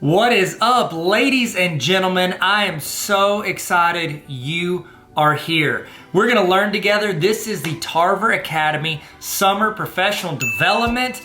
What is up, ladies and gentlemen? I am so excited you are here. We're gonna learn together. This is the Tarver Academy Summer Professional Development.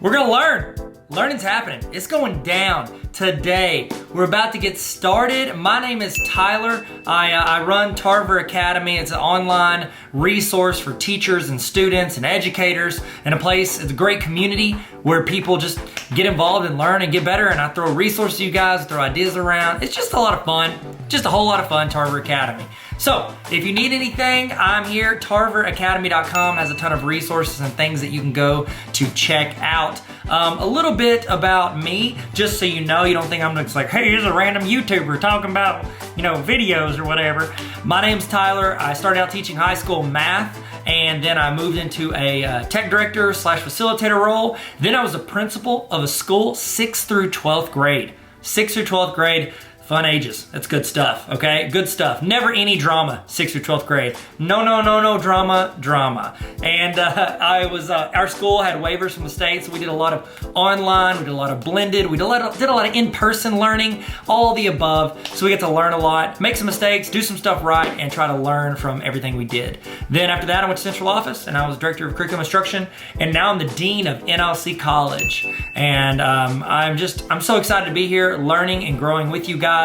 We're gonna learn. Learning's happening. It's going down today. We're about to get started. My name is Tyler. I run Tarver Academy. It's an online resource for teachers and students and educators, and it's a great community where people just get involved and learn and get better. And I throw resources to you guys, throw ideas around. It's just a lot of fun. Just a whole lot of fun, Tarver Academy. So if you need anything, I'm here. TarverAcademy.com has a ton of resources and things that you can go to check out. A little bit about me, just so you know, you don't think I'm just like, hey, here's a random YouTuber talking about, videos or whatever. My name's Tyler. I started out teaching high school math, and then I moved into a tech director / facilitator role. Then I was a principal of a school 6th through 12th grade. 6th through 12th grade. Fun ages. That's good stuff, okay? Good stuff. Never any drama, 6th through 12th grade. No drama. And our school had waivers from the state, so we did a lot of online, we did a lot of blended, we did a lot of in-person learning, all the above. So we get to learn a lot, make some mistakes, do some stuff right, and try to learn from everything we did. Then after that, I went to central office, and I was director of curriculum instruction, and now I'm the dean of NLC College. And I'm so excited to be here, learning and growing with you guys.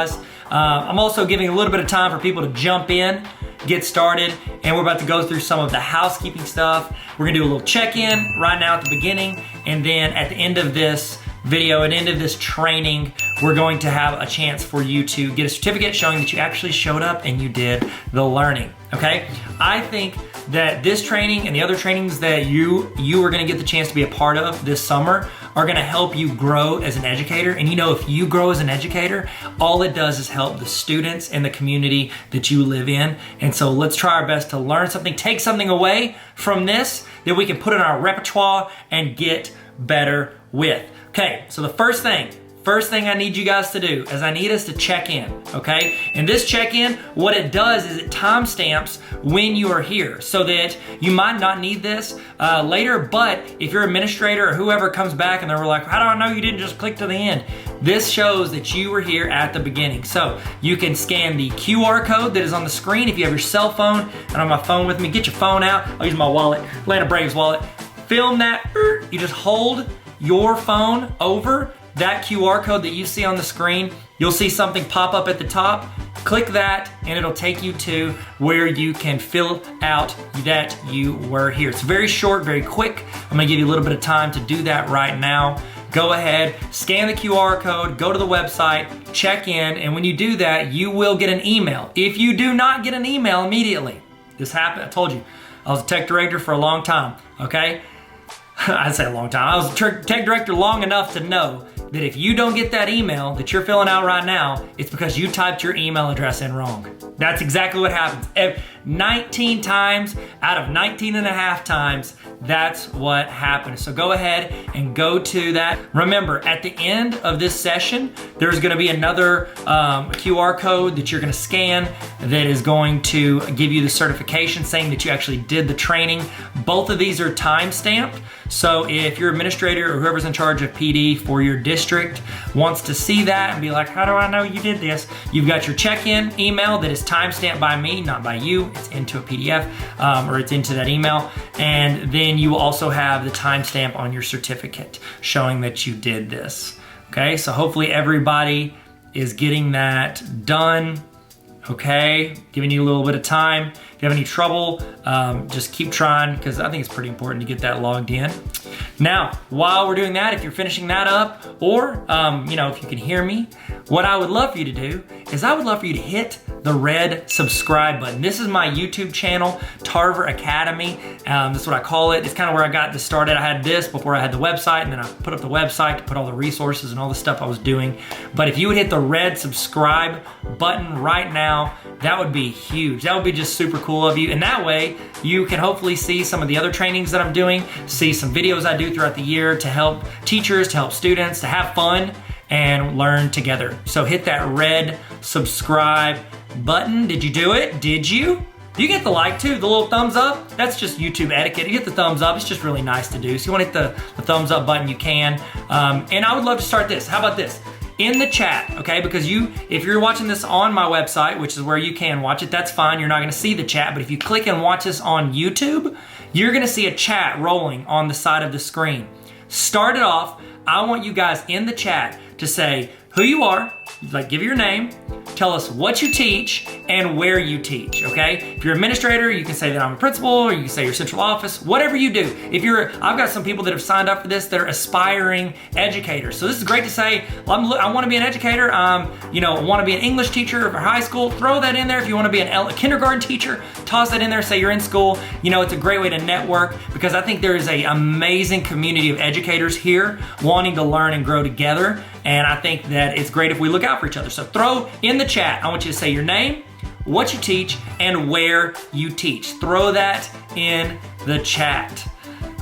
I'm also giving a little bit of time for people to jump in, get started, and we're about to go through some of the housekeeping stuff. We're gonna do a little check-in right now at the beginning, and then at the end of this video, at the end of this training, we're going to have a chance for you to get a certificate showing that you actually showed up and you did the learning, okay? I think that this training and the other trainings that you are gonna get the chance to be a part of this summer are gonna help you grow as an educator. And if you grow as an educator, all it does is help the students and the community that you live in. And so let's try our best to learn something, take something away from this that we can put in our repertoire and get better with. Okay, so the first thing I need you guys to do is I need us to check in, okay? And this check-in, what it does is it timestamps when you are here so that you might not need this later, but if your administrator or whoever comes back and they're like, how do I know you didn't just click to the end? This shows that you were here at the beginning. So you can scan the QR code that is on the screen if you have your cell phone. And on my phone with me, get your phone out. I'll use my wallet, Atlanta Braves wallet. Film that, you just hold your phone over that QR code that you see on the screen. You'll see something pop up at the top. Click that and it'll take you to where you can fill out that you were here. It's very short, very quick. I'm gonna give you a little bit of time to do that right now. Go ahead, scan the QR code, go to the website, check in, and when you do that, you will get an email. If you do not get an email immediately, this happened, I told you, I was a tech director for a long time, okay? I'd say a long time. I was a tech director long enough to know that if you don't get that email that you're filling out right now, it's because you typed your email address in wrong. That's exactly what happens. 19 times out of 19 and a half times, that's what happens. So go ahead and go to that. Remember, at the end of this session, there's gonna be another QR code that you're gonna scan that is going to give you the certification saying that you actually did the training. Both of these are time-stamped. So if your administrator or whoever's in charge of PD for your district wants to see that and be like, how do I know you did this? You've got your check-in email that is time-stamped by me, not by you. It's into a PDF or it's into that email. And then you will also have the timestamp on your certificate showing that you did this. Okay, so hopefully everybody is getting that done. Okay, giving you a little bit of time. If you have any trouble, just keep trying because I think it's pretty important to get that logged in. Now, while we're doing that, if you're finishing that up, or if you can hear me, what I would love for you to do is I would love for you to hit the red subscribe button. This is my YouTube channel, Tarver Academy. That's what I call it. It's kind of where I got this started. I had this before I had the website, and then I put up the website to put all the resources and all the stuff I was doing. But if you would hit the red subscribe button right now, that would be huge. That would be just super cool of you. And that way, you can hopefully see some of the other trainings that I'm doing, see some videos I do throughout the year to help teachers, to help students, to have fun and learn together. So hit that red subscribe button. Did you do it? Did you? You get the like too, the little thumbs up. That's just YouTube etiquette. You get the thumbs up. It's just really nice to do. So you want to hit the thumbs up button, you can. And I would love to start this. How about this? in the chat, okay? Because if you're watching this on my website, which is where you can watch it, that's fine. You're not gonna see the chat, but if you click and watch this on YouTube, you're gonna see a chat rolling on the side of the screen. Start it off. I want you guys in the chat to say who you are, like give your name, tell us what you teach and where you teach, okay? If you're an administrator, you can say that I'm a principal, or you can say your central office, whatever you do. I've got some people that have signed up for this that are aspiring educators. So this is great to say, I wanna be an educator, I wanna be an English teacher for high school, throw that in there. If you wanna be a kindergarten teacher, toss that in there, say you're in school. It's a great way to network, because I think there is an amazing community of educators here wanting to learn and grow together. And I think that it's great if we look out for each other. So throw in the chat, I want you to say your name, what you teach, and where you teach. Throw that in the chat.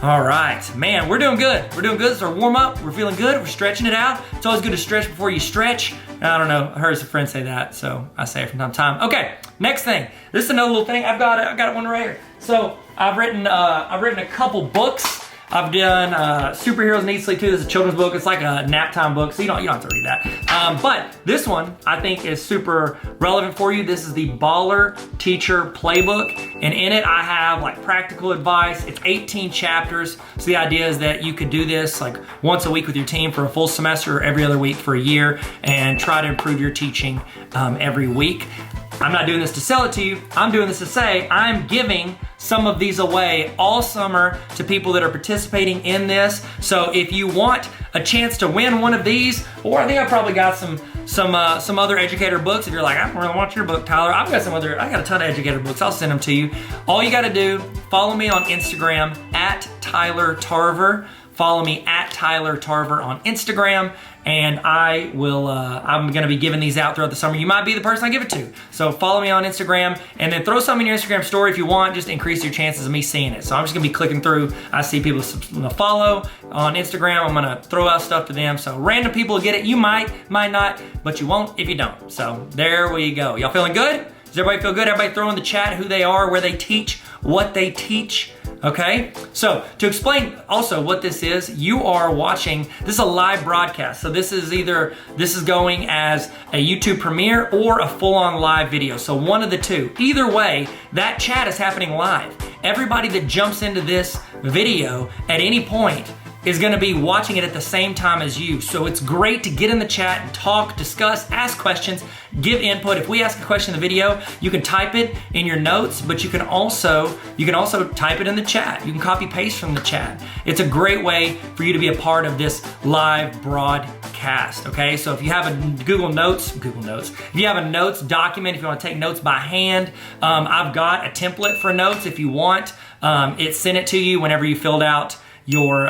All right, man, we're doing good. We're doing good. It's our warm up. We're feeling good. We're stretching it out. It's always good to stretch before you stretch. I don't know, I heard some friends say that, so I say it from time to time. Okay, next thing. This is another little thing. I've got one right here. So I've written a couple books. I've done Superheroes Need Sleep Too. This is a children's book. It's like a nap time book, so you don't have to read that. But this one I think is super relevant for you. This is the Baller Teacher Playbook, and in it I have like practical advice. It's 18 chapters. So the idea is that you could do this like once a week with your team for a full semester, or every other week for a year, and try to improve your teaching every week. I'm not doing this to sell it to you. I'm doing this to say I'm giving some of these away all summer to people that are participating in this. So if you want a chance to win one of these, or I think I probably got some other educator books. If you're like, I don't really want your book, Tyler, I got a ton of educator books. I'll send them to you. All you got to do, follow me on Instagram at Tyler Tarver. Follow me at Tyler Tarver on Instagram, and I'm gonna be giving these out throughout the summer. You might be the person I give it to. So follow me on Instagram, and then throw something in your Instagram story if you want, just to increase your chances of me seeing it. So I'm just gonna be clicking through. I see people follow on Instagram. I'm gonna throw out stuff to them. So random people get it. You might not, but you won't if you don't. So there we go. Y'all feeling good? Does everybody feel good? Everybody throw in the chat who they are, where they teach, what they teach. Okay, so to explain also what this is, you are watching, this is a live broadcast. So this is going as a YouTube premiere or a full-on live video. So one of the two. Either way, that chat is happening live. Everybody that jumps into this video at any point is gonna be watching it at the same time as you. So it's great to get in the chat and talk, discuss, ask questions, give input. If we ask a question in the video, you can type it in your notes, but you can also type it in the chat. You can copy paste from the chat. It's a great way for you to be a part of this live broadcast, okay? So if you have a Google Notes, if you have a notes document, if you wanna take notes by hand, I've got a template for notes if you want. It sent it to you whenever you filled out your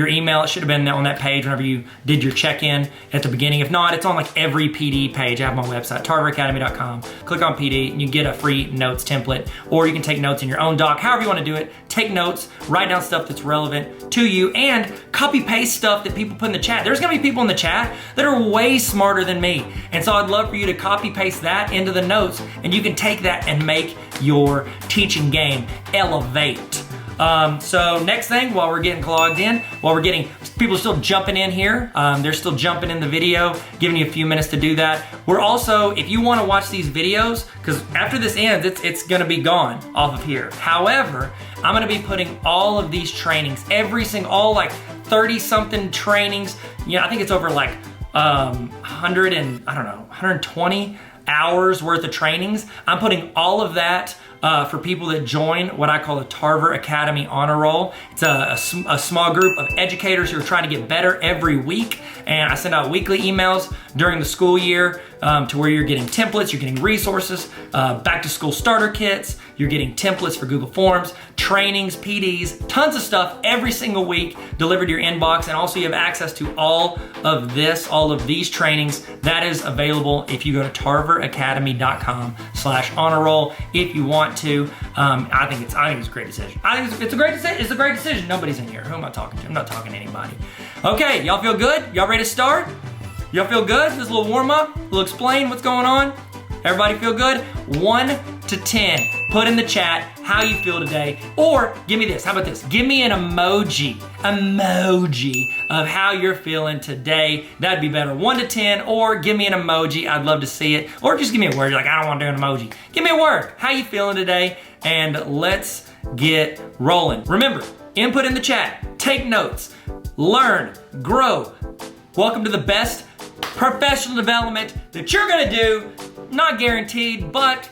email. It should have been on that page whenever you did your check-in at the beginning. If not, it's on like every PD page. I have my website, tarveracademy.com. Click on PD and you get a free notes template, or you can take notes in your own doc. However you want to do it, take notes, write down stuff that's relevant to you, and copy paste stuff that people put in the chat. There's gonna be people in the chat that are way smarter than me. And so I'd love for you to copy paste that into the notes, and you can take that and make your teaching game elevate. So next thing, while we're getting logged in, people are still jumping in here. They're still jumping in the video, giving you a few minutes to do that. We're also, if you want to watch these videos, because after this ends, it's going to be gone off of here. However, I'm going to be putting all of these trainings, all like 30 something trainings. I think it's over like 120 hours worth of trainings. I'm putting all of that for people that join what I call the Tarver Academy Honor Roll. It's a small group of educators who are trying to get better every week, and I send out weekly emails during the school year to where you're getting templates, you're getting resources, back to school starter kits, you're getting templates for Google Forms, trainings, PDs, tons of stuff every single week delivered to your inbox, and also you have access to all of these trainings. That is available if you go to tarveracademy.com/honor roll if you want to. I think it's a great decision. I think it's a great decision. Nobody's in here. Who am I talking to? I'm not talking to anybody. Okay, y'all feel good? Y'all ready to start? Y'all feel good? This is a little warm up. We'll explain what's going on. Everybody feel good? 1 to 10. Put in the chat how you feel today. Or give me this, how about this? Give me an emoji of how you're feeling today. That'd be better, 1 to 10, or give me an emoji. I'd love to see it. Or just give me a word. You're like, I don't want to do an emoji. Give me a word. How you feeling today? And let's get rolling. Remember, input in the chat, take notes, learn, grow. Welcome to the best professional development that you're gonna do. Not guaranteed, but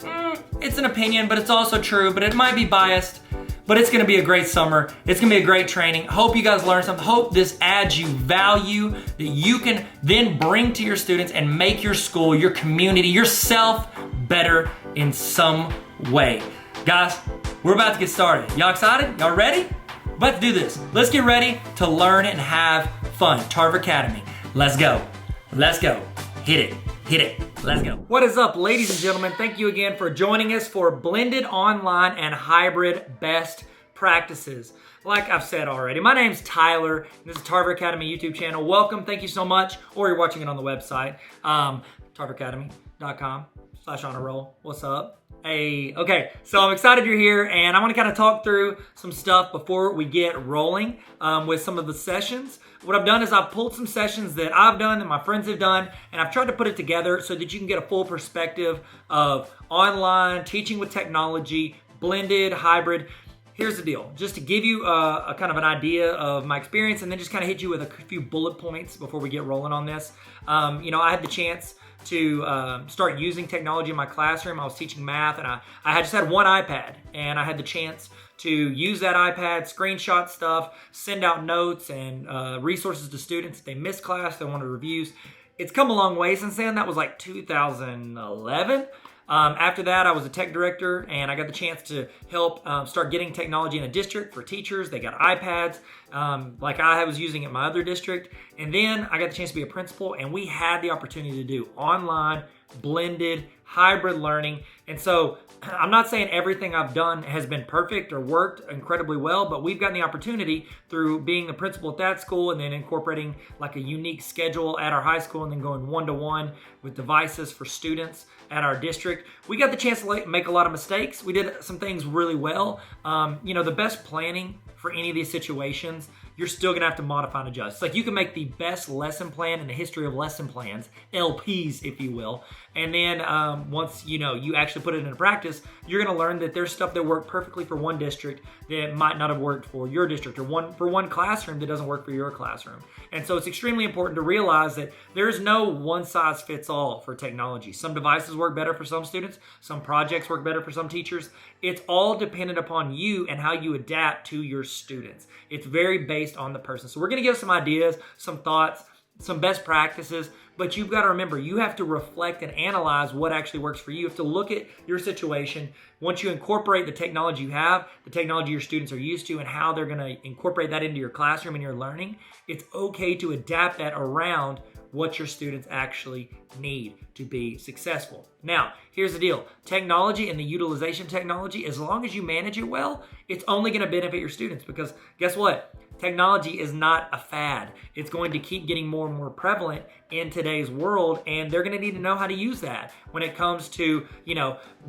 it's an opinion, but it's also true, but it might be biased, but it's gonna be a great summer. It's gonna be a great training. Hope you guys learn something. Hope this adds you value that you can then bring to your students and make your school, your community, yourself better in some way. Guys, we're about to get started. Y'all excited? Y'all ready? About to do this. Let's get ready to learn and have fun. Tarver Academy. Let's go. Let's go. Hit it. Hit it. Let's go. What is up, ladies and gentlemen? Thank you again for joining us for blended online and hybrid best practices. Like I've said already, my name's Tyler. This is Tarver Academy YouTube channel. Welcome. Thank you so much. Or you're watching it on the website, tarveracademy.com/honor-roll. What's up? Hey, okay, so I'm excited you're here, and I want to kind of talk through some stuff before we get rolling with some of the sessions. What I've done is I've pulled some sessions that I've done and my friends have done, and I've tried to put it together so that you can get a full perspective of online, teaching with technology, blended, hybrid. Here's the deal, just to give you a kind of an idea of my experience and then just kind of hit you with a few bullet points before we get rolling on this. I had the chance to start using technology in my classroom. I was teaching math, and I had just had one iPad, and I had the chance to use that iPad, screenshot stuff, send out notes and resources to students. If they missed class, they wanted reviews. It's come a long way since then. That was like 2011. After that, I was a tech director, and I got the chance to help start getting technology in a district for teachers. They got iPads like I was using at my other district. And then I got the chance to be a principal, and we had the opportunity to do online, blended, hybrid learning. And so I'm not saying everything I've done has been perfect or worked incredibly well, but we've gotten the opportunity through being a principal at that school and then incorporating like a unique schedule at our high school and then going one-to-one with devices for students at our district. We got the chance to make a lot of mistakes. We did some things really well. The best planning for any of these situations, you're still gonna have to modify and adjust. It's like you can make the best lesson plan in the history of lesson plans, LPs if you will, and then once you actually put it into practice, you're gonna learn that there's stuff that worked perfectly for one district that might not have worked for your district, or for one classroom that doesn't work for your classroom. And so it's extremely important to realize that there's no one size fits all for technology. Some devices work better for some students, some projects work better for some teachers. It's all dependent upon you and how you adapt to your students. It's very based on the person. So we're gonna give some ideas, some thoughts, some best practices, but you've got to remember, you have to reflect and analyze what actually works for you. You have to look at your situation. Once you incorporate the technology you have, the technology your students are used to, and how they're going to incorporate that into your classroom and your learning, it's okay to adapt that around what your students actually need to be successful. Now, here's the deal. Technology and the utilization of technology, as long as you manage it well, it's only going to benefit your students, because guess what? Technology is not a fad. It's going to keep getting more and more prevalent in today's world, and they're going to need to know how to use that when it comes to,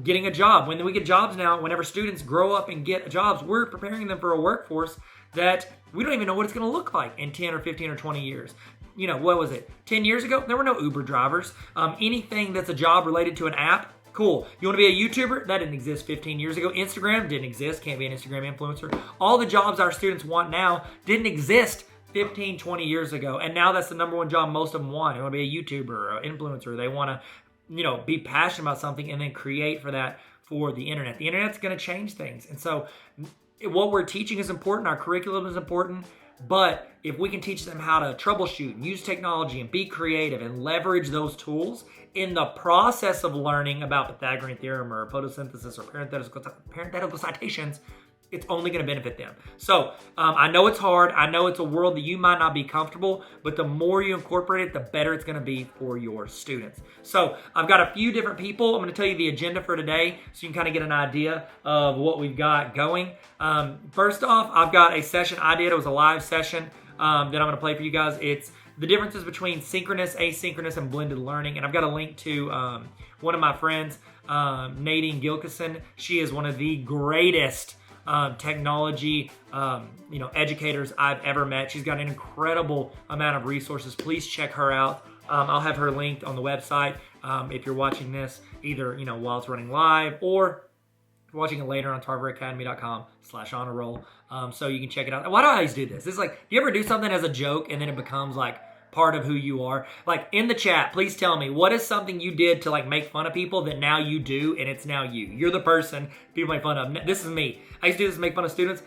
getting a job. When we get jobs now, whenever students grow up and get jobs, we're preparing them for a workforce that we don't even know what it's going to look like in 10 or 15 or 20 years. What was it? 10 years ago, there were no Uber drivers. Anything that's a job related to an app, cool. You want to be a YouTuber? That didn't exist 15 years ago. Instagram didn't exist. Can't be an Instagram influencer. All the jobs our students want now didn't exist 15, 20 years ago. And now that's the number one job most of them want. They want to be a YouTuber or an influencer. They want to, be passionate about something and then create for that for the internet. The internet's going to change things. And so what we're teaching is important. Our curriculum is important. But if we can teach them how to troubleshoot and use technology and be creative and leverage those tools in the process of learning about Pythagorean theorem or photosynthesis or parenthetical citations, it's only going to benefit them. So I know it's hard. I know it's a world that you might not be comfortable, but the more you incorporate it, the better it's going to be for your students. So I've got a few different people. I'm going to tell you the agenda for today so you can kind of get an idea of what we've got going. First off, I've got a session I did. It was a live session that I'm going to play for you guys. It's the differences between synchronous, asynchronous, and blended learning. And I've got a link to one of my friends Nadine Gilkison. She is one of the greatest technology educators I've ever met. She's got an incredible amount of resources. Please check her out. I'll have her linked on the website if you're watching this either while it's running live or watching it later on tarveracademy.com/honor roll. So you can check it out. Why do I always do this? It's like, do you ever do something as a joke and then it becomes like part of who you are? Like in the chat, please tell me, what is something you did to like make fun of people that now you do and it's now you? You're the person people make fun of. This is me. I used to do this to make fun of students.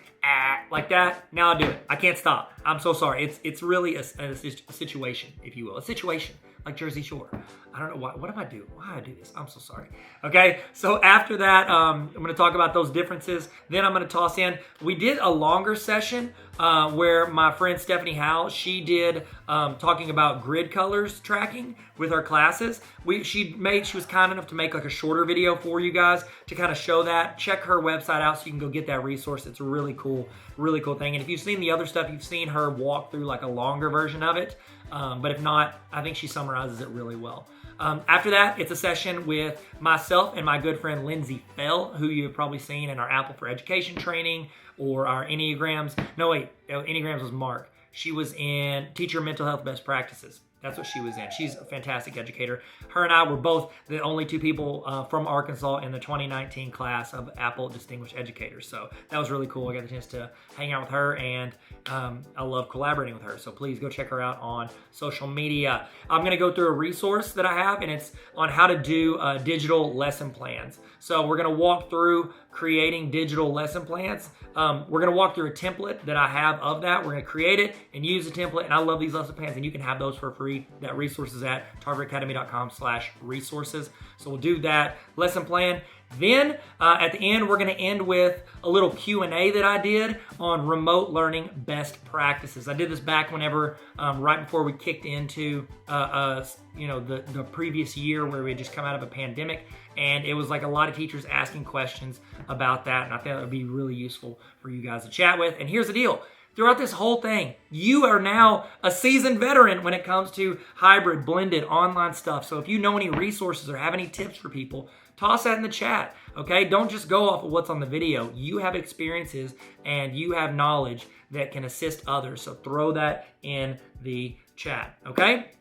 Like that. Now I do it. I can't stop. I'm so sorry. It's really a situation, if you will. A situation. Like Jersey Shore. I don't know why. What am I doing? Why I do this? I'm so sorry. Okay, so after that, I'm going to talk about those differences. Then I'm going to toss in. We did a longer session where my friend Stephanie Howell, she did talking about grid colors tracking with our classes. She was kind enough to make like a shorter video for you guys to kind of show that. Check her website out so you can go get that resource. It's a really cool thing. And if you've seen the other stuff, you've seen her walk through like a longer version of it. But if not, I think she summarizes it really well. After that, it's a session with myself and my good friend Lindsay Fell, who you've probably seen in our Apple for Education training or our Enneagrams. No, wait, Enneagrams was Mark. She was in Teacher Mental Health Best Practices. That's what she was in. She's a fantastic educator. Her and I were both the only two people from Arkansas in the 2019 class of Apple Distinguished Educators. So that was really cool. I got the chance to hang out with her, and I love collaborating with her. So please go check her out on social media. I'm going to go through a resource that I have, and it's on how to do digital lesson plans. So we're going to walk through creating digital lesson plans. We're going to walk through a template that I have of that. We're going to create it and use the template. And I love these lesson plans, and you can have those for free. That resource is at tarveracademy.com/resources. So we'll do that lesson plan. Then at the end, we're going to end with a little Q&A that I did on remote learning best practices. I did this back whenever, right before we kicked into the previous year where we had just come out of a pandemic. And it was like a lot of teachers asking questions about that. And I thought it would be really useful for you guys to chat with. And here's the deal. Throughout this whole thing, you are now a seasoned veteran when it comes to hybrid, blended, online stuff. So if you know any resources or have any tips for people, toss that in the chat, okay? Don't just go off of what's on the video. You have experiences and you have knowledge that can assist others. So throw that in the chat, okay?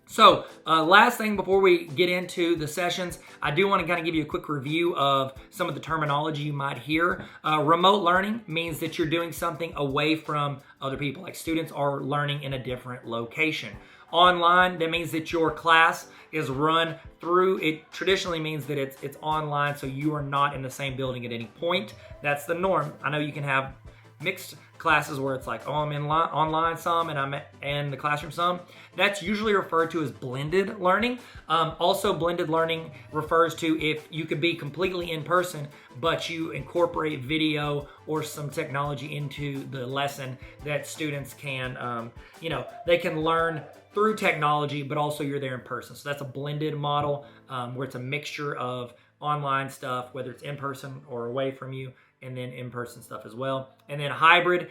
So last thing before we get into the sessions, I do want to kind of give you a quick review of some of the terminology you might hear. Remote learning means that you're doing something away from other people, like students are learning in a different location. Online, that means that your class is run through, it traditionally means that it's online, so you are not in the same building at any point. That's the norm. I know you can have mixed classes where it's like, oh, I'm in online some and I'm in the classroom some. That's usually referred to as blended learning. Also, blended learning refers to if you could be completely in person, but you incorporate video or some technology into the lesson that students can, they can learn through technology, but also you're there in person. So that's a blended model where it's a mixture of online stuff, whether it's in person or away from you, and then in-person stuff as well. And then hybrid,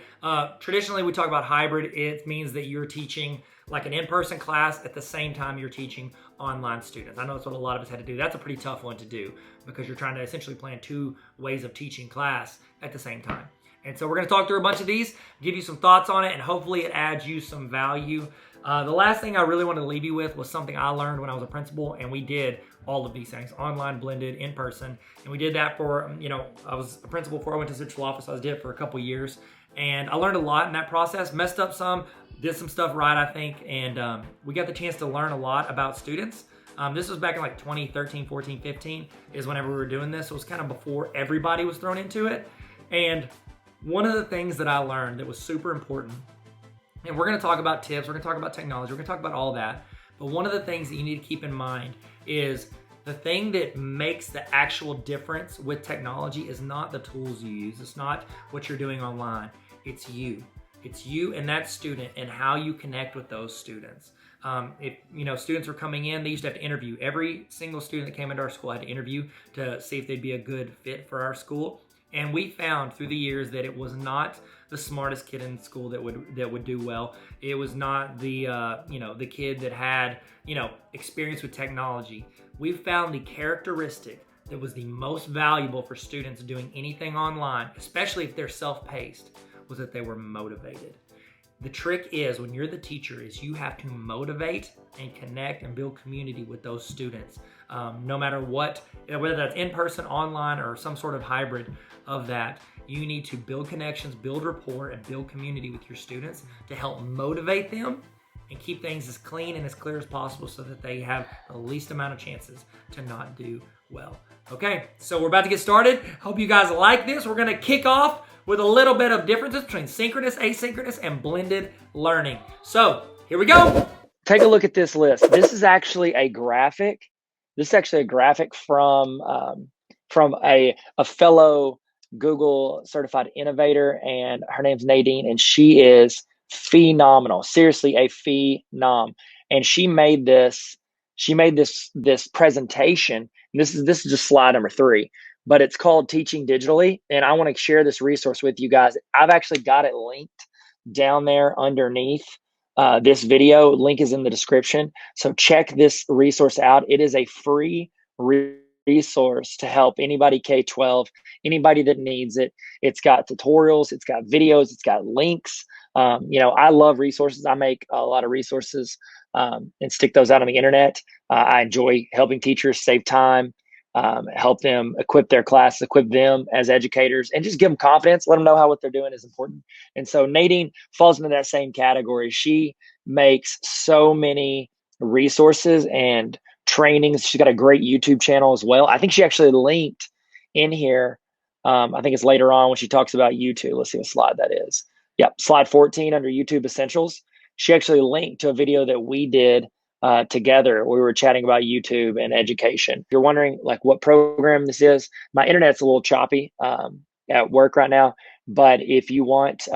traditionally we talk about hybrid, it means that you're teaching like an in-person class at the same time you're teaching online students. I know that's what a lot of us had to do. That's a pretty tough one to do because you're trying to essentially plan two ways of teaching class at the same time. And so we're gonna talk through a bunch of these, give you some thoughts on it, and hopefully it adds you some value. The last thing I really wanted to leave you with was something I learned when I was a principal, and we did all of these things, online, blended, in person. And we did that for, I was a principal before I went to central office. I did it for a couple years. And I learned a lot in that process, messed up some, did some stuff right, I think. And we got the chance to learn a lot about students. This was back in like 2013, 14, 15 is whenever we were doing this. So it was kind of before everybody was thrown into it. And one of the things that I learned that was super important, and we're going to talk about tips, we're going to talk about technology, we're going to talk about all that. But one of the things that you need to keep in mind is the thing that makes the actual difference with technology is not the tools you use. It's not what you're doing online. It's you. It's you and that student and how you connect with those students. If students were coming in, they used to have to interview. Every single student that came into our school had to interview to see if they'd be a good fit for our school. And we found through the years that it was not the smartest kid in school that would do well. It was not the the kid that had experience with technology. We found the characteristic that was the most valuable for students doing anything online, especially if they're self-paced, was that they were motivated. The trick is, when you're the teacher, is you have to motivate and connect and build community with those students. No matter what, whether that's in person, online, or some sort of hybrid of that, you need to build connections, build rapport, and build community with your students to help motivate them and keep things as clean and as clear as possible so that they have the least amount of chances to not do well. Okay, so we're about to get started. Hope you guys like this. We're gonna kick off with a little bit of differences between synchronous, asynchronous, and blended learning. So here we go. Take a look at this list. This is actually a graphic. This is actually a graphic from a fellow Google certified innovator, and her name's Nadine, and she is phenomenal. Seriously, a phenom. And she made this presentation. This is just slide number 3, but it's called Teaching Digitally. And I want to share this resource with you guys. I've actually got it linked down there underneath this video. Link is in the description. So check this resource out. It is a free resource to help anybody K-12, anybody that needs it. It's got tutorials, it's got videos, it's got links. I love resources. I make a lot of resources and stick those out on the internet. I enjoy helping teachers save time, help them equip their class, equip them as educators, and just give them confidence, let them know how what they're doing is important. And so Nadine falls into that same category. She makes so many resources and trainings. She's got a great YouTube channel as well. I think she actually linked in here. I think it's later on when she talks about YouTube. Let's see what slide that is. Yep, slide 14 under YouTube Essentials. She actually linked to a video that we did together. We were chatting about YouTube and education. If you're wondering like what program this is, my internet's a little choppy at work right now. But if you want,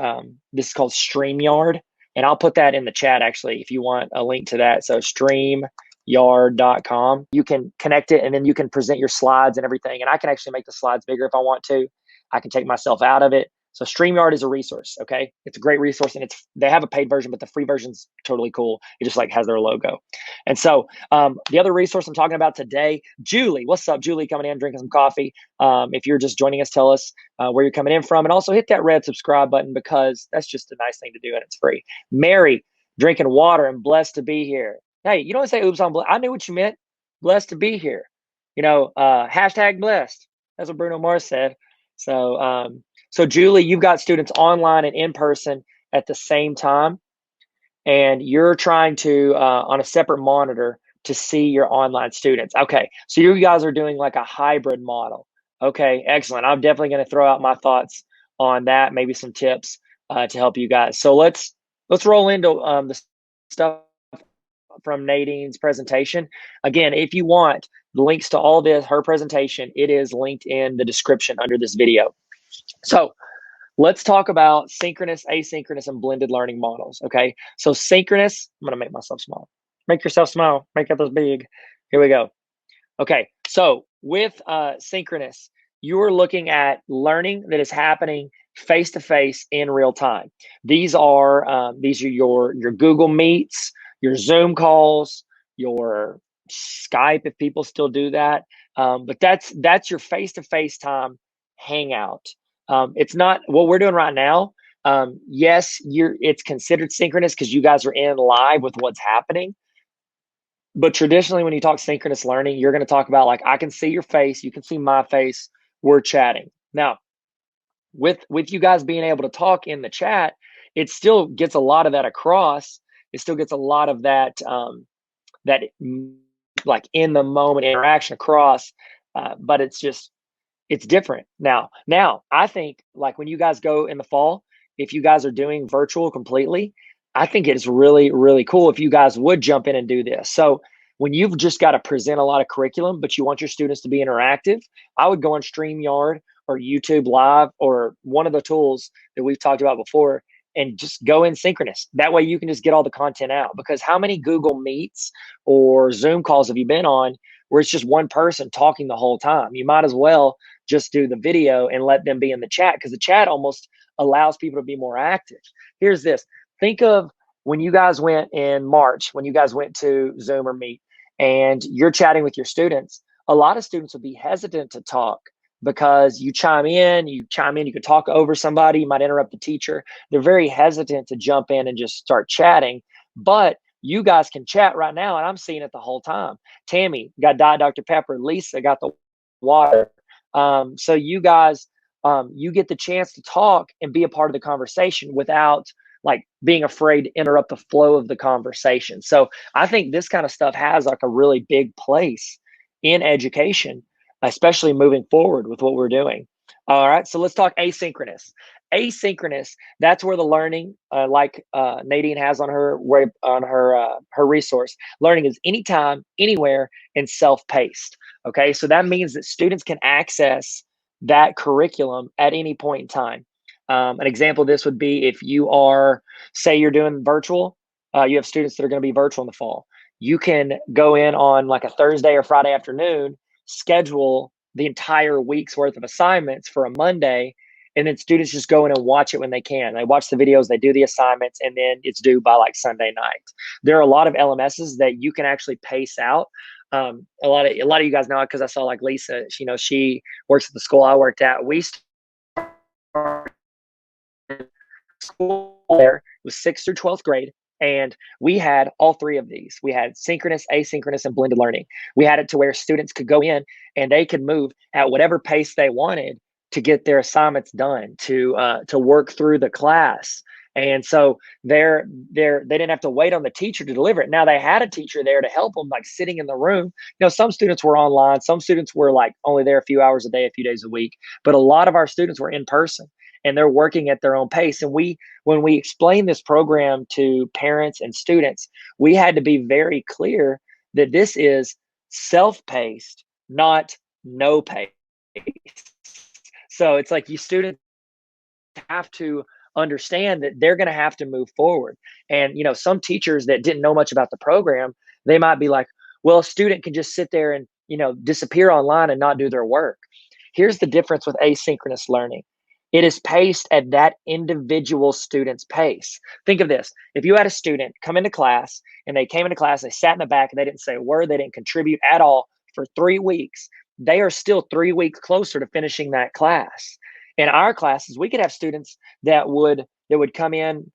this is called StreamYard, and I'll put that in the chat actually if you want a link to that. So StreamYard.com. You can connect it, and then you can present your slides and everything. And I can actually make the slides bigger if I want to. I can take myself out of it. So StreamYard is a resource, okay? It's a great resource, and they have a paid version, but the free version's totally cool. It just like has their logo. And so the other resource I'm talking about today, Julie. What's up, Julie? Coming in, drinking some coffee. If you're just joining us, tell us where you're coming in from, and also hit that red subscribe button because that's just a nice thing to do, and it's free. Mary, drinking water and blessed to be here. Hey, you don't say oops, I'm blessed. I knew what you meant. Blessed to be here. Hashtag blessed. That's what Bruno Mars said. So Julie, you've got students online and in person at the same time, and you're trying to, on a separate monitor, to see your online students. Okay, so you guys are doing like a hybrid model. Okay, excellent. I'm definitely going to throw out my thoughts on that, maybe some tips to help you guys. So let's roll into the stuff from Nadine's presentation. Again, if you want the links to all this, her presentation, it is linked in the description under this video. So let's talk about synchronous, asynchronous, and blended learning models, okay? So synchronous, I'm gonna make myself small. Make yourself small, make it this big. Here we go. Okay, so with synchronous, you're looking at learning that is happening face-to-face in real time. These are your Google Meets, your Zoom calls, your Skype, if people still do that. But that's your face-to-face time hangout. It's not what we're doing right now. Yes, it's considered synchronous because you guys are in live with what's happening. But traditionally, when you talk synchronous learning, you're going to talk about like, I can see your face, you can see my face, we're chatting. Now, with you guys being able to talk in the chat, it still gets a lot of that across. It still gets a lot of that like in the moment interaction across, but it's different now. I think like when you guys go in the fall, if you guys are doing virtual completely, I think it's really, really cool if you guys would jump in and do this. So when you've just got to present a lot of curriculum, but you want your students to be interactive, I would go on StreamYard or YouTube Live or one of the tools that we've talked about before and just go in synchronous. That way you can just get all the content out, because how many Google Meets or Zoom calls have you been on where it's just one person talking the whole time? You might as well just do the video and let them be in the chat, because the chat almost allows people to be more active. Here's this. Think of when you guys went in March, when you guys went to Zoom or Meet and you're chatting with your students. a lot of students would be hesitant to talk because you chime in, you could talk over somebody, you might interrupt the teacher. They're very hesitant to jump in and just start chatting. But you guys can chat right now, and I'm seeing it the whole time. Tammy got Diet Dr. Pepper. Lisa got the water. So you guys, you get the chance to talk and be a part of the conversation without like being afraid to interrupt the flow of the conversation. So I think this kind of stuff has like a really big place in education, especially moving forward with what we're doing. All right, so let's talk asynchronous. Asynchronous, that's where the learning, Nadine has on her her resource. Learning is anytime, anywhere, and self-paced. Okay, so that means that students can access that curriculum at any point in time. An example of this would be if you are, say, you're doing virtual, you have students that are going to be virtual in the fall. You can go in on like a Thursday or Friday afternoon, schedule the entire week's worth of assignments for a Monday, and then students just go in and watch it when they can. They watch the videos, they do the assignments, and then it's due by like Sunday night. There are a lot of LMSs that you can actually pace out. A lot of you guys know it because I saw like Lisa. She works at the school I worked at. We started school there. It was 6th through 12th grade. And we had all three of these. We had synchronous, asynchronous, and blended learning. We had it to where students could go in and they could move at whatever pace they wanted to get their assignments done, to work through the class. And so they didn't have to wait on the teacher to deliver it. Now they had a teacher there to help them, like sitting in the room. Some students were online, some students were like only there a few hours a day, a few days a week, but a lot of our students were in person and they're working at their own pace. And when we explained this program to parents and students, we had to be very clear that this is self-paced, not no pace. So it's like you students have to understand that they're going to have to move forward. And some teachers that didn't know much about the program, they might be like, well, a student can just sit there and disappear online and not do their work. Here's the difference with asynchronous learning. It is paced at that individual student's pace. Think of this. If you had a student come into class and they came into class, they sat in the back and they didn't say a word, they didn't contribute at all for 3 weeks, they are still 3 weeks closer to finishing that class. In our classes, we could have students that would come in,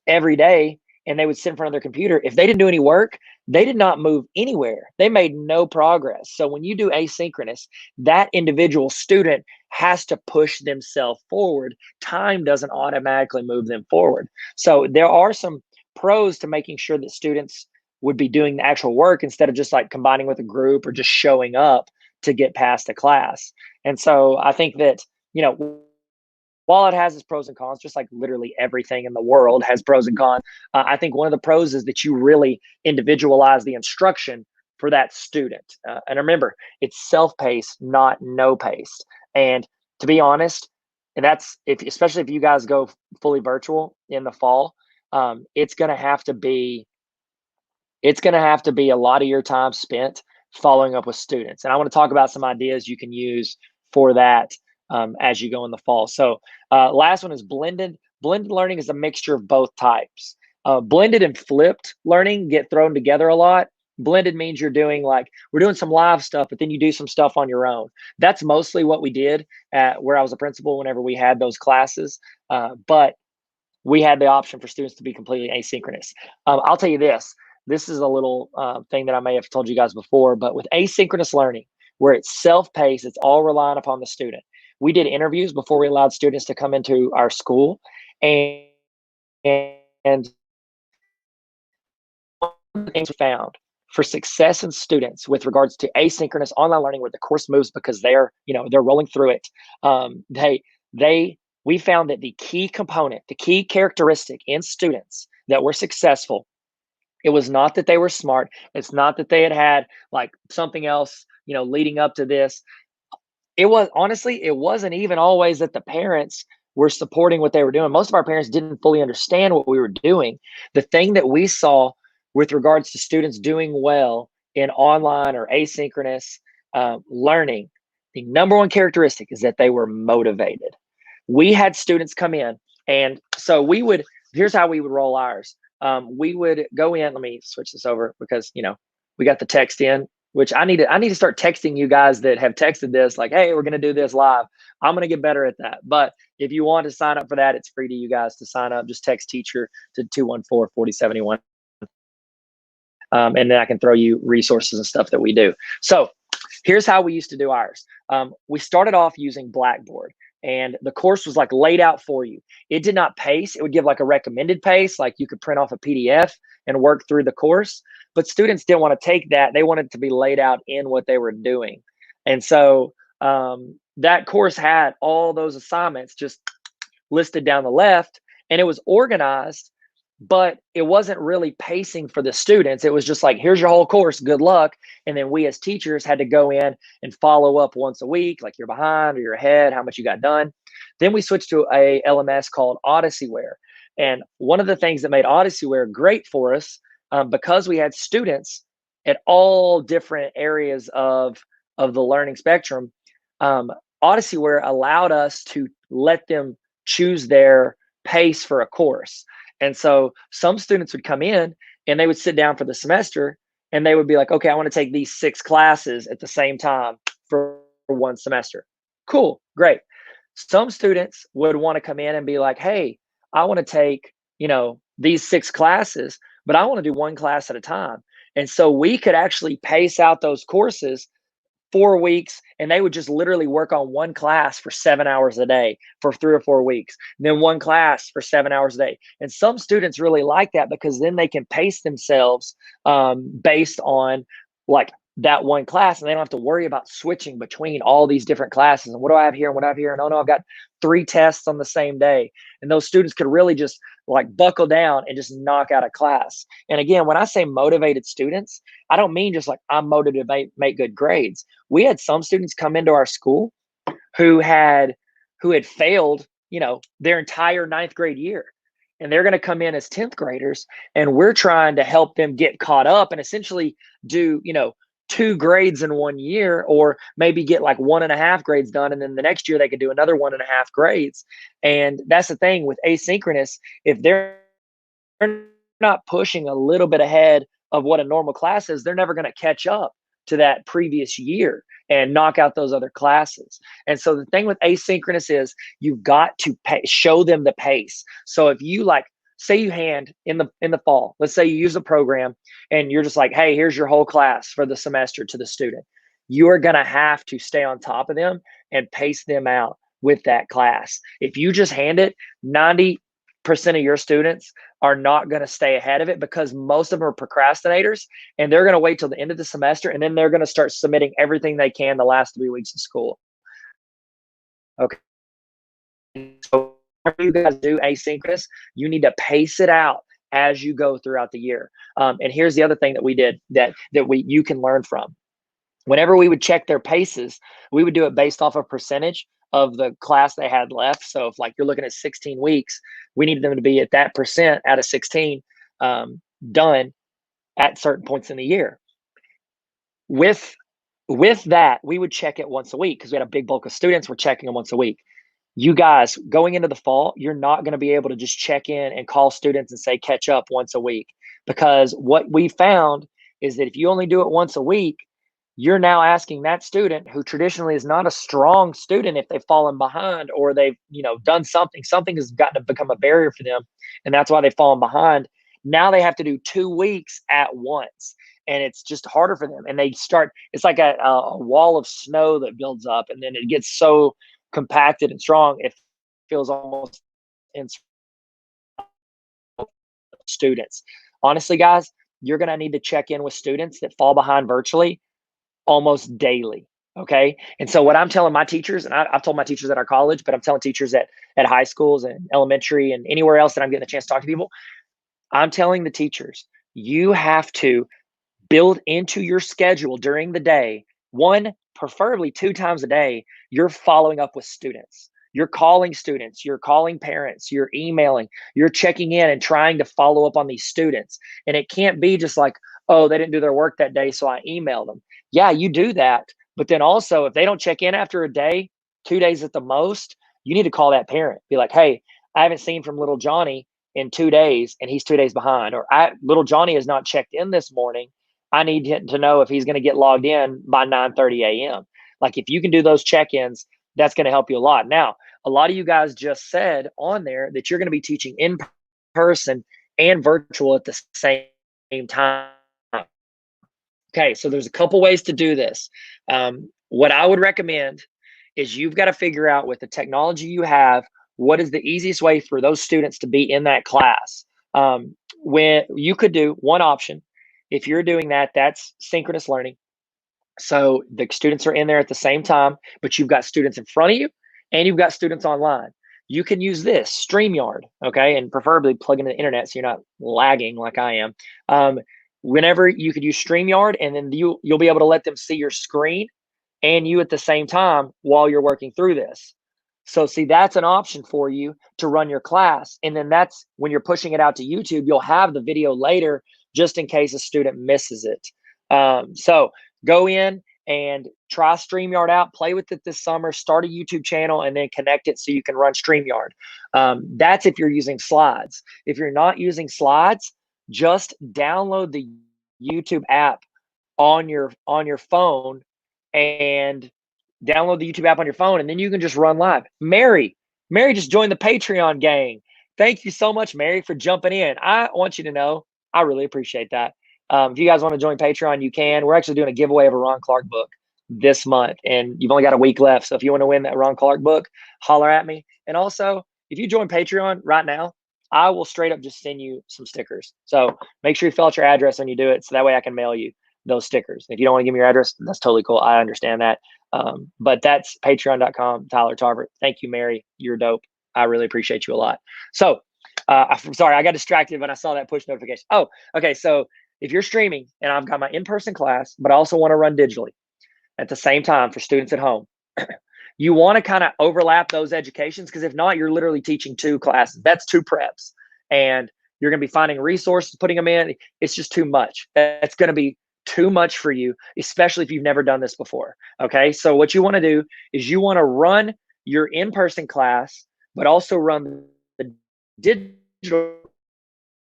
every day, and they would sit in front of their computer. If they didn't do any work, they did not move anywhere. They made no progress. So when you do asynchronous, that individual student has to push themselves forward. Time doesn't automatically move them forward. So there are some pros to making sure that students would be doing the actual work instead of just like combining with a group or just showing up to get past a class. And so I think that, while it has its pros and cons, just like literally everything in the world has pros and cons, I think one of the pros is that you really individualize the instruction for that student. And remember, it's self-paced, not no-paced. And to be honest, and especially if you guys go fully virtual in the fall, it's going to have to be a lot of your time spent following up with students. And I want to talk about some ideas you can use for that as you go in the fall. So last one is blended. Blended learning is a mixture of both types. Blended and flipped learning get thrown together a lot. Blended means we're doing some live stuff, but then you do some stuff on your own. That's mostly what we did at where I was a principal whenever we had those classes. But we had the option for students to be completely asynchronous. I'll tell you this. This is a little thing that I may have told you guys before, but with asynchronous learning, where it's self-paced, it's all relying upon the student. We did interviews before we allowed students to come into our school, and one of the things we found for success in students with regards to asynchronous online learning, where the course moves because they're rolling through it. We found that the key component, the key characteristic in students that were successful, it was not that they were smart. It's not that they had like something else, leading up to this. It wasn't even always that the parents were supporting what they were doing. Most of our parents didn't fully understand what we were doing. The thing that we saw with regards to students doing well in online or asynchronous learning, the number one characteristic is that they were motivated. We had students come in, and so here's how we would roll ours. We would go in, let me switch this over because, we got the text in which I need to start texting you guys that have texted this, like, hey, we're going to do this live. I'm going to get better at that. But if you want to sign up for that, it's free to you guys to sign up. Just text teacher to 214-4071. And then I can throw you resources and stuff that we do. So here's how we used to do ours. We started off using Blackboard, and the course was like laid out for you. It did not pace. It would give like a recommended pace, like you could print off a PDF and work through the course. But students didn't want to take that. They wanted to be laid out in what they were doing. And so that course had all those assignments just listed down the left, and it was organized, but it wasn't really pacing for the students. It was just like, here's your whole course, good luck. And then we as teachers had to go in and follow up once a week, like you're behind or you're ahead, how much you got done. Then we switched to a LMS called Odysseyware. And one of the things that made Odysseyware great for us, because we had students at all different areas of the learning spectrum, Odysseyware allowed us to let them choose their pace for a course. And so some students would come in and they would sit down for the semester and they would be like, okay, I want to take these 6 classes at the same time for one semester. Cool, great. Some students would want to come in and be like, hey, I want to take, these 6 classes, but I want to do one class at a time. And so we could actually pace out those courses 4 weeks, and they would just literally work on one class for 7 hours a day for 3 or 4 weeks, and then one class for 7 hours a day. And some students really like that because then they can pace themselves based on like that one class, and they don't have to worry about switching between all these different classes. And what do I have here? And what do I have here? And oh no, I've got 3 tests on the same day. And those students could really just like buckle down and just knock out a class. And again, when I say motivated students, I don't mean just like I'm motivated to make good grades. We had some students come into our school who had failed, their entire 9th grade year. And they're going to come in as 10th graders, and we're trying to help them get caught up and essentially do, 2 grades in 1 year, or maybe get like 1.5 grades done. And then the next year they could do another 1.5 grades. And that's the thing with asynchronous. If they're not pushing a little bit ahead of what a normal class is, they're never going to catch up to that previous year and knock out those other classes. And so the thing with asynchronous is you've got to show them the pace. So if you say you hand in the fall, let's say you use a program and you're just like, hey, here's your whole class for the semester to the student. You are going to have to stay on top of them and pace them out with that class. If you just hand it, 90% of your students are not going to stay ahead of it because most of them are procrastinators, and they're going to wait till the end of the semester, and then they're going to start submitting everything they can the last 3 weeks of school. Okay. So whenever you guys do asynchronous, you need to pace it out as you go throughout the year. And here's the other thing that we did that you can learn from. Whenever we would check their paces, we would do it based off a percentage of the class they had left. So if like you're looking at 16 weeks, we needed them to be at that percent out of 16 done at certain points in the year. With that, we would check it once a week because we had a big bulk of students. We're checking them once a week. You guys, going into the fall, you're not going to be able to just check in and call students and say catch up once a week, because what we found is that if you only do it once a week, you're now asking that student, who traditionally is not a strong student, if they've fallen behind or they've done something has gotten to become a barrier for them, and that's why they've fallen behind. Now they have to do 2 weeks at once, and it's just harder for them. And they start, it's like a wall of snow that builds up, and then it gets so compacted and strong, it feels almost students. Honestly, guys, you're going to need to check in with students that fall behind virtually almost daily. Okay. And so what I'm telling my teachers, and I've told my teachers at our college, but I'm telling teachers at high schools and elementary and anywhere else that I'm getting a chance to talk to people, I'm telling the teachers, you have to build into your schedule during the day, preferably 2 times a day, you're following up with students. You're calling students, you're calling parents, you're emailing, you're checking in and trying to follow up on these students. And it can't be just like, oh, they didn't do their work that day, so I emailed them. Yeah, you do that. But then also, if they don't check in after a day, 2 days at the most, you need to call that parent. Be like, hey, I haven't seen from little Johnny in 2 days, and he's 2 days behind. Or little Johnny has not checked in this morning, I need to know if he's going to get logged in by 9:30 a.m. Like if you can do those check-ins, that's going to help you a lot. Now, a lot of you guys just said on there that you're going to be teaching in person and virtual at the same time. Okay, so there's a couple ways to do this. What I would recommend is you've got to figure out with the technology you have, what is the easiest way for those students to be in that class. When you could do one option, if you're doing that, that's synchronous learning. So the students are in there at the same time, but you've got students in front of you and you've got students online. You can use this StreamYard, okay, and preferably plug into the internet so you're not lagging like I am. Whenever you could use StreamYard, and then you'll be able to let them see your screen and you at the same time while you're working through this. So see, that's an option for you to run your class. And then that's when you're pushing it out to YouTube, you'll have the video later just in case a student misses it. So go in and try StreamYard out, play with it this summer, start a YouTube channel, and then connect it so you can run StreamYard. That's if you're using slides. If you're not using slides, just download the YouTube app on your phone and download the YouTube app on your phone, and then you can just run live. Mary just joined the Patreon gang. Thank you so much, Mary, for jumping in. I want you to know I really appreciate that. If you guys want to join Patreon, you can. We're actually doing a giveaway of a Ron Clark book this month, and you've only got a week left. So if you want to win that Ron Clark book, holler at me. And also, if you join Patreon right now, I will straight up just send you some stickers. So make sure you fill out your address when you do it, so that way I can mail you those stickers. If you don't want to give me your address, that's totally cool. I understand that. But that's patreon.com, Tyler Tarver. Thank you, Mary. You're dope. I really appreciate you a lot. So I'm sorry, I got distracted when I saw that push notification. Oh, okay. So if you're streaming and I've got my in-person class, but I also want to run digitally at the same time for students at home, you want to kind of overlap those educations, because if not, you're literally teaching two classes. That's two preps. And you're going to be finding resources, putting them in. It's just too much. That's going to be too much for you, especially if you've never done this before. Okay. So what you want to do is you want to run your in-person class, but also run the digital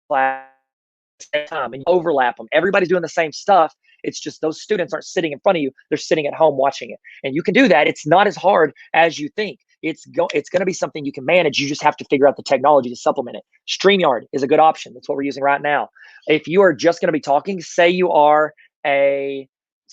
class at the same time, and you overlap them. Everybody's doing the same stuff. It's just those students aren't sitting in front of you. They're sitting at home watching it. And you can do that. It's not as hard as you think. It's going to be something you can manage. You just have to figure out the technology to supplement it. StreamYard is a good option. That's what we're using right now. If you are just going to be talking, say you are a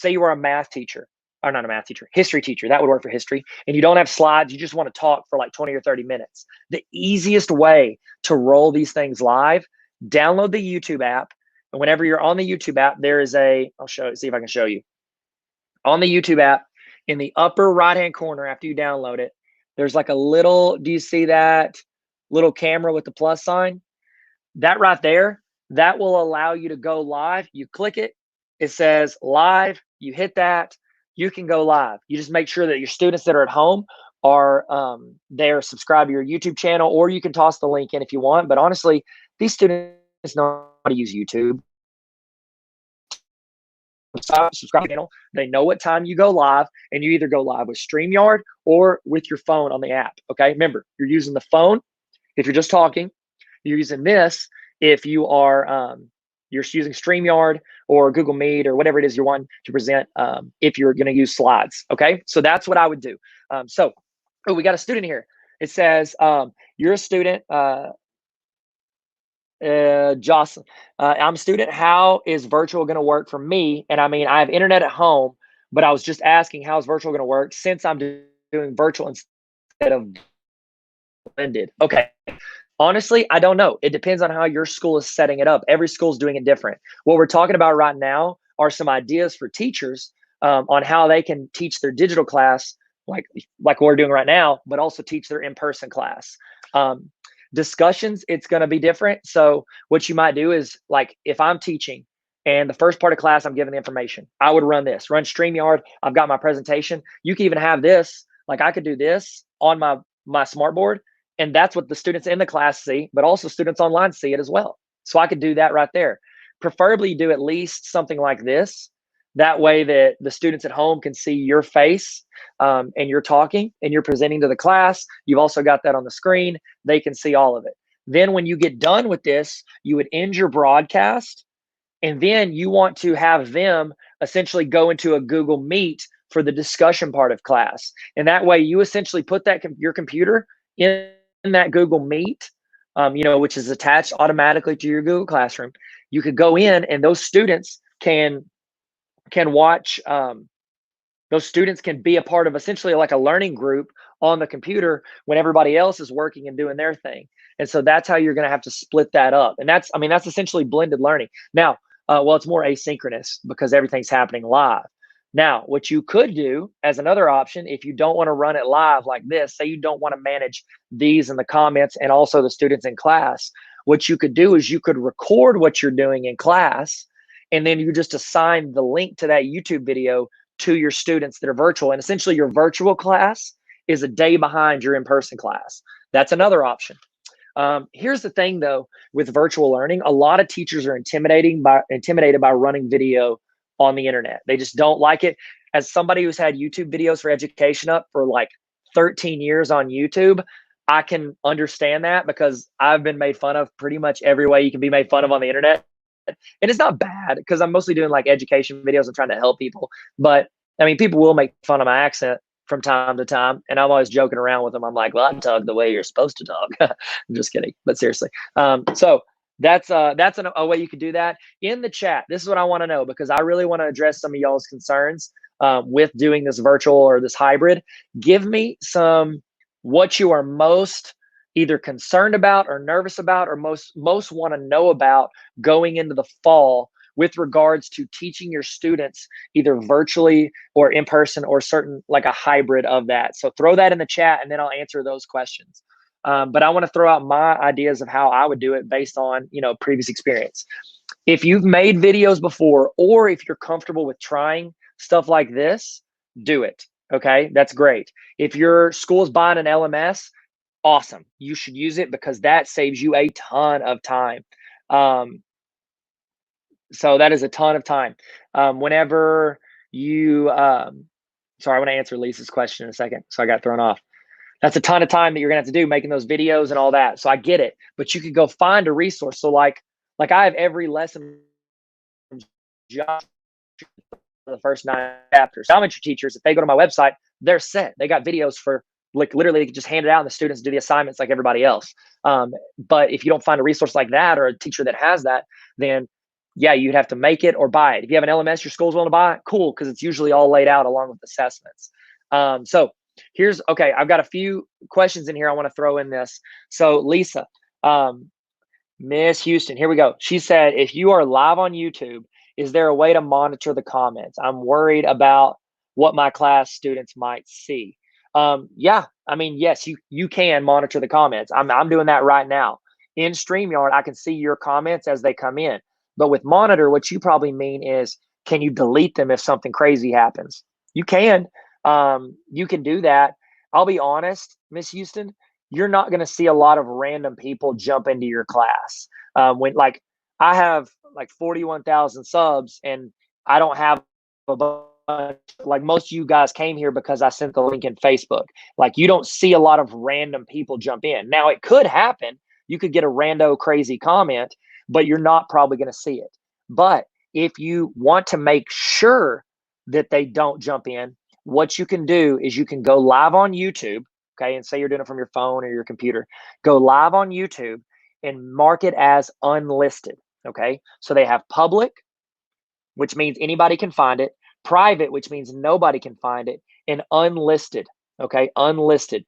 math teacher, or not a math teacher, history teacher, that would work for history, and you don't have slides, you just want to talk for like 20 or 30 minutes. The easiest way to roll these things live, download the YouTube app. And whenever you're on the YouTube app, there is I'll see if I can show you. On the YouTube app, in the upper right-hand corner after you download it, there's like a little, do you see that little camera with the plus sign? That right there, that will allow you to go live. You click it, it says live, you hit that, you can go live. You just make sure that your students that are at home are they're subscribed to your YouTube channel, or you can toss the link in if you want. But honestly, these students know how to use YouTube. Subscribe to the channel. They know what time you go live, and you either go live with StreamYard or with your phone on the app. Okay, remember, you're using the phone if you're just talking. You're using this if you are you're using StreamYard or Google Meet or whatever it is you want to present, if you're going to use slides. Okay, so that's what I would do. Oh, we got a student here. It says you're a student. Jocelyn, I'm a student. How is virtual going to work for me? And I mean, I have internet at home, but I was just asking, how's virtual going to work since I'm doing virtual instead of blended? Okay. Honestly, I don't know. It depends on how your school is setting it up. Every school is doing it different. What we're talking about right now are some ideas for teachers on how they can teach their digital class like we're doing right now, but also teach their in-person class. Discussions, it's going to be different. So what you might do is, like, if I'm teaching and the first part of class, I'm giving the information, I would run StreamYard. I've got my presentation. You can even have this, like I could do this on my smartboard, and that's what the students in the class see, but also students online see it as well. So I could do that right there. Preferably do at least something like this. That way that the students at home can see your face, and you're talking and you're presenting to the class. You've also got that on the screen. They can see all of it. Then when you get done with this, you would end your broadcast And then you want to have them essentially go into a Google Meet for the discussion part of class. And that way you essentially put that your computer in that Google Meet, which is attached automatically to your Google Classroom. You could go in and those students can watch, those students can be a part of essentially like a learning group on the computer when everybody else is working and doing their thing. And so that's how you're going to have to split that up. And that's essentially blended learning. Now, well, it's more asynchronous because everything's happening live. Now, what you could do as another option, if you don't want to run it live like this, say you don't want to manage these in the comments and also the students in class, what you could do is you could record what you're doing in class, and then you just assign the link to that YouTube video to your students that are virtual. And essentially your virtual class is a day behind your in-person class. That's another option. Here's the thing though, with virtual learning, a lot of teachers are intimidated by running video on the internet. They just don't like it. As somebody who's had YouTube videos for education up for like 13 years on YouTube, I can understand that because I've been made fun of pretty much every way you can be made fun of on the internet. And it's not bad because I'm mostly doing like education videos and trying to help people. But I mean, people will make fun of my accent from time to time, and I'm always joking around with them. I'm like, well, I talk the way you're supposed to talk. I'm just kidding, but seriously. So that's a way you could do that in the chat. This is what I want to know because I really want to address some of y'all's concerns with doing this virtual or this hybrid. Give me what you are most either concerned about or nervous about or most want to know about going into the fall with regards to teaching your students either virtually or in person or certain like a hybrid of that. So throw that in the chat and then I'll answer those questions. But I want to throw out my ideas of how I would do it based on, previous experience. If you've made videos before, or if you're comfortable with trying stuff like this, do it. Okay, that's great. If your school is buying an LMS, awesome. You should use it because that saves you a ton of time. So that is a ton of time. Whenever you, sorry, I want to answer Lisa's question in a second. So I got thrown off. That's a ton of time that you're gonna have to do making those videos and all that. So I get it, but you could go find a resource. So like I have every lesson from Josh for the first 9 chapters. Geometry teachers, if they go to my website, they're set. They got videos for like literally they can just hand it out and the students do the assignments like everybody else. But if you don't find a resource like that or a teacher that has that, then yeah, you'd have to make it or buy it. If you have an LMS your school's willing to buy, cool, because it's usually all laid out along with assessments. So okay, I've got a few questions in here I want to throw in this. So Lisa, Miss Houston, here we go. She said, if you are live on YouTube, is there a way to monitor the comments? I'm worried about what my class students might see. Yeah, I mean, yes, you can monitor the comments. I'm doing that right now. In StreamYard, I can see your comments as they come in. But with Monitor, what you probably mean is, can you delete them if something crazy happens? You can. You can do that. I'll be honest, Miss Houston, you're not going to see a lot of random people jump into your class. When like I have like 41,000 subs and I don't have a bunch, like most of you guys came here because I sent the link in Facebook. Like you don't see a lot of random people jump in. Now it could happen. You could get a rando crazy comment, but you're not probably going to see it. But if you want to make sure that they don't jump in, what you can do is you can go live on YouTube, okay, and say you're doing it from your phone or your computer. Go live on YouTube and mark it as unlisted, okay? So they have public, which means anybody can find it, private, which means nobody can find it, and unlisted, okay? Unlisted.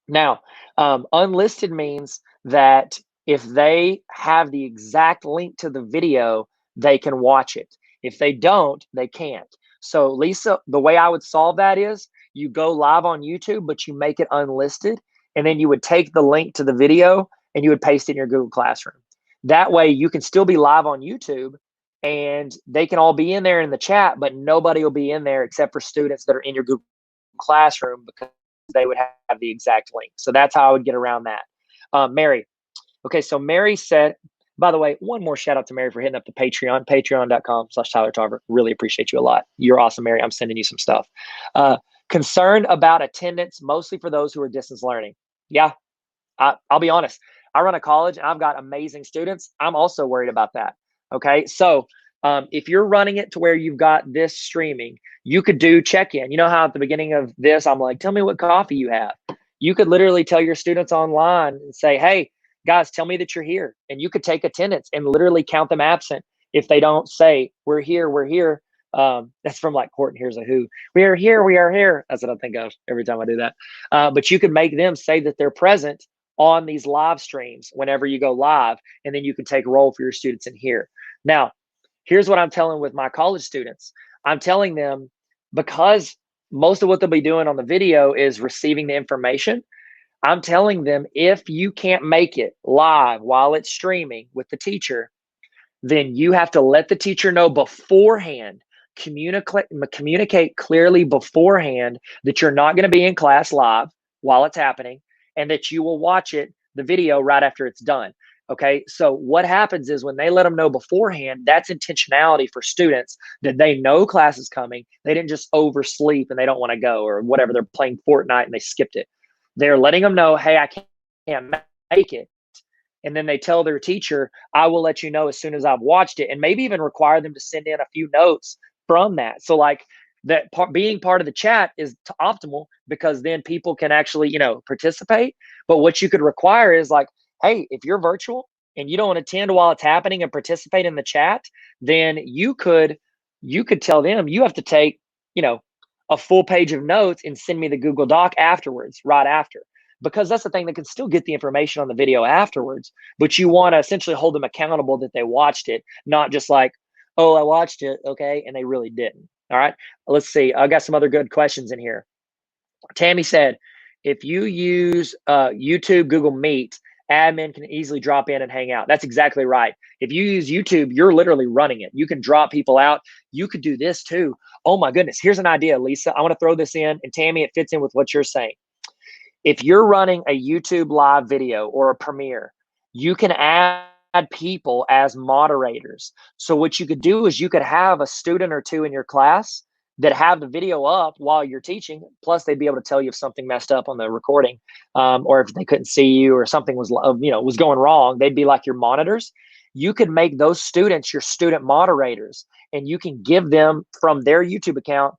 Now, unlisted means that if they have the exact link to the video, they can watch it. If they don't, they can't. So Lisa, the way I would solve that is you go live on YouTube, but you make it unlisted, and then you would take the link to the video and you would paste it in your Google Classroom. That way you can still be live on YouTube and they can all be in there in the chat, but nobody will be in there except for students that are in your Google Classroom because they would have the exact link. So that's how I would get around that. Mary. Okay, so Mary said, by the way, one more shout out to Mary for hitting up the Patreon, patreon.com/Tyler Tarver. Really appreciate you a lot. You're awesome, Mary. I'm sending you some stuff. Concerned about attendance, mostly for those who are distance learning. Yeah, I'll be honest. I run a college and I've got amazing students. I'm also worried about that. Okay, so if you're running it to where you've got this streaming, you could do check-in. You know how at the beginning of this, I'm like, tell me what coffee you have. You could literally tell your students online and say, hey, guys, tell me that you're here. And you could take attendance and literally count them absent if they don't say, we're here, we're here. That's from like Horton Hears a Who. We are here, we are here. That's what I think of every time I do that. But you could make them say that they're present on these live streams whenever you go live, and then you can take roll for your students in here. Now, here's what I'm telling with my college students. I'm telling them, because most of what they'll be doing on the video is receiving the information, I'm telling them, if you can't make it live while it's streaming with the teacher, then you have to let the teacher know beforehand, communicate clearly beforehand that you're not going to be in class live while it's happening, and that you will watch the video right after it's done. Okay, so what happens is when they let them know beforehand, that's intentionality for students, that they know class is coming. They didn't just oversleep and they don't want to go, or whatever, they're playing Fortnite and they skipped it. They're letting them know, hey, I can't make it. And then they tell their teacher, I will let you know as soon as I've watched it, and maybe even require them to send in a few notes from that. So like that being part of the chat is optimal, because then people can actually, participate. But what you could require is like, hey, if you're virtual and you don't attend while it's happening and participate in the chat, then you could tell them you have to take, a full page of notes and send me the Google Doc afterwards, right after. Because that's the thing, they can still get the information on the video afterwards, but you want to essentially hold them accountable that they watched it, not just like, oh, I watched it, okay, and they really didn't. All right, let's see. I got some other good questions in here. Tammy said, if you use YouTube, Google Meet, admin can easily drop in and hang out. That's exactly right. If you use YouTube, you're literally running it. You can drop people out. You could do this too. Oh my goodness. Here's an idea, Lisa. I want to throw this in. And Tammy, it fits in with what you're saying. If you're running a YouTube live video or a premiere, you can add people as moderators. So what you could do is you could have a student or two in your class that have the video up while you're teaching. Plus, they'd be able to tell you if something messed up on the recording, or if they couldn't see you, or something was going wrong. They'd be like your monitors. You could make those students your student moderators, and you can give them from their YouTube account.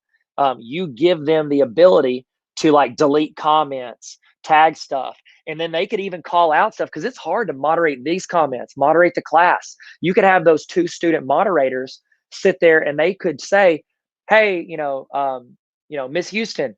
You give them the ability to like delete comments, tag stuff. And then they could even call out stuff, because it's hard to moderate these comments, moderate the class. You could have those two student moderators sit there and they could say, hey, Miss Houston,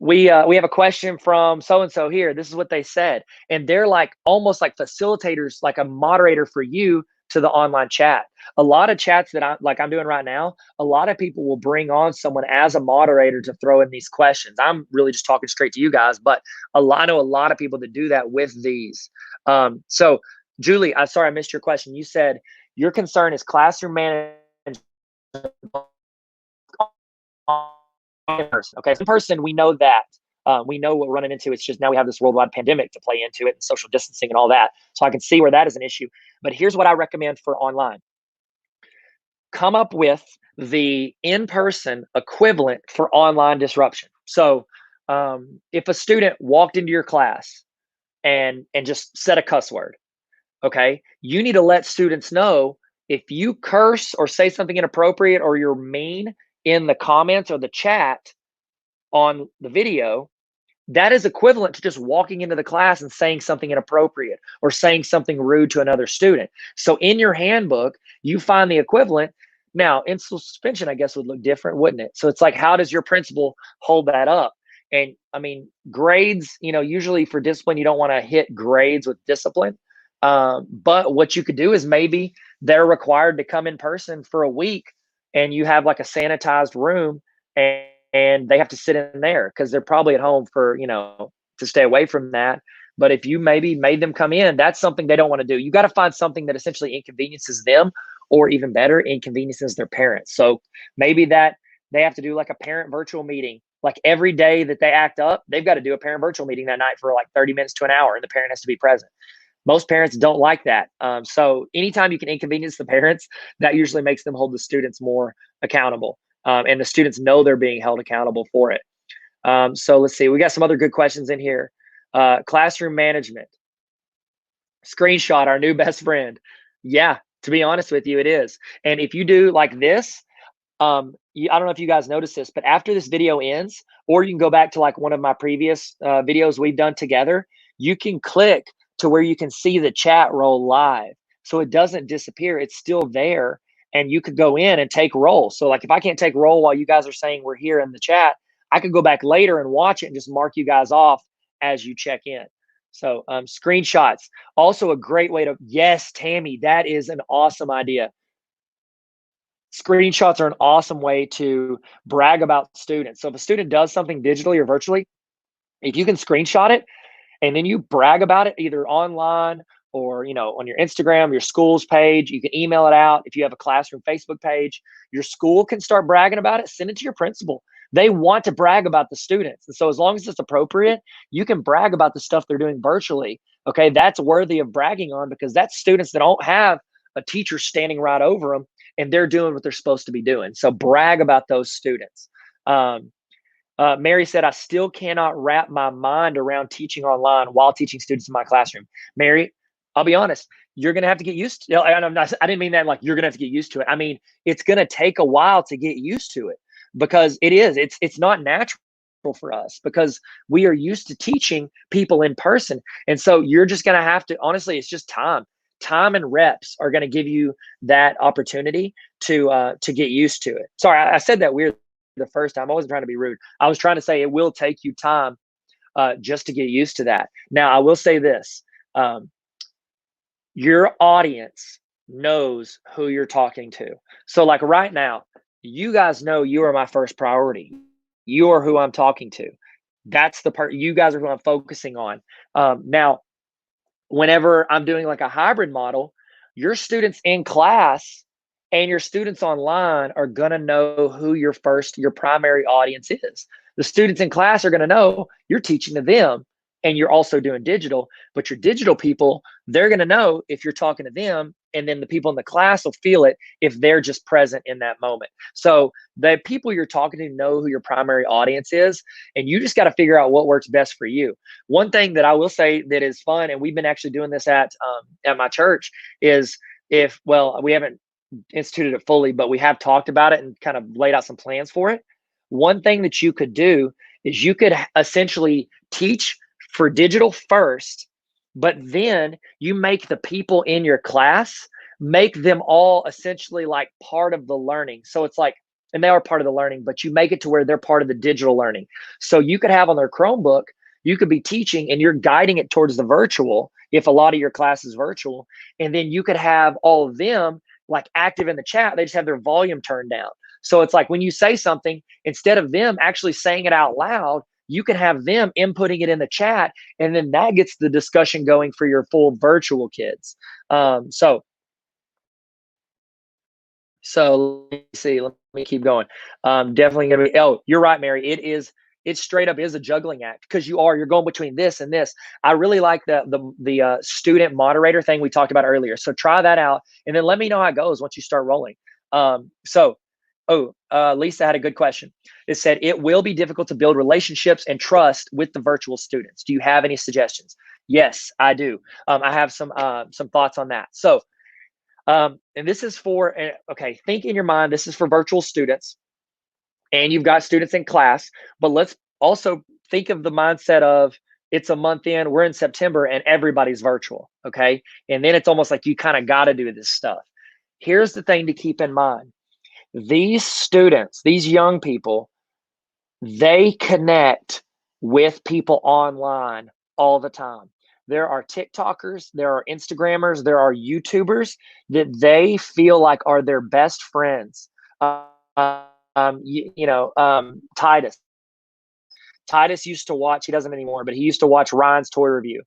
we have a question from so and so here. This is what they said. And they're like almost like facilitators, like a moderator for you to the online chat. A lot of chats that I'm doing right now, a lot of people will bring on someone as a moderator to throw in these questions. I'm really just talking straight to you guys, but I know a lot of people that do that with these. So Julie, I'm sorry I missed your question. You said your concern is classroom management. Okay, in person, we know that. We know what we're running into. It's just now we have this worldwide pandemic to play into it, and social distancing and all that. So I can see where that is an issue. But here's what I recommend for online. Come up with the in-person equivalent for online disruption. So if a student walked into your class and just said a cuss word, okay, you need to let students know, if you curse or say something inappropriate or you're mean in the comments or the chat on the video, that is equivalent to just walking into the class and saying something inappropriate or saying something rude to another student. So in your handbook, you find the equivalent. Now, in suspension, I guess would look different, wouldn't it? So it's like, how does your principal hold that up? And I mean, grades, usually for discipline, you don't want to hit grades with discipline. But what you could do is maybe they're required to come in person for a week, and you have like a sanitized room, and they have to sit in there because they're probably at home for, to stay away from that. But if you maybe made them come in, that's something they don't want to do. You got to find something that essentially inconveniences them, or even better, inconveniences their parents. So maybe that they have to do like a parent virtual meeting. Like every day that they act up, they've got to do a parent virtual meeting that night for like 30 minutes to an hour, and the parent has to be present. Most parents don't like that. So anytime you can inconvenience the parents, that usually makes them hold the students more accountable. And the students know they're being held accountable for it. So let's see. We got some other good questions in here. Classroom management. Screenshot, our new best friend. Yeah, To be honest with you, it is. And if you do like this, I don't know if you guys notice this, but after this video ends, or you can go back to like one of my previous videos we've done together, you can click to where you can see the chat roll live. So it doesn't disappear. It's still there. And you could go in and take roll. So like if I can't take roll while you guys are saying we're here in the chat, I could go back later and watch it and just mark you guys off as you check in. So screenshots, also a great way to, yes, Tammy, that is an awesome idea. Screenshots are an awesome way to brag about students. So if a student does something digitally or virtually, if you can screenshot it and then you brag about it either online or on your Instagram, your school's page, you can email it out. If you have a classroom Facebook page, your school can start bragging about it. Send it to your principal. They want to brag about the students, and so as long as it's appropriate, you can brag about the stuff they're doing virtually. Okay, that's worthy of bragging on, because that's students that don't have a teacher standing right over them and they're doing what they're supposed to be doing. So brag about those students. Mary said, I still cannot wrap my mind around teaching online while teaching students in my classroom. Mary, I'll be honest, you're going to have to get used to it. I didn't mean that like you're going to have to get used to it. I mean, it's going to take a while to get used to it, because it's not natural for us, because we are used to teaching people in person. And so you're just going to have to, honestly, it's just time and reps are going to give you that opportunity to get used to it. Sorry, I said that weird the first time. I wasn't trying to be rude. I was trying to say it will take you time just to get used to that. Now, I will say this. Your audience knows who you're talking to. So like right now, you guys know you are my first priority. You are who I'm talking to. That's the part. You guys are who I'm focusing on. Now, whenever I'm doing like a hybrid model, your students in class and your students online are going to know who your primary audience is. The students in class are going to know you're teaching to them and you're also doing digital, but your digital people, they're going to know if you're talking to them, and then the people in the class will feel it if they're just present in that moment. So the people you're talking to know who your primary audience is, and you just got to figure out what works best for you. One thing that I will say that is fun, and we've been actually doing this at my church, is we haven't instituted it fully, but we have talked about it and kind of laid out some plans for it. One thing that you could do is you could essentially teach for digital first, but then you make the people in your class, make them all essentially like part of the learning. So it's like, and they are part of the learning, but you make it to where they're part of the digital learning. So you could have on their Chromebook, you could be teaching and you're guiding it towards the virtual, if a lot of your class is virtual. And then you could have all of them like active in the chat. They just have their volume turned down. So it's like when you say something, instead of them actually saying it out loud, you can have them inputting it in the chat, and then that gets the discussion going for your full virtual kids. So let me see. Let me keep going. Definitely gonna be. Oh, you're right, Mary. It straight up is a juggling act, because you're going between this and this. I really like the student moderator thing we talked about earlier. So try that out, and then let me know how it goes once you start rolling. Lisa had a good question. It said, it will be difficult to build relationships and trust with the virtual students. Do you have any suggestions? Yes, I do. I have some thoughts on that. So, and this is for, okay, think in your mind, this is for virtual students, and you've got students in class, but let's also think of the mindset of, it's a month in, we're in September, and everybody's virtual, okay? And then it's almost like you kind of got to do this stuff. Here's the thing to keep in mind. These students, these young people, they connect with people online all the time. There are TikTokers, there are Instagrammers, there are YouTubers that they feel like are their best friends. Titus. Titus used to watch, he doesn't anymore, but he used to watch Ryan's Toy Review.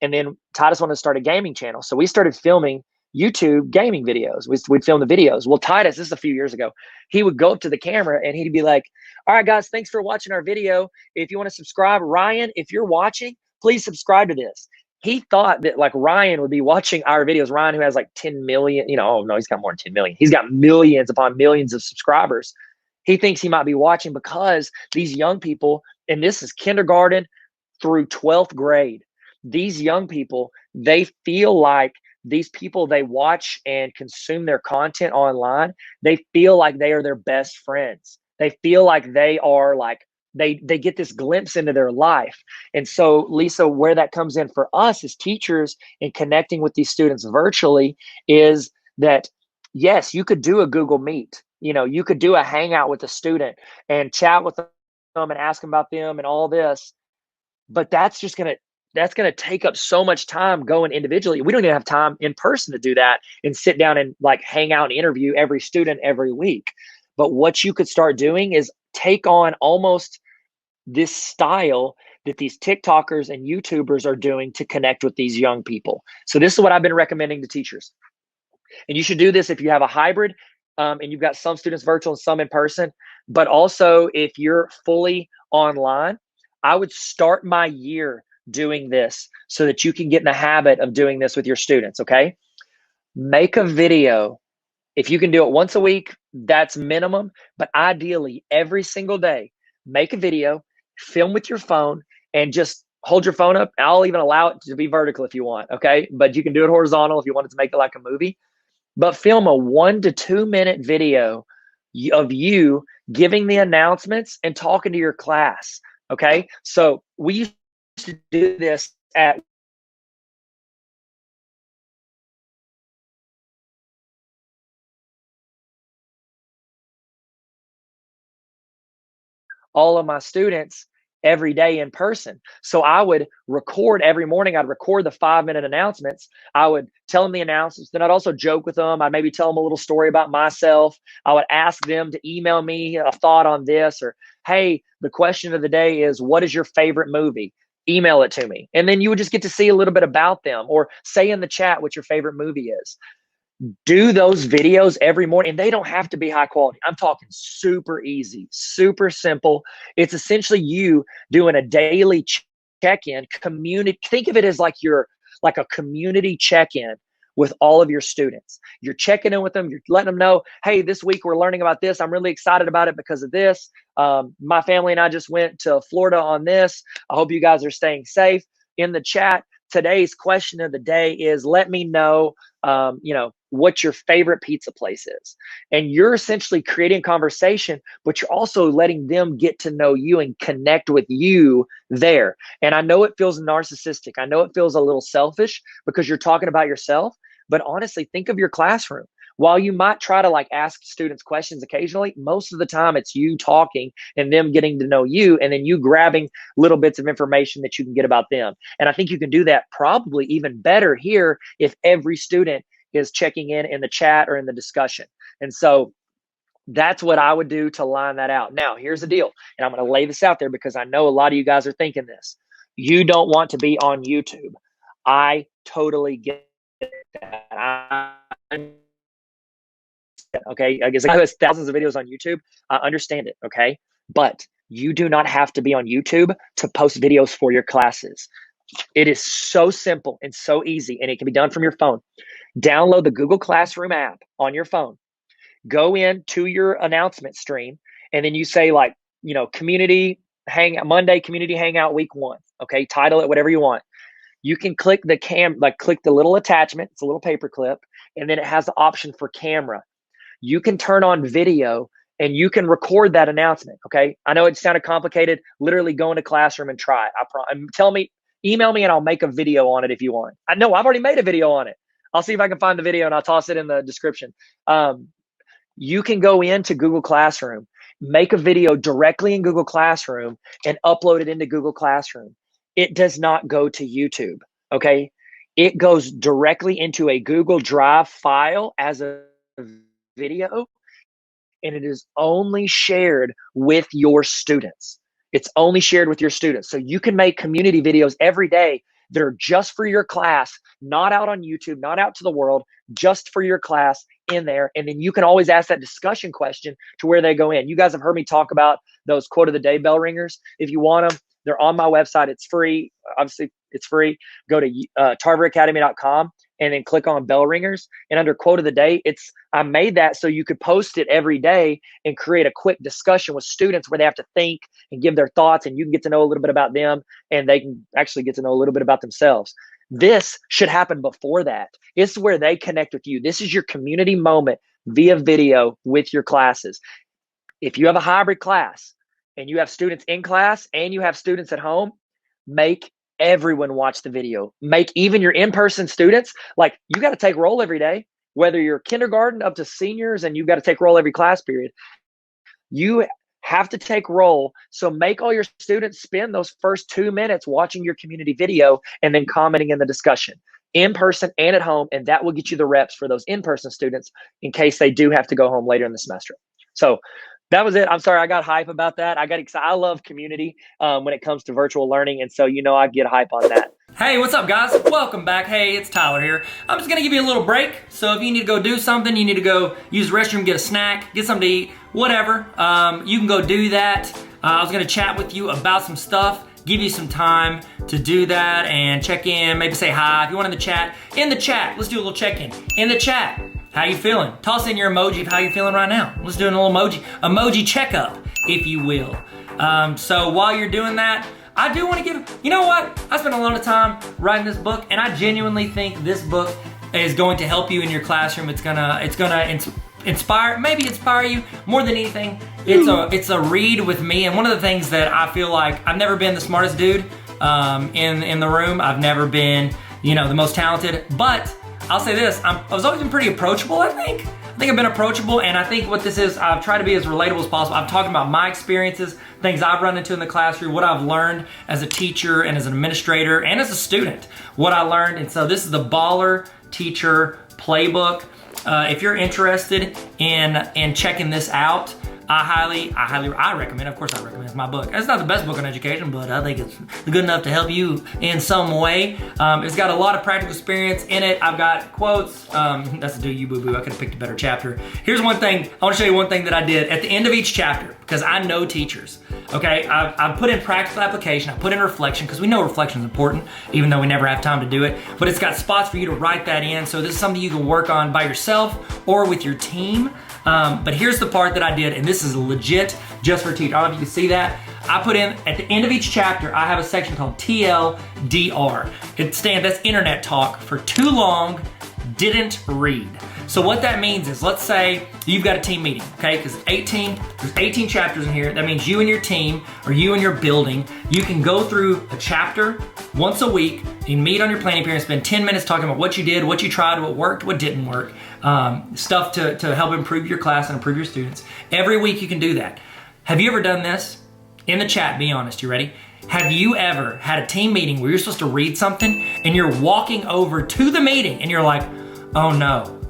And then Titus wanted to start a gaming channel. So we started filming YouTube gaming videos. We'd film the videos. Well, Titus, this is a few years ago, he would go up to the camera and he'd be like, all right, guys, thanks for watching our video. If you want to subscribe, Ryan, if you're watching, please subscribe to this. He thought that like Ryan would be watching our videos. Ryan, who has like 10 million, oh no, he's got more than 10 million. He's got millions upon millions of subscribers. He thinks he might be watching because these young people, and this is kindergarten through 12th grade, these young people, they feel like these people, they watch and consume their content online, they feel like they are their best friends. They feel like they are like, they get this glimpse into their life. And so, Lisa, where that comes in for us as teachers in connecting with these students virtually is that, yes, you could do a Google Meet. You could do a hangout with a student and chat with them and ask them about them and all this. But that's gonna take up so much time going individually. We don't even have time in person to do that and sit down and like hang out and interview every student every week. But what you could start doing is take on almost this style that these TikTokers and YouTubers are doing to connect with these young people. So this is what I've been recommending to teachers. And you should do this if you have a hybrid, and you've got some students virtual and some in person. But also, if you're fully online, I would start my year doing this so that you can get in the habit of doing this with your students, okay? Make a video. If you can do it once a week, that's minimum. But ideally, every single day, make a video, film with your phone, and just hold your phone up. I'll even allow it to be vertical if you want, okay? But you can do it horizontal if you want it to make it like a movie. But film a 1 to 2 minute video of you giving the announcements and talking to your class. Okay. So we used to do this at all of my students every day in person. So I would record every morning. I'd record the 5-minute announcements. I would tell them the announcements. Then I'd also joke with them. I'd maybe tell them a little story about myself. I would ask them to email me a thought on this, or, hey, the question of the day is, what is your favorite movie? Email it to me. And then you would just get to see a little bit about them, or say in the chat what your favorite movie is. Do those videos every morning, and they don't have to be high quality. I'm talking super easy, super simple. It's essentially you doing a daily check-in community. Think of it as like a community check-in with all of your students. You're checking in with them. You're letting them know, hey, this week we're learning about this. I'm really excited about it because of this. My family and I just went to Florida on this. I hope you guys are staying safe. In the chat, today's question of the day is, let me know, what your favorite pizza place is. And you're essentially creating conversation, but you're also letting them get to know you and connect with you there. And I know it feels narcissistic. I know it feels a little selfish because you're talking about yourself, but honestly, think of your classroom. While you might try to like ask students questions occasionally, most of the time it's you talking and them getting to know you, and then you grabbing little bits of information that you can get about them. And I think you can do that probably even better here if every student is checking in the chat or in the discussion. And so that's what I would do to line that out. Now, here's the deal, and I'm going to lay this out there because I know a lot of you guys are thinking this. You don't want to be on YouTube. I totally get that. Okay, I guess I have thousands of videos on YouTube. I understand it. Okay, but you do not have to be on YouTube to post videos for your classes. It is so simple and so easy, and it can be done from your phone. Download the Google Classroom app on your phone. Go into your announcement stream, and then you say like, community hangout Monday, community hangout week 1. Okay, title it whatever you want. You can click click the little attachment. It's a little paper clip, and then it has the option for camera. You can turn on video and you can record that announcement. Okay, I know it sounded complicated. Literally go into Classroom and try it. Tell me, email me, and I'll make a video on it if you want. I know I've already made a video on it. I'll see if I can find the video and I'll toss it in the description. You can go into Google Classroom, make a video directly in Google Classroom, and upload it into Google Classroom. It does not go to YouTube, okay? It goes directly into a Google Drive file as a video, and it is only shared with your students. It's only shared with your students. So you can make community videos every day that are just for your class, not out on YouTube, not out to the world, just for your class in there. And then you can always ask that discussion question to where they go in. You guys have heard me talk about those quote of the day bell ringers. If you want them, they're on my website. It's free. Obviously, it's free. Go to tarveracademy.com and then click on bell ringers. And under quote of the day, I made that so you could post it every day and create a quick discussion with students where they have to think and give their thoughts, and you can get to know a little bit about them, and they can actually get to know a little bit about themselves. This should happen before that. It's where they connect with you. This is your community moment via video with your classes. If you have a hybrid class and you have students in class and you have students at home, make everyone watch the video. Make even your in-person students, like, you got to take roll every day, whether you're kindergarten up to seniors and you've got to take roll every class period. You have to take roll. So make all your students spend those first 2 minutes watching your community video and then commenting in the discussion, in person and at home. And that will get you the reps for those in-person students in case they do have to go home later in the semester. So that was it. I'm sorry, I got hype about that. I got excited. I love community when it comes to virtual learning. And so, I get hype on that. Hey, what's up, guys? Welcome back. Hey, it's Tyler here. I'm just gonna give you a little break. So if you need to go do something, you need to go use the restroom, get a snack, get something to eat, whatever, you can go do that. I was gonna chat with you about some stuff, give you some time to do that and check in, maybe say hi. If you want in the chat, let's do a little check-in. In the chat, how you feeling? Toss in your emoji of how you feeling right now. Let's do a little emoji checkup, if you will. So while you're doing that, I do want to give, you know what? I spent a lot of time writing this book, and I genuinely think this book is going to help you in your classroom. It's gonna inspire you more than anything. It's a read with me, and one of the things that I feel like I've never been the smartest dude in the room. I've never been, the most talented, but I'll say this, I was always been pretty approachable, I think. I think I've been approachable, and I think what this is, I've tried to be as relatable as possible. I'm talking about my experiences, things I've run into in the classroom, what I've learned as a teacher and as an administrator and as a student, what I learned. And so this is the Baller Teacher Playbook. If you're interested in checking this out, I recommend. Of course, I recommend. It's my book. It's not the best book on education, but I think it's good enough to help you in some way. It's got a lot of practical experience in it. I've got quotes. That's a do you boo boo. I could have picked a better chapter. Here's one thing. I want to show you one thing that I did at the end of each chapter, because I know teachers. Okay, I put in practical application. I put in reflection, because we know reflection is important, even though we never have time to do it. But it's got spots for you to write that in. So this is something you can work on by yourself or with your team. But here's the part that I did, and this is legit just for teachers. I don't know if you can see that. I put in, at the end of each chapter, I have a section called TLDR. That's internet talk for too long, didn't read. So what that means is, let's say you've got a team meeting, okay? Because there's 18 chapters in here. That means you and your team, or you and your building, you can go through a chapter once a week and meet on your planning period, spend 10 minutes talking about what you did, what you tried, what worked, what didn't work, stuff to help improve your class and improve your students. Every week you can do that. Have you ever done this? In the chat, be honest, you ready? Have you ever had a team meeting where you're supposed to read something and you're walking over to the meeting and you're like, oh no,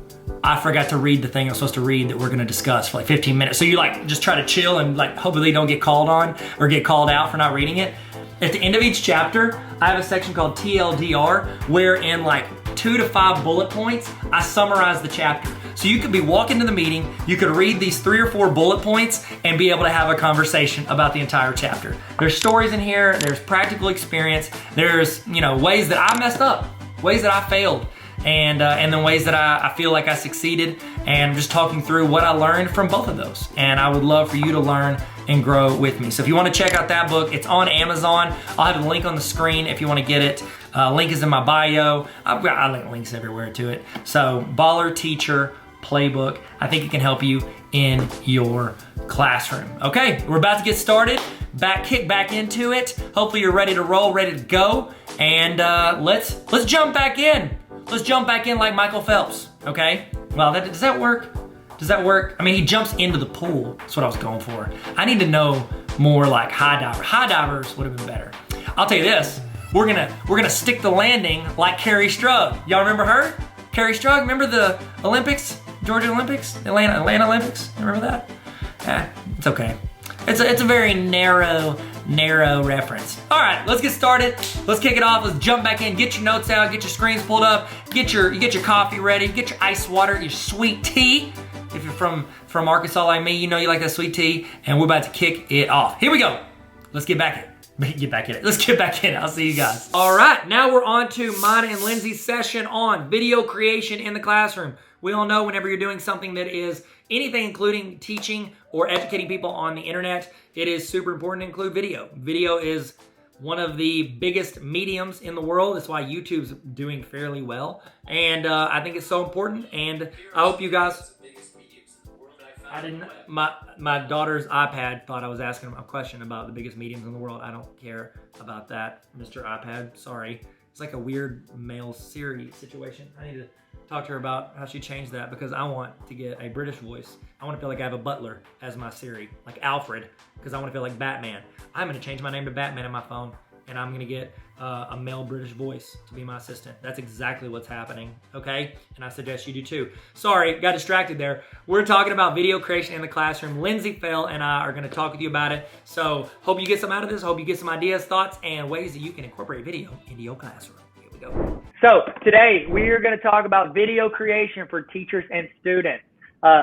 I forgot to read the thing I'm supposed to read that we're gonna discuss for like 15 minutes. So you just try to chill and hopefully don't get called on or get called out for not reading it. At the end of each chapter, I have a section called TLDR, where in 2 to 5 bullet points, I summarize the chapter. So you could be walking to the meeting, you could read these 3 or 4 bullet points and be able to have a conversation about the entire chapter. There's stories in here, there's practical experience, there's ways that I messed up, ways that I failed, and then ways that I feel like I succeeded, and I'm just talking through what I learned from both of those. And I would love for you to learn and grow with me. So if you want to check out that book, it's on Amazon. I'll have the link on the screen if you want to get it. Link is in my bio. I link links everywhere to it. So Baller Teacher Playbook. I think it can help you in your classroom. Okay, we're about to get started. Kick back into it. Hopefully you're ready to roll, ready to go. And let's jump back in. Let's jump back in like Michael Phelps, okay? Well, does that work? Does that work? I mean, he jumps into the pool. That's what I was going for. I need to know more like high diver. High divers would have been better. I'll tell you this, we're gonna stick the landing like Carrie Strug. Y'all remember her? Carrie Strug, remember the Olympics? Georgia Olympics? Atlanta Olympics? Remember that? It's okay. It's a very narrow reference. All right, let's get started. Let's kick it off. Let's jump back in. Get your notes out. Get your screens pulled up. Get your coffee ready. Get your ice water. Your sweet tea. If you're from Arkansas like me, you know you like that sweet tea. And we're about to kick it off. Here we go. Let's get back in. Let's get back in. I'll see you guys. All right, now we're on to mine and Lindsay's session on video creation in the classroom. We all know whenever you're doing something that is anything including teaching or educating people on the internet, it is super important to include video. Video is one of the biggest mediums in the world. That's why YouTube's doing fairly well. And I think it's so important. And I hope you guys... I didn't. My daughter's iPad thought I was asking him a question about the biggest mediums in the world. I don't care about that, Mr. iPad. Sorry. It's like a weird male Siri situation. I need to talk to her about how she changed that because I want to get a British voice. I want to feel like I have a butler as my Siri, like Alfred, because I want to feel like Batman. I'm going to change my name to Batman on my phone, and I'm going to get a male British voice to be my assistant. That's exactly what's happening, okay? And I suggest you do too. Sorry, got distracted there. We're talking about video creation in the classroom. Lindsay, Phil, and I are gonna talk with you about it. So hope you get some out of this. Hope you get some ideas, thoughts, and ways that you can incorporate video into your classroom. Here we go. So today we are gonna talk about video creation for teachers and students.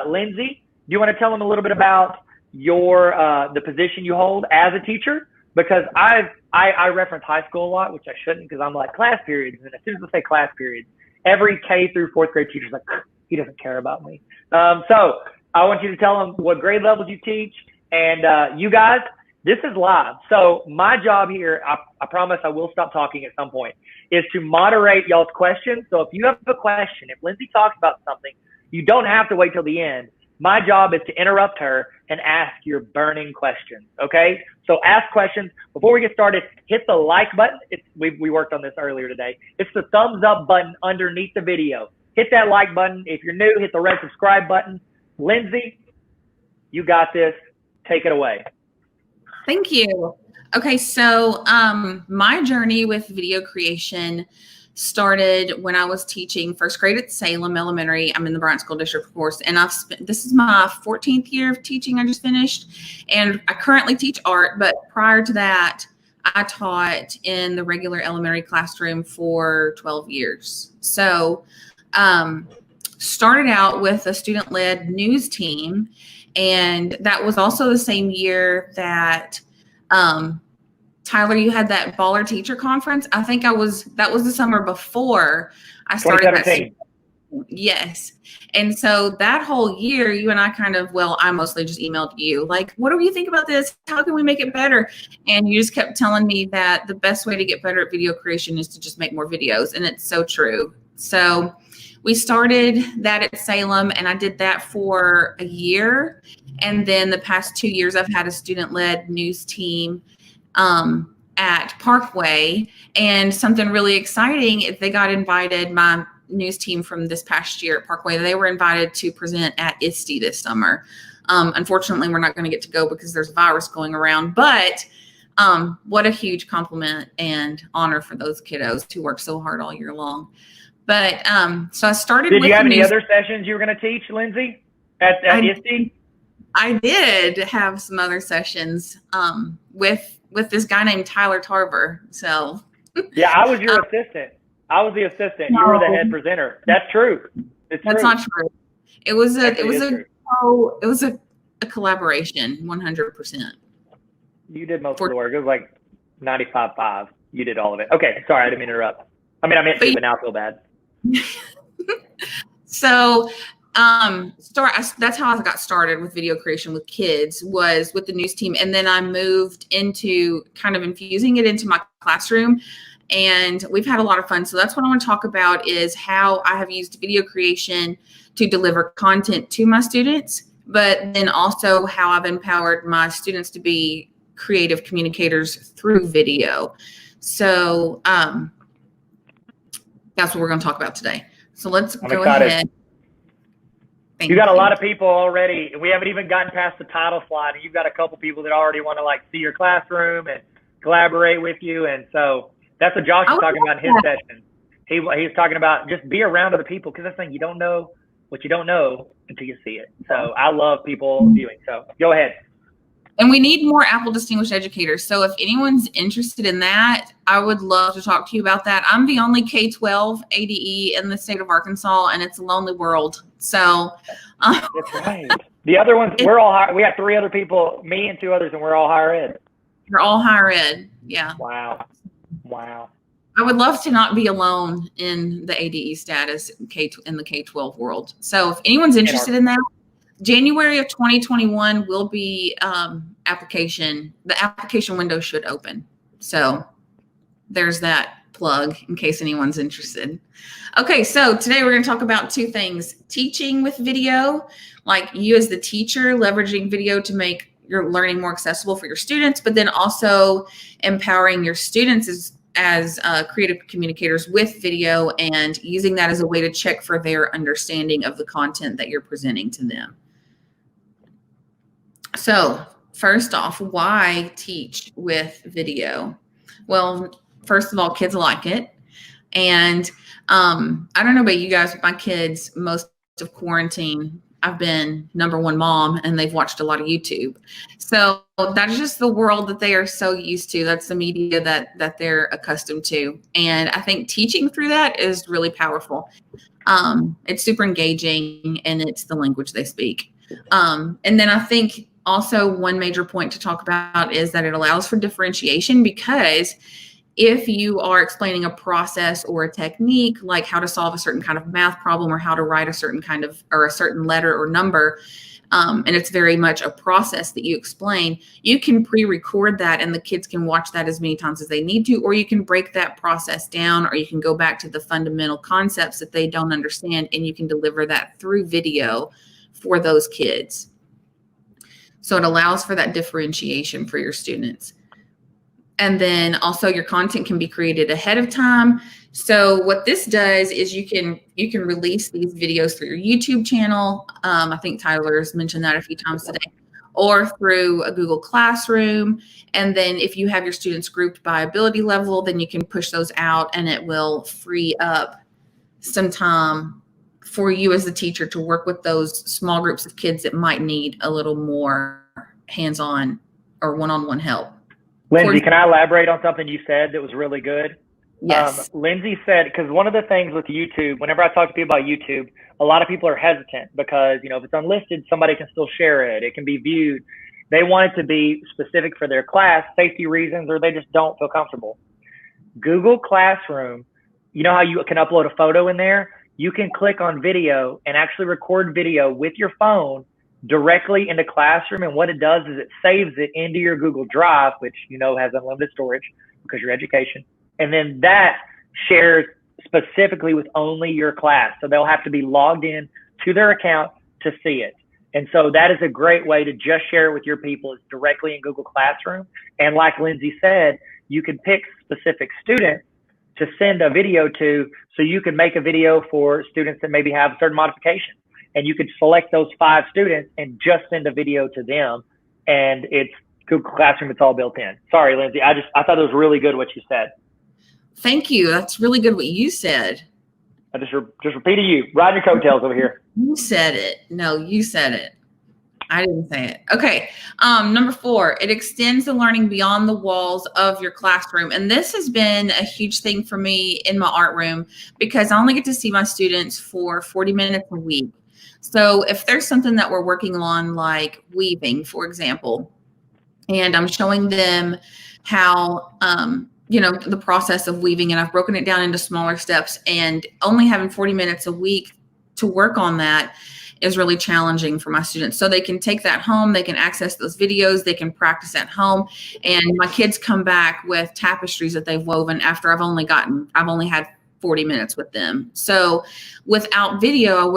Lindsay, do you wanna tell them a little bit about your the position you hold as a teacher? Because I reference high school a lot, which I shouldn't because I'm like class periods. And as soon as I say class periods, every K through fourth grade teacher's like, he doesn't care about me. So I want you to tell them what grade levels you teach. And you guys, this is live. So my job here, I promise I will stop talking at some point, is to moderate y'all's questions. So if you have a question, if Lindsay talks about something, you don't have to wait till the end. My job is to interrupt her and ask your burning questions, okay? So ask questions. Before we get started, hit the like button. We worked on this earlier today. It's the thumbs up button underneath the video. Hit that like button. If you're new, hit the red subscribe button. Lindsay, you got this. Take it away. Thank you. Okay, so my journey with video creation started when I was teaching first grade at Salem Elementary. I'm in the Bryant School District, of course, and this is my 14th year of teaching. I just finished, and I currently teach art, but prior to that, I taught in the regular elementary classroom for 12 years. So started out with a student-led news team, and that was also the same year that Tyler, you had that Baller Teacher Conference. I think that was the summer before I started that. Yes. And so that whole year, you and I I mostly just emailed you, like, what do you think about this? How can we make it better? And you just kept telling me that the best way to get better at video creation is to just make more videos. And it's so true. So we started that at Salem, and I did that for a year. And then the past 2 years, I've had a student-led news team at Parkway, and something really exciting is they got invited, my news team from this past year at Parkway, they were invited to present at ISTE this summer. Unfortunately, we're not going to get to go because there's a virus going around, but what a huge compliment and honor for those kiddos who work so hard all year long. But so I started. Did you have any other sessions you were going to teach, Lindsay, at ISTE? I did have some other sessions with this guy named Tyler Tarver. So yeah, I was your assistant. I was the assistant. No. You were the head presenter. That's true. That's not true. It was a collaboration, 100%. You did most of the work. It was like 95.5. You did all of it. Okay, sorry, I didn't mean to interrupt. I meant to, but now I feel bad. So that's how I got started with video creation with kids, was with the news team. And then I moved into kind of infusing it into my classroom, and we've had a lot of fun. So that's what I want to talk about, is how I have used video creation to deliver content to my students, but then also how I've empowered my students to be creative communicators through video. So that's what we're going to talk about today. So let's go ahead. You got a lot of people already. We haven't even gotten past the title slide, and you've got a couple people that already want to like see your classroom and collaborate with you. And so that's what Josh was talking about in his session. He was talking about just be around other people, because that's the thing, you don't know what you don't know until you see it. So I love people viewing. So go ahead. And we need more Apple Distinguished Educators. So if anyone's interested in that, I would love to talk to you about that. I'm the only K-12 ADE in the state of Arkansas, and it's a lonely world. So that's right. The other ones, we're all higher. We have 3 other people, me and 2 others, and we're all higher ed. You're all higher ed. Yeah. Wow. I would love to not be alone in the ADE status in the K-12 world. So if anyone's interested in that, January of 2021 will be the application window should open. So there's that plug in case anyone's interested. Okay, so today we're going to talk about two things: teaching with video, like you as the teacher leveraging video to make your learning more accessible for your students, but then also empowering your students as creative communicators with video and using that as a way to check for their understanding of the content that you're presenting to them. So first off, why teach with video? Well, first of all, kids like it. And I don't know about you guys, but my kids, most of quarantine, I've been #1 mom and they've watched a lot of YouTube. So that is just the world that they are so used to. That's the media that they're accustomed to. And I think teaching through that is really powerful. It's super engaging and it's the language they speak. And then I think also one major point to talk about is that it allows for differentiation, because if you are explaining a process or a technique, like how to solve a certain kind of math problem or how to write a certain kind of, or a certain letter or number, and it's very much a process that you explain, you can pre-record that and the kids can watch that as many times as they need to, or you can break that process down, or you can go back to the fundamental concepts that they don't understand and you can deliver that through video for those kids. So it allows for that differentiation for your students. And then also your content can be created ahead of time. So what this does is you can release these videos through your YouTube channel. I think Tyler's mentioned that a few times today, or through a Google Classroom. And then if you have your students grouped by ability level, then you can push those out and it will free up some time for you as the teacher to work with those small groups of kids that might need a little more hands-on or one-on-one help. Lindsay, can I elaborate on something you said that was really good? Yes. Lindsay said, because one of the things with YouTube, whenever I talk to people about YouTube, a lot of people are hesitant because, if it's unlisted, somebody can still share it. It can be viewed. They want it to be specific for their class, safety reasons, or they just don't feel comfortable. Google Classroom, you know how you can upload a photo in there? You can click on video and actually record video with your phone directly into Classroom. And what it does is it saves it into your Google Drive, which has unlimited storage because your education. And then that shares specifically with only your class. So they'll have to be logged in to their account to see it. And so that is a great way to just share it with your people, is directly in Google Classroom. And like Lindsay said, you can pick specific students to send a video to. So you can make a video for students that maybe have certain modifications. And you could select those 5 students and just send a video to them. And it's Google Classroom. It's all built in. Sorry, Lindsay. I thought it was really good what you said. Thank you. That's really good what you said. I just repeated you. Riding your coattails over here. You said it. No, you said it. I didn't say it. Okay. #4, it extends the learning beyond the walls of your classroom. And this has been a huge thing for me in my art room, because I only get to see my students for 40 minutes a week. So if there's something that we're working on, like weaving, for example, and I'm showing them how, the process of weaving, and I've broken it down into smaller steps, and only having 40 minutes a week to work on that is really challenging for my students. So they can take that home, they can access those videos, they can practice at home. And my kids come back with tapestries that they've woven after I've only had 40 minutes with them. So without video,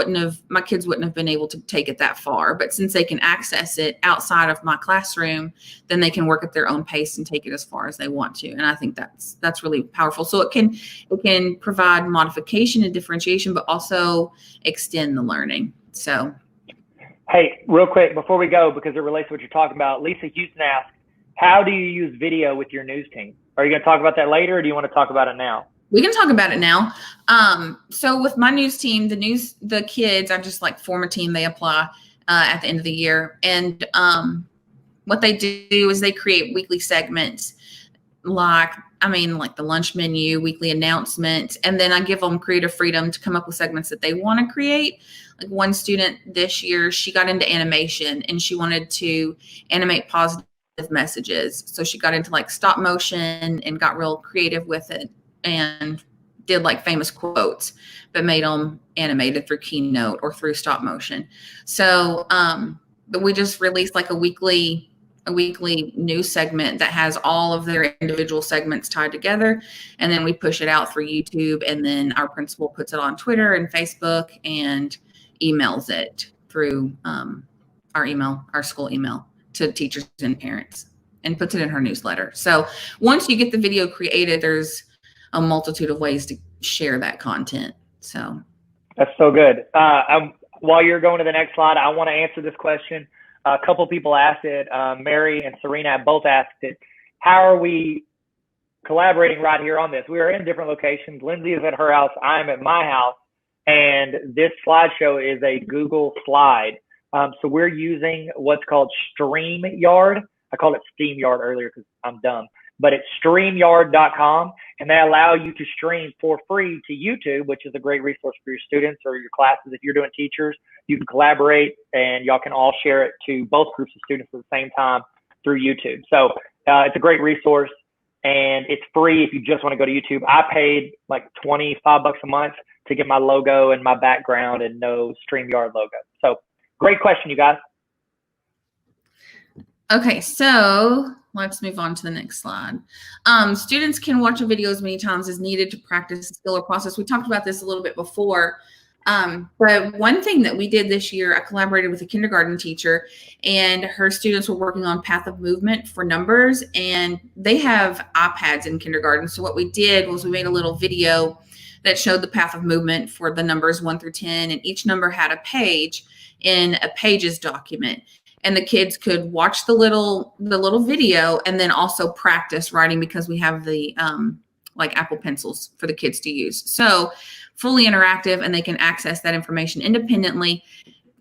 my kids wouldn't have been able to take it that far. But since they can access it outside of my classroom, then they can work at their own pace and take it as far as they want to. And I think that's really powerful. So it can provide modification and differentiation, but also extend the learning. So, hey, real quick before we go, because it relates to what you're talking about, Lisa Houston asked, how do you use video with your news team? Are you going to talk about that later, or do you want to talk about it now? We can talk about it now. So with my news team, the kids, I just form a team. They apply at the end of the year. And what they do is they create weekly segments, like the lunch menu, weekly announcements. And then I give them creative freedom to come up with segments that they want to create. Like one student this year, she got into animation and she wanted to animate positive messages. So she got into stop motion and got real creative with it, and did famous quotes, but made them animated through Keynote or through stop motion. So, but we just released a weekly a weekly news segment that has all of their individual segments tied together. And then we push it out through YouTube. And then our principal puts it on Twitter and Facebook and emails it through our school email to teachers and parents, and puts it in her newsletter. So once you get the video created, there's a multitude of ways to share that content. So that's so good. While you're going to the next slide, I want to answer this question. A couple people asked it. Mary and Serena both asked it. How are we collaborating right here on this? We are in different locations. Lindsay is at her house. I'm at my house. And this slideshow is a Google slide. So we're using what's called StreamYard. I called it SteamYard earlier because I'm dumb. But it's StreamYard.com, and they allow you to stream for free to YouTube, which is a great resource for your students or your classes. If you're doing teachers, you can collaborate, and y'all can all share it to both groups of students at the same time through YouTube. So it's a great resource, and it's free if you just want to go to YouTube. I paid like $25 a month to get my logo and my background and no StreamYard logo. So great question, you guys. Okay, so let's move on to the next slide. Students can watch a video as many times as needed to practice the skill or process. We talked about this a little bit before. But one thing that we did this year, I collaborated with a kindergarten teacher, and her students were working on path of movement for numbers, and they have iPads in kindergarten. So what we did was we made a little video that showed the path of movement for the numbers 1 through 10, and each number had a page in a Pages document. And the kids could watch the little video and then also practice writing, because we have the like Apple pencils for the kids to use. So fully interactive, and they can access that information independently,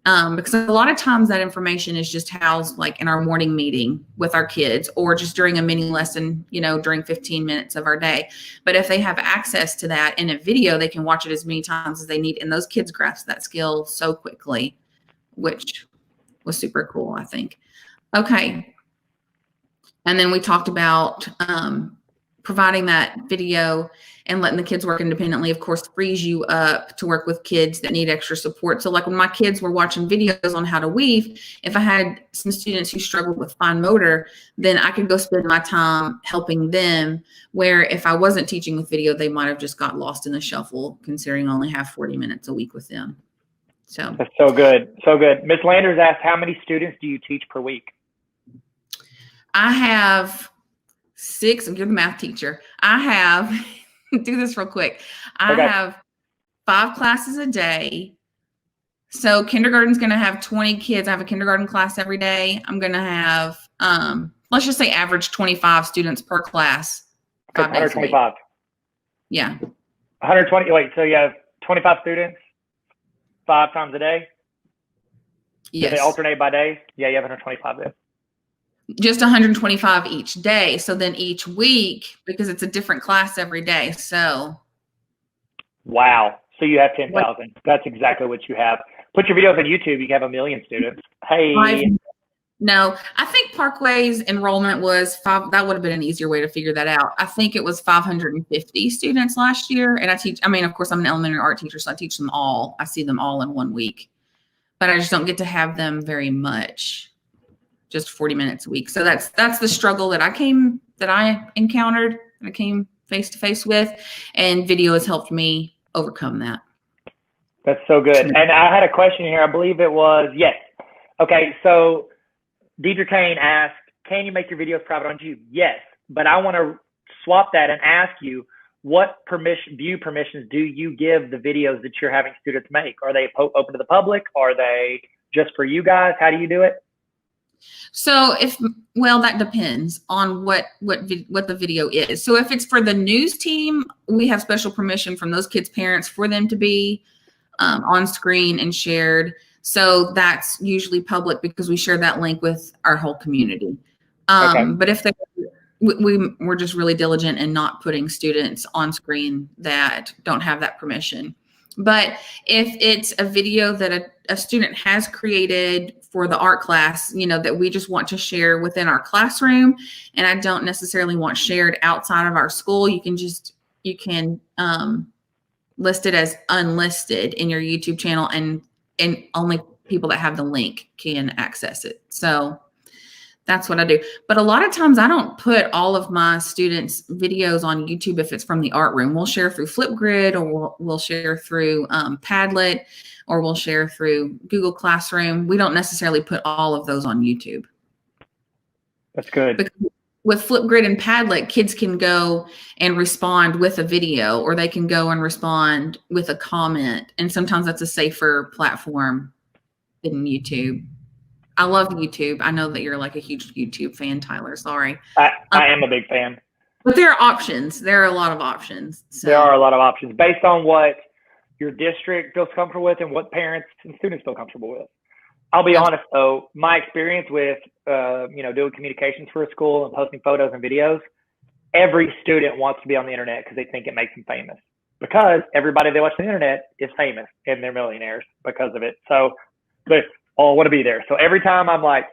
because a lot of times that information is just housed like in our morning meeting with our kids, or just during a mini lesson, during 15 minutes of our day. But if they have access to that in a video, they can watch it as many times as they need. And those kids grasp that skill so quickly, which was super cool, I think. Okay. And then we talked about providing that video and letting the kids work independently, of course, frees you up to work with kids that need extra support. So like when my kids were watching videos on how to weave, if I had some students who struggled with fine motor, then I could go spend my time helping them, where if I wasn't teaching with video, they might have just got lost in the shuffle, considering I only have 40 minutes a week with them. So that's so good. So good. Ms. Landers asked, how many students do you teach per week? I have 6. You're the math teacher. I have, do this real quick. I have 5 classes a day. So kindergarten's going to have 20 kids. I have a kindergarten class every day. I'm going to have, let's just say average 25 students per class. 125. Yeah. 120. Wait, so you have 25 students 5 times a day? Yes. Do they alternate by day? Yeah, you have 125 then. Just 125 each day. So then each week, because it's a different class every day. So. Wow. So you have 10,000. That's exactly what you have. Put your videos on YouTube. You can have 1 million students. Hey. No, I think Parkway's enrollment was 5. That would have been an easier way to figure that out. I think it was 550 students last year. And of course, I'm an elementary art teacher, so I teach them all. I see them all in 1 week. But I just don't get to have them very much. Just 40 minutes a week. So that's the struggle that I encountered and I came face to face with, and video has helped me overcome that. That's so good. And I had a question here. I believe it was, yes. Okay. So Deidre Kane asked, can you make your videos private on YouTube? Yes, but I want to swap that and ask you, what view permissions do you give the videos that you're having students make? Are they open to the public? Are they just for you guys? How do you do it? So that depends on what the video is. So if it's for the news team, we have special permission from those kids' parents for them to be on screen and shared. So that's usually public because we share that link with our whole community. But if we're just really diligent in not putting students on screen that don't have that permission. But if it's a video that a student has created for the art class, that we just want to share within our classroom, and I don't necessarily want shared outside of our school, you can list it as unlisted in your YouTube channel, and only people that have the link can access it. So That's what I do. But a lot of times I don't put all of my students' videos on YouTube if it's from the art room. We'll share through Flipgrid, or we'll share through Padlet, or we'll share through Google Classroom. We don't necessarily put all of those on YouTube. That's good. Because with Flipgrid and Padlet, kids can go and respond with a video, or they can go and respond with a comment. And sometimes that's a safer platform than YouTube. I love YouTube. I know that you're like a huge YouTube fan, Tyler. Sorry. I am a big fan. But there are options. There are a lot of options. So. There are a lot of options based on what your district feels comfortable with and what parents and students feel comfortable with. I'll be honest though, my experience with doing communications for a school and posting photos and videos, every student wants to be on the internet because they think it makes them famous. Because everybody that watches the internet is famous and they're millionaires because of it. So they all want to be there. So every time I'm like,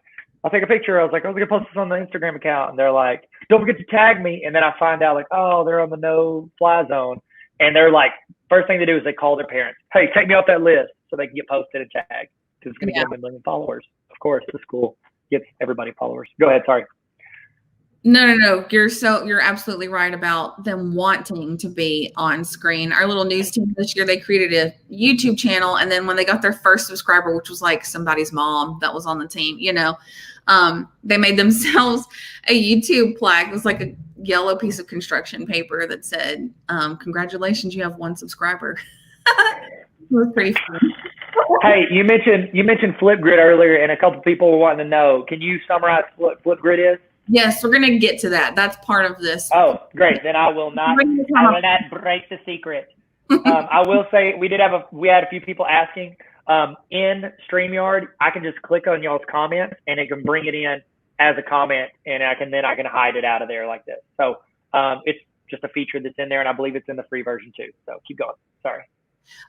I'll take a picture. I was like, I'm going to post this on the Instagram account. And they're like, don't forget to tag me. And then I find out like, oh, they're on the no fly zone. And they're like, first thing they do is they call their parents. Hey, take me off that list so they can get posted and tagged. Because it's going to get them 1 million followers. Of course, the school gets everybody followers. Go ahead. Sorry. No. You're absolutely right about them wanting to be on screen. Our little news team this year, they created a YouTube channel, and then when they got their first subscriber, which was like somebody's mom that was on the team, they made themselves a YouTube plaque. It was like a yellow piece of construction paper that said, "Congratulations, you have 1 subscriber." It was pretty fun. Hey, you mentioned Flipgrid earlier, and a couple people were wanting to know. Can you summarize what Flipgrid is? Yes, we're going to get to that. That's part of this. Oh, great. Then I will not break the secret. I will say we had a few people asking. In StreamYard, I can just click on y'all's comments and it can bring it in as a comment, and I can hide it out of there like this. So it's just a feature that's in there, and I believe it's in the free version too. So keep going. Sorry.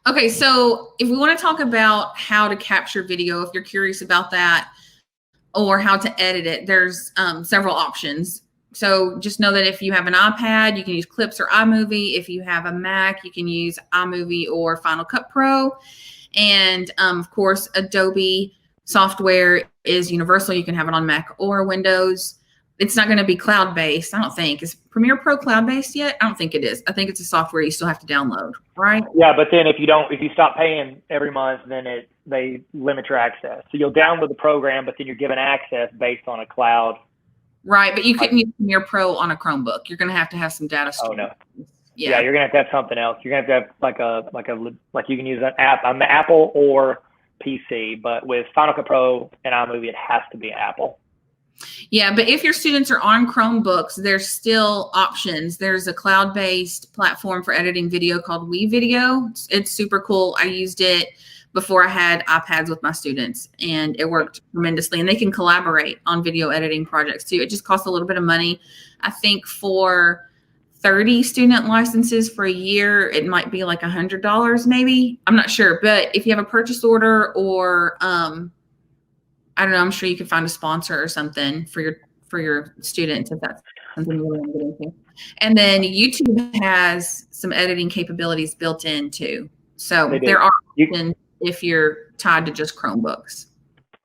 Okay, so if we want to talk about how to capture video, if you're curious about that, or how to edit it, there's several options. So just know that if you have an iPad, you can use Clips or iMovie. If you have a Mac, you can use iMovie or Final Cut Pro. And of course, Adobe software is universal. You can have it on Mac or Windows. It's not going to be cloud-based, I don't think. Is Premiere Pro cloud-based yet? I don't think it is. I think it's a software you still have to download, right? Yeah, but then if you stop paying every month, then they limit your access. So you'll download the program, but then you're given access based on a cloud. Right, but you couldn't use Premiere Pro on a Chromebook. You're going to have some data storage. Oh no. Yeah, you're going to have something else. You're going to have like you can use an Apple or PC, but with Final Cut Pro and iMovie, it has to be Apple. Yeah, but if your students are on Chromebooks, there's still options. There's a cloud-based platform for editing video called WeVideo. It's super cool. I used it before I had iPads with my students, and it worked tremendously. And they can collaborate on video editing projects too. It just costs a little bit of money. I think for 30 student licenses for a year, it might be like $100 maybe. I'm not sure. But if you have a purchase order, or I don't know, I'm sure you could find a sponsor or something for your students if that's something you want to get into. And then YouTube has some editing capabilities built in too. So there are options if you're tied to just Chromebooks.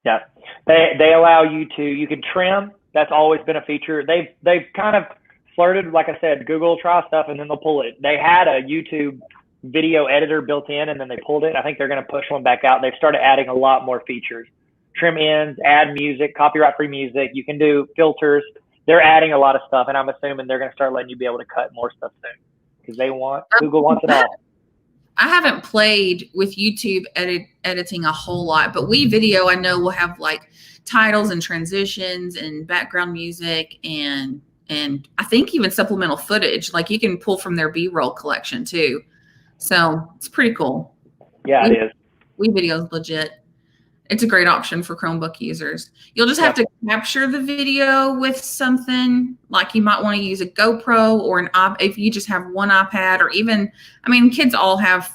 Yeah, they allow you can trim. That's always been a feature. They've kind of flirted, like I said, Google will try stuff and then they'll pull it. They had a YouTube video editor built in and then they pulled it. I think they're going to push one back out. They've started adding a lot more features. Trim ends, add music, copyright-free music. You can do filters. They're adding a lot of stuff, and I'm assuming they're going to start letting you be able to cut more stuff soon because Google wants it all. I haven't played with YouTube editing a whole lot, but WeVideo I know will have like titles and transitions and background music and I think even supplemental footage. Like you can pull from their B-roll collection too. So it's pretty cool. Yeah, it is. WeVideo is legit. It's a great option for Chromebook users. You'll just have to capture the video with something, like you might want to use a GoPro or if you just have one iPad, or even, kids all have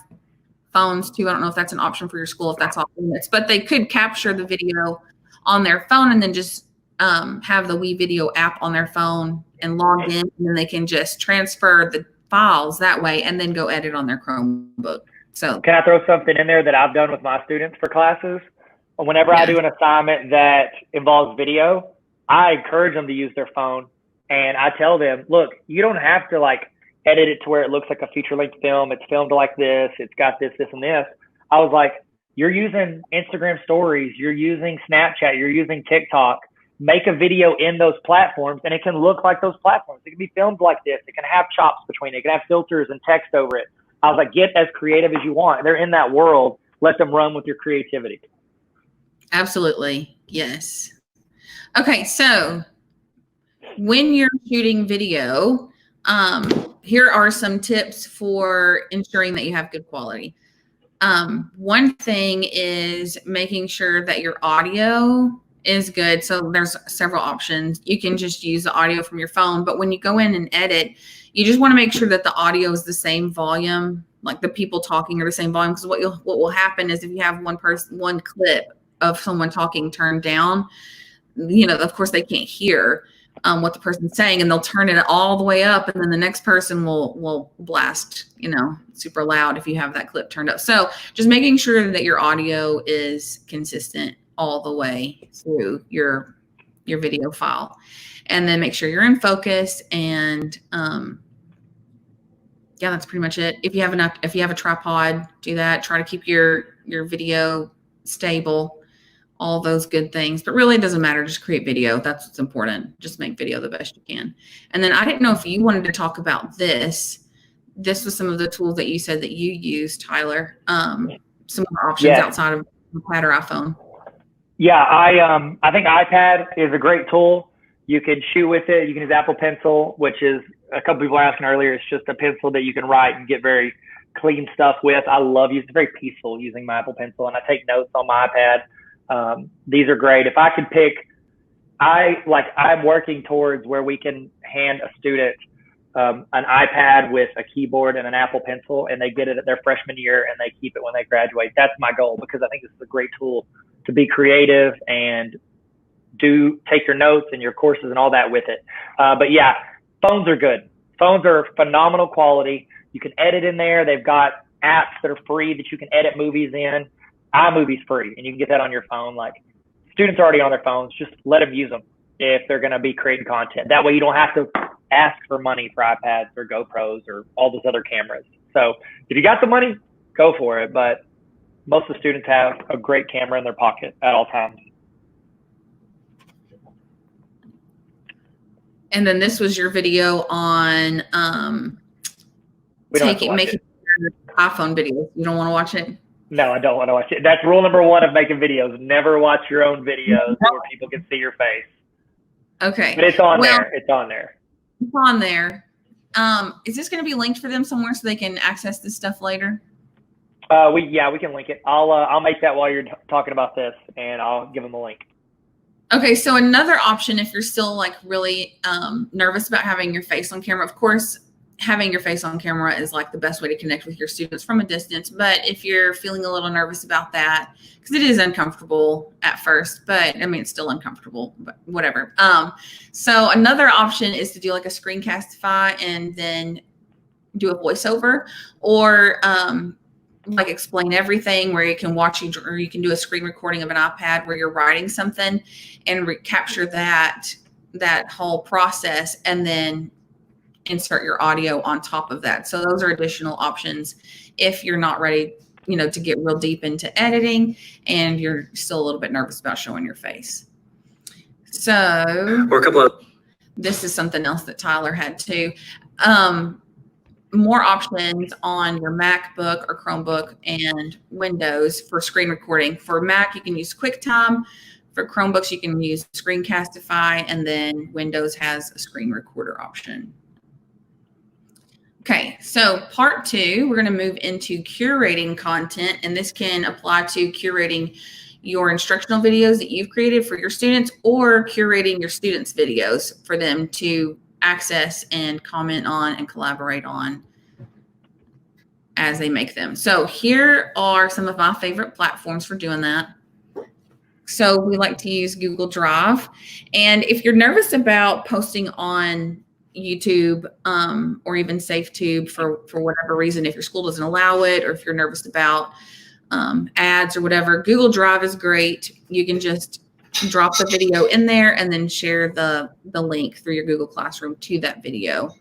phones too. I don't know if that's an option for your school, if that's off limits, but they could capture the video on their phone and then just have the WeVideo app on their phone and log in, and then they can just transfer the files that way and then go edit on their Chromebook. So can I throw something in there that I've done with my students for classes? Whenever I do an assignment that involves video, I encourage them to use their phone, and I tell them, look, you don't have to like edit it to where it looks like a feature length film. It's filmed like this. It's got this, this, and this. I was like, you're using Instagram stories, you're using Snapchat, you're using TikTok. Make a video in those platforms, and it can look like those platforms. It can be filmed like this. It can have chops between it. It can have filters and text over it. I was like, get as creative as you want. They're in that world. Let them run with your creativity. Absolutely. Yes. Okay. So when you're shooting video, here are some tips for ensuring that you have good quality. One thing is making sure that your audio is good. So there's several options. You can just use the audio from your phone, but when you go in and edit, you just want to make sure that the audio is the same volume, like the people talking are the same volume. Because what will happen is if you have one clip of someone talking turned down, of course they can't hear what the person's saying, and they'll turn it all the way up, and then the next person will blast, super loud if you have that clip turned up. So just making sure that your audio is consistent all the way through your video file, and then make sure you're in focus. And yeah, that's pretty much it. If you have a tripod, do that. Try to keep your video stable, all those good things. But really, it doesn't matter. Just create video. That's what's important. Just make video the best you can. And then I didn't know if you wanted to talk about this. This was some of the tools that you said that you use, Tyler. Some more options outside of iPad or iPhone. Yeah, I think iPad is a great tool. You can shoot with it. You can use Apple Pencil, which is, a couple people were asking earlier, it's just a pencil that you can write and get very clean stuff with. I love using, it's very peaceful using my Apple Pencil, and I take notes on my iPad. These are great. If I could pick, I'm working towards where we can hand a student an iPad with a keyboard and an Apple Pencil, and they get it at their freshman year and they keep it when they graduate. That's my goal, because I think this is a great tool to be creative and take your notes and your courses and all that with it. But yeah, phones are good. Phones are phenomenal quality. You can edit in there. They've got apps that are free that you can edit movies in. iMovie's free, and you can get that on your phone. Like, students are already on their phones. Just let them use them if they're going to be creating content. That way you don't have to ask for money for iPads or GoPros or all those other cameras. So if you got the money, go for it. But most of the students have a great camera in their pocket at all times. And then this was your video on making iPhone videos. You don't want to watch it? No, I don't want to watch it. That's rule number one of making videos. Never watch your own videos where people can see your face. Okay. But it's on there. It's on there. It's on there. Is this going to be linked for them somewhere so they can access this stuff later? We can link it. I'll make that while you're talking about this, and I'll give them a link. Okay, so another option, if you're still like really nervous about having your face on camera, of course, having your face on camera is like the best way to connect with your students from a distance. But if you're feeling a little nervous about that, because it is uncomfortable at first, but I mean, it's still uncomfortable, but whatever. So another option is to do like a screencastify and then do a voiceover, or like explain everything, where you can watch or you can do a screen recording of an iPad where you're writing something and capture that whole process, and then insert your audio on top of that. So those are additional options if you're not ready, to get real deep into editing and you're still a little bit nervous about showing your face. So, or a couple of, this is something else that Tyler had too. More options on your MacBook or Chromebook and Windows for screen recording. For Mac, you can use QuickTime. For Chromebooks, you can use Screencastify, and then Windows has a screen recorder option. Okay, so part 2, we're going to move into curating content, and this can apply to curating your instructional videos that you've created for your students, or curating your students' videos for them to access and comment on and collaborate on as they make them. So here are some of my favorite platforms for doing that. So we like to use Google Drive. And if you're nervous about posting on YouTube or even SafeTube for whatever reason, if your school doesn't allow it, or if you're nervous about ads or whatever, Google Drive is great. You can just drop the video in there and then share the link through your Google Classroom to that video.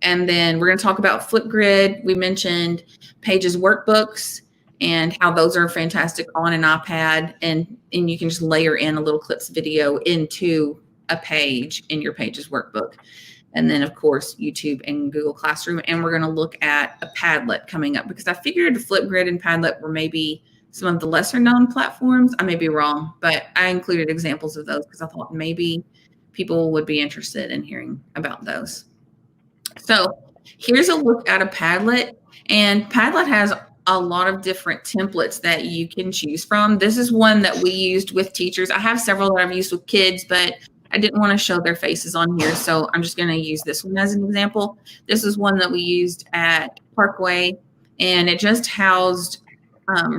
And then we're going to talk about Flipgrid. We mentioned Pages workbooks and how those are fantastic on an iPad, and you can just layer in a little clips video into a page in your Pages workbook. And then, of course, YouTube and Google Classroom. And we're going to look at a Padlet coming up, because I figured Flipgrid and Padlet were maybe some of the lesser known platforms. I may be wrong, but I included examples of those because I thought maybe people would be interested in hearing about those. So here's a look at a Padlet, and Padlet has a lot of different templates that you can choose from. This is one that we used with teachers. I have several that I've used with kids, but I didn't want to show their faces on here, so I'm just going to use this one as an example. This is one that we used at Parkway, and it just housed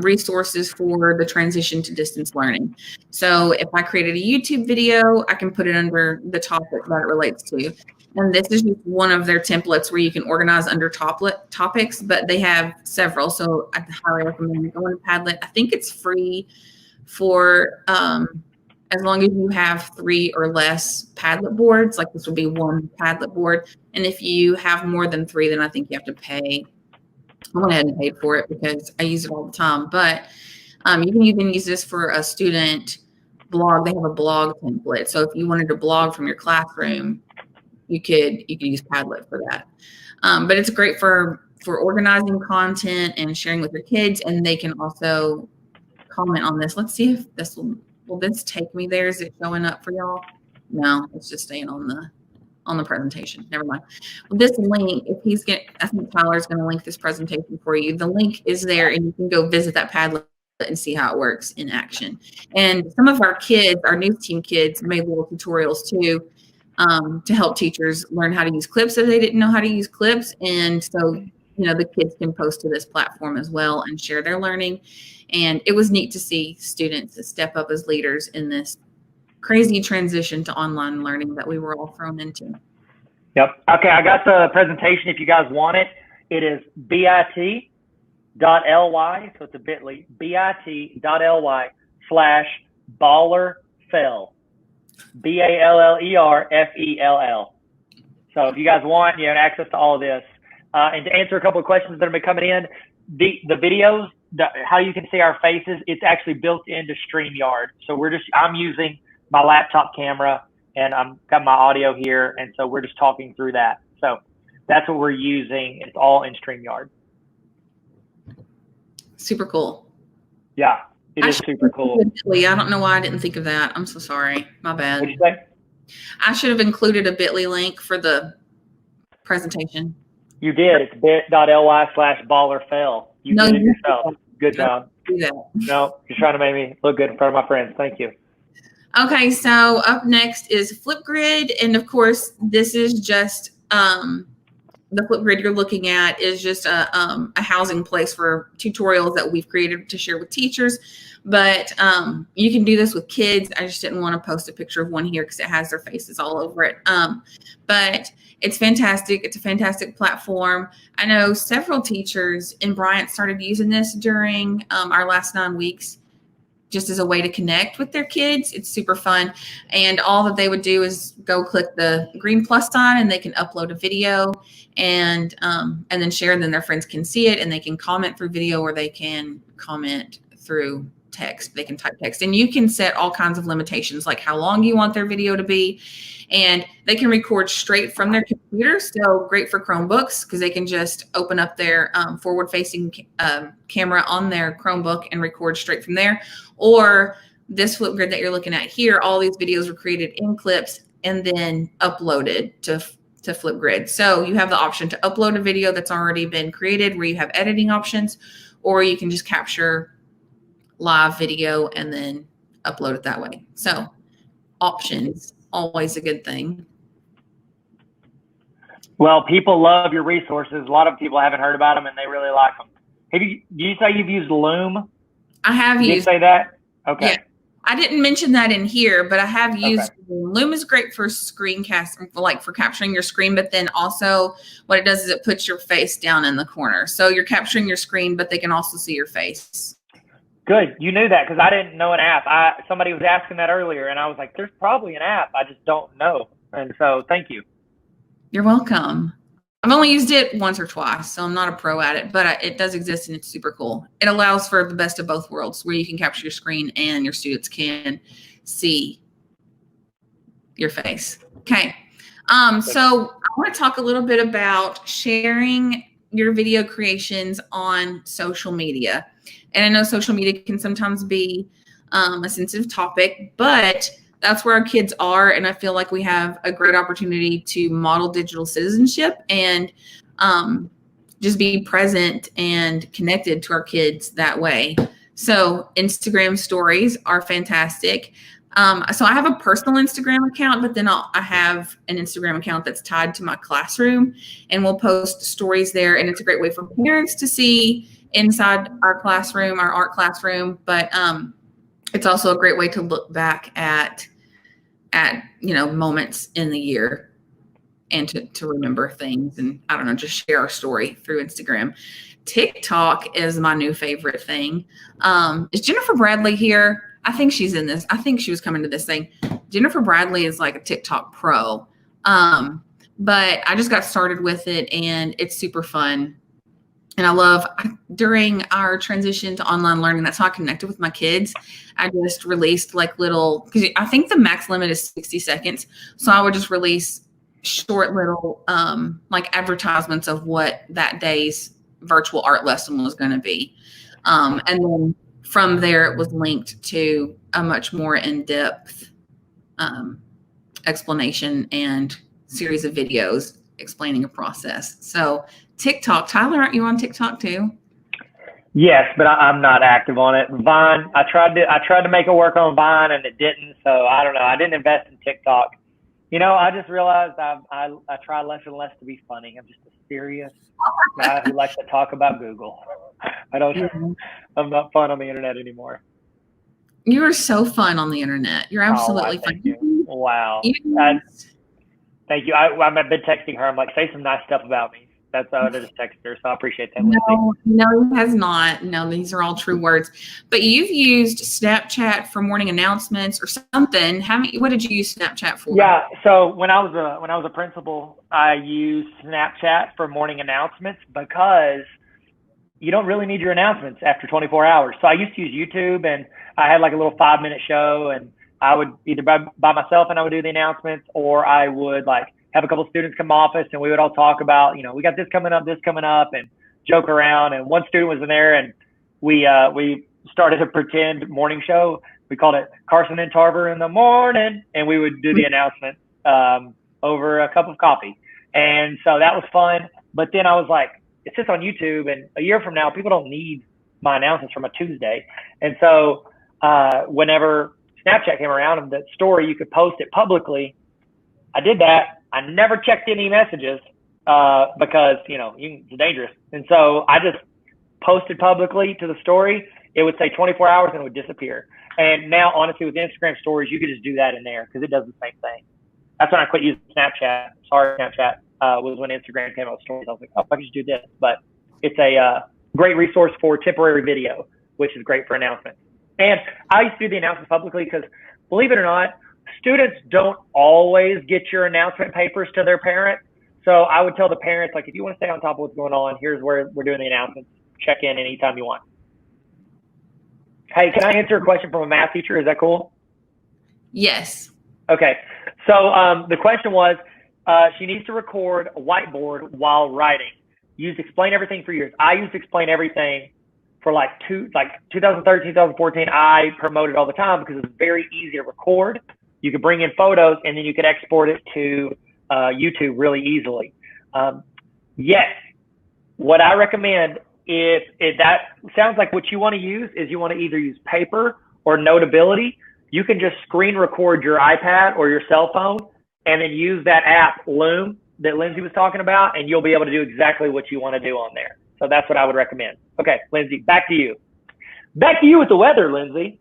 resources for the transition to distance learning. So if I created a YouTube video, I can put it under the topic that it relates to. And this is just one of their templates where you can organize under topics, but they have several. So I highly recommend going to Padlet. I think it's free for as long as you have 3 or less Padlet boards. Like this would be one Padlet board. And if you have more than 3, then I think you have to pay. I went ahead and paid for it because I use it all the time. But you can even use this for a student blog. They have a blog template. So if you wanted to blog from your classroom, you could use Padlet for that. But it's great for organizing content and sharing with your kids. And they can also comment on this. Let's see if this will this take me there? Is it showing up for y'all? No, it's just staying on the presentation. Never mind. Well, this link, I think Tyler's going to link this presentation for you. The link is there, and you can go visit that Padlet and see how it works in action. And some of our kids, our news team kids, made little tutorials too, to help teachers learn how to use clips if they didn't know how to use clips. And so, the kids can post to this platform as well and share their learning. And it was neat to see students step up as leaders in this crazy transition to online learning that we were all thrown into. Yep. Okay, I got the presentation if you guys want it. It is bit.ly, so it's a bit.ly, bit.ly/ballerfell. BALLERFELL. So if you guys want, you have access to all of this. And to answer a couple of questions that have been coming in, the videos, how you can see our faces, it's actually built into StreamYard. So I'm using my laptop camera and I've got my audio here. And so we're just talking through that. So that's what we're using. It's all in StreamYard. Super cool. Yeah, it is super cool. I don't know why I didn't think of that. I'm so sorry. My bad. What'd you say? I should have included a bit.ly link for the presentation. You did. It's bit.ly/ballerfell. You did it yourself. Good job. Do that. No, you're trying to make me look good in front of my friends. Thank you. Okay, so up next is Flipgrid. And of course, this is just the Flipgrid you're looking at is just a housing place for tutorials that we've created to share with teachers. But you can do this with kids. I just didn't want to post a picture of one here because it has their faces all over it. But it's fantastic. It's a fantastic platform. I know several teachers in Bryant started using this during our last 9 weeks, just as a way to connect with their kids. It's super fun. And all that they would do is go click the green plus sign and they can upload a video and then share, and then their friends can see it and they can comment through video, or they can comment through text. They can type text, and you can set all kinds of limitations, like how long you want their video to be. And they can record straight from their computer. So great for Chromebooks because they can just open up their forward-facing camera on their Chromebook and record straight from there. Or this Flipgrid that you're looking at here, all these videos were created in clips and then uploaded to Flipgrid. So you have the option to upload a video that's already been created where you have editing options, or you can just capture live video and then upload it that way. So options, always a good thing. Well, people love your resources. A lot of people haven't heard about them and they really like them. Do you say you've used Loom? I have used. Did you say that? Okay. Yeah. I didn't mention that in here, but I have used Loom. Loom is great for screencast, like for capturing your screen, but then also what it does is it puts your face down in the corner. So you're capturing your screen, but they can also see your face. Good. You knew that because I didn't know an app. Somebody was asking that earlier, and I was like, "There's probably an app. I just don't know." And so, thank you. You're welcome. I've only used it once or twice, so I'm not a pro at it, but it does exist and it's super cool. It allows for the best of both worlds, where you can capture your screen and your students can see your face. Okay. So I want to talk a little bit about sharing your video creations on social media. And I know social media can sometimes be a sensitive topic, but that's where our kids are. And I feel like we have a great opportunity to model digital citizenship and just be present and connected to our kids that way. So Instagram stories are fantastic. So I have a personal Instagram account, but then I have an Instagram account that's tied to my classroom, and we'll post stories there. And it's a great way for parents to see inside our classroom, our art classroom. But it's also a great way to look back at moments in the year and to remember things. And I don't know, just share our story through Instagram. TikTok is my new favorite thing. Is Jennifer Bradley here? I think she's in this. I think she was coming to this thing. Jennifer Bradley is like a TikTok pro. But I just got started with it and it's super fun. And I love, during our transition to online learning, that's how I connected with my kids. I just released like little, because I think the max limit is 60 seconds. So I would just release short little like advertisements of what that day's virtual art lesson was going to be. And then from there, it was linked to a much more in-depth explanation and series of videos explaining a process. So TikTok, Tyler, aren't you on TikTok too? Yes, but I'm not active on it. Vine, I tried to make it work on Vine and it didn't. So I don't know. I didn't invest in TikTok. I just realized I try less and less to be funny. I'm just a serious guy who likes to talk about Google. I'm not fun on the internet anymore. You are so fun on the internet. You're absolutely fun. Thank you. Wow. Thank you. I've been texting her. I'm like, say some nice stuff about me. That's how I just texted her. So I appreciate that. No, it has not. No, these are all true words. But you've used Snapchat for morning announcements or something. What did you use Snapchat for? Yeah. So when I was a principal, I used Snapchat for morning announcements because you don't really need your announcements after 24 hours. So I used to use YouTube, and I had like a little 5-minute show, and I would either by myself and I would do the announcements, or I would like have a couple of students come to office and we would all talk about, we got this coming up, and joke around. And one student was in there and we started a pretend morning show. We called it Carson and Tarver in the morning, and we would do the announcement over a cup of coffee. And so that was fun. But then I was like, it sits on YouTube, and a year from now, people don't need my announcements from a Tuesday. And so whenever Snapchat came around and the story, you could post it publicly, I did that. I never checked any messages because, it's dangerous. And so I just posted publicly to the story. It would say 24 hours and it would disappear. And now, honestly, with Instagram stories, you could just do that in there because it does the same thing. That's when I quit using Snapchat. Sorry, Snapchat. Was when Instagram came out with stories. I was like, I could just do this. But it's a great resource for temporary video, which is great for announcements. And I used to do the announcements publicly because, believe it or not, students don't always get your announcement papers to their parents. So I would tell the parents, like, if you want to stay on top of what's going on, here's where we're doing the announcements. Check in anytime you want. Hey, can I answer a question from a math teacher? Is that cool? Yes. Okay. So the question was, she needs to record a whiteboard while writing. Used Explain Everything for years. I used Explain Everything for like 2013, 2014. I promoted all the time because it's very easy to record. You could bring in photos and then you could export it to YouTube really easily. Yes, what I recommend, if that sounds like what you want to use, is you want to either use paper or Notability. You can just screen record your iPad or your cell phone and then use that app, Loom, that Lindsay was talking about, and you'll be able to do exactly what you want to do on there. So that's what I would recommend. Okay, Lindsay, back to you. Back to you with the weather, Lindsay.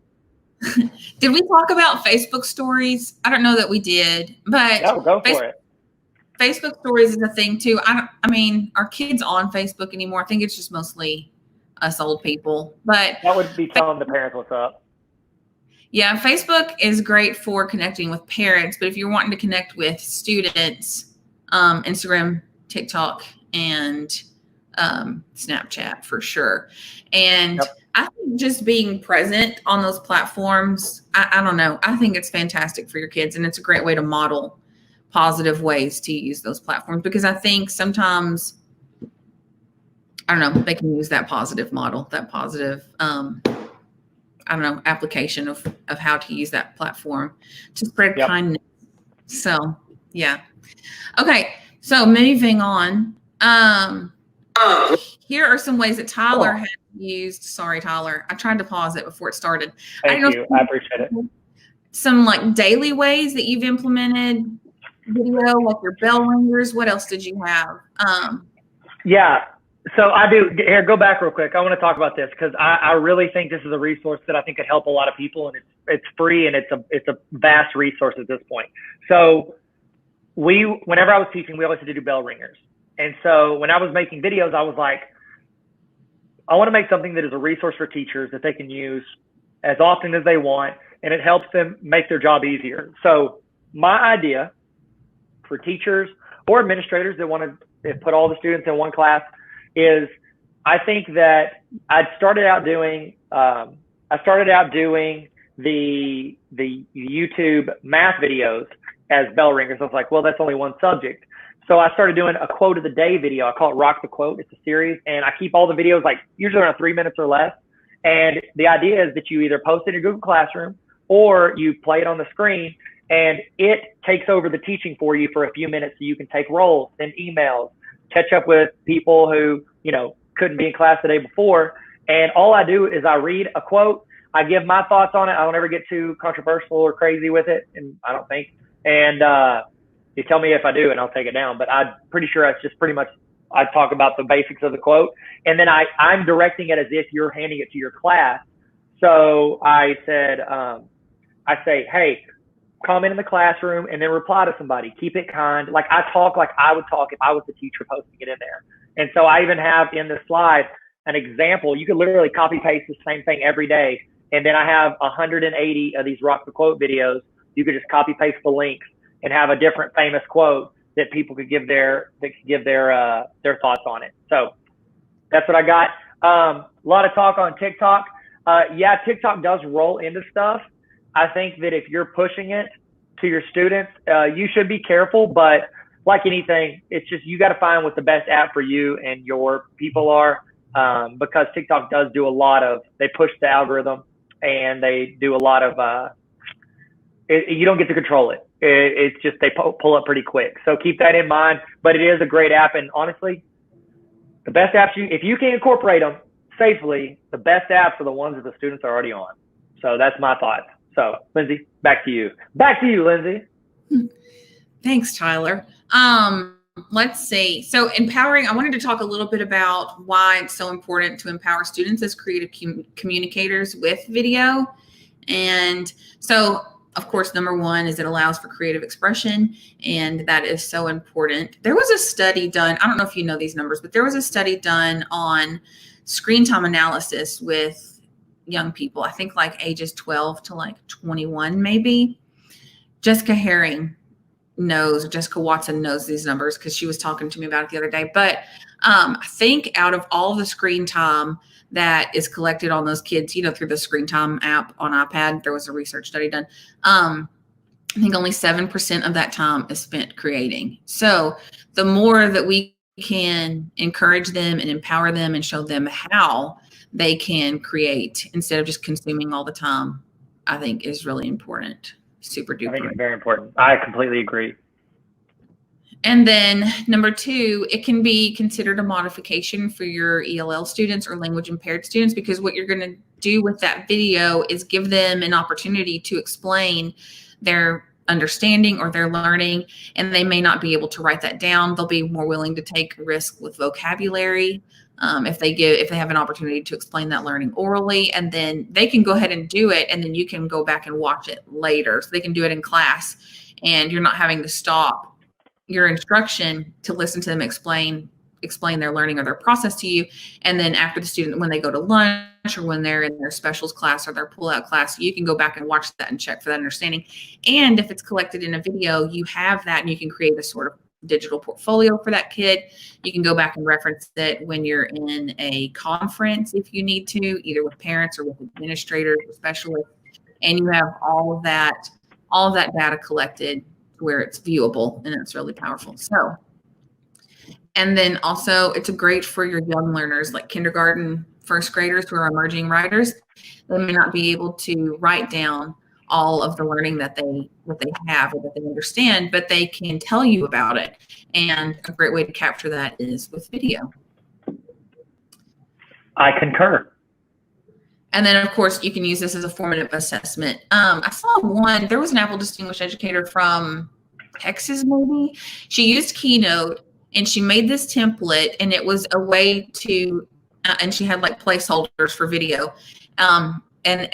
Did we talk about Facebook stories? I don't know that we did, but no, go for it. Facebook stories is a thing too. I mean, are kids on Facebook anymore? I think it's just mostly us old people. But That would be telling the parents what's up. yeah, Facebook is great for connecting with parents, but if you're wanting to connect with students, Instagram, TikTok, and Snapchat for sure. And Yep. I think just being present on those platforms, I don't know, I think it's fantastic for your kids, and it's a great way to model positive ways to use those platforms, because I think sometimes, I don't know, they can use that positive model, that positive I don't know, application of how to use that platform to spread Yep. kindness. So yeah. Okay. So moving on. Here are some ways that Tyler has used. Sorry, Tyler. I tried to pause it before it started. Thank you. I appreciate it. Some like daily ways that you've implemented video, like your bell ringers. What else did you have? Yeah. So I do. Here, go back real quick. I want to talk about this because I really think this is a resource that I think could help a lot of people, and it's free, and it's a vast resource at this point. So whenever I was teaching, we always had to do bell ringers. And so when I was making videos, I was like, I want to make something that is a resource for teachers that they can use as often as they want, and it helps them make their job easier. So my idea for teachers or administrators that want to put all the students in one class is, I think that I started out doing the YouTube math videos as bell ringers. I was like, well, that's only one subject. So I started doing a quote of the day video. I call it Rock the Quote. It's a series, and I keep all the videos like usually around 3 minutes or less. And the idea is that you either post it in your Google Classroom or you play it on the screen, and it takes over the teaching for you for a few minutes, so you can take roles, send emails, catch up with people who, couldn't be in class the day before. And all I do is I read a quote. I give my thoughts on it. I don't ever get too controversial or crazy with it, and I don't think. And you tell me if I do, and I'll take it down. But I'm pretty sure it's just pretty much, I talk about the basics of the quote, and then I'm directing it as if you're handing it to your class. So I say, hey, comment in the classroom and then reply to somebody. Keep it kind. Like I talk like I would talk if I was the teacher posting it in there. And so I even have in the slide an example. You could literally copy paste the same thing every day. And then I have 180 of these Rock the Quote videos. You could just copy paste the links and have a different famous quote that people could give their thoughts on it. So that's what I got. A lot of talk on TikTok. Yeah, TikTok does roll into stuff. I think that if you're pushing it to your students, you should be careful, but like anything, it's just, you got to find what the best app for you and your people are, because TikTok does do a lot of, they push the algorithm and they do a lot of, you don't get to control it. It's just, they pull up pretty quick. So keep that in mind, but it is a great app. And honestly, the best apps, if you can incorporate them safely, the best apps are the ones that the students are already on. So that's my thoughts. So Lindsay, back to you. Back to you, Lindsay. Thanks, Tyler. Let's see. So empowering, I wanted to talk a little bit about why it's so important to empower students as creative communicators with video. And so, of course, number one is it allows for creative expression, and that is so important. There was a study done, I don't know if you know these numbers, but there was a study done on screen time analysis with young people, I think like ages 12 to like 21, maybe. Jessica Watson knows these numbers because she was talking to me about it the other day. But I think out of all the screen time that is collected on those kids, through the screen time app on iPad, there was a research study done. I think only 7% of that time is spent creating. So the more that we can encourage them and empower them and show them how they can create instead of just consuming all the time, I think is really important. Super duper. I think it's very important. I completely agree. And then number two, it can be considered a modification for your ELL students or language impaired students, because what you're going to do with that video is give them an opportunity to explain their understanding or their learning, and they may not be able to write that down. They'll be more willing to take a risk with vocabulary if they have an opportunity to explain that learning orally, and then they can go ahead and do it, and then you can go back and watch it later. So they can do it in class, and you're not having to stop your instruction to listen to them explain explain their learning or their process to you. And then after the student, when they go to lunch or when they're in their specials class or their pull-out class, you can go back and watch that and check for that understanding. And if it's collected in a video, you have that and you can create a sort of digital portfolio for that kid. You can go back and reference it when you're in a conference if you need to, either with parents or with administrators or specialists. And you have all of that data collected where it's viewable, and it's really powerful. So, and then also it's great for your young learners like kindergarten, first graders who are emerging writers. They may not be able to write down all of the learning that they have or that they understand, but they can tell you about it. And a great way to capture that is with video. I concur. And then, of course, you can use this as a formative assessment. I saw there was an Apple Distinguished Educator from Texas, maybe. She used Keynote, and she made this template, and it was a way to, and she had like placeholders for video. And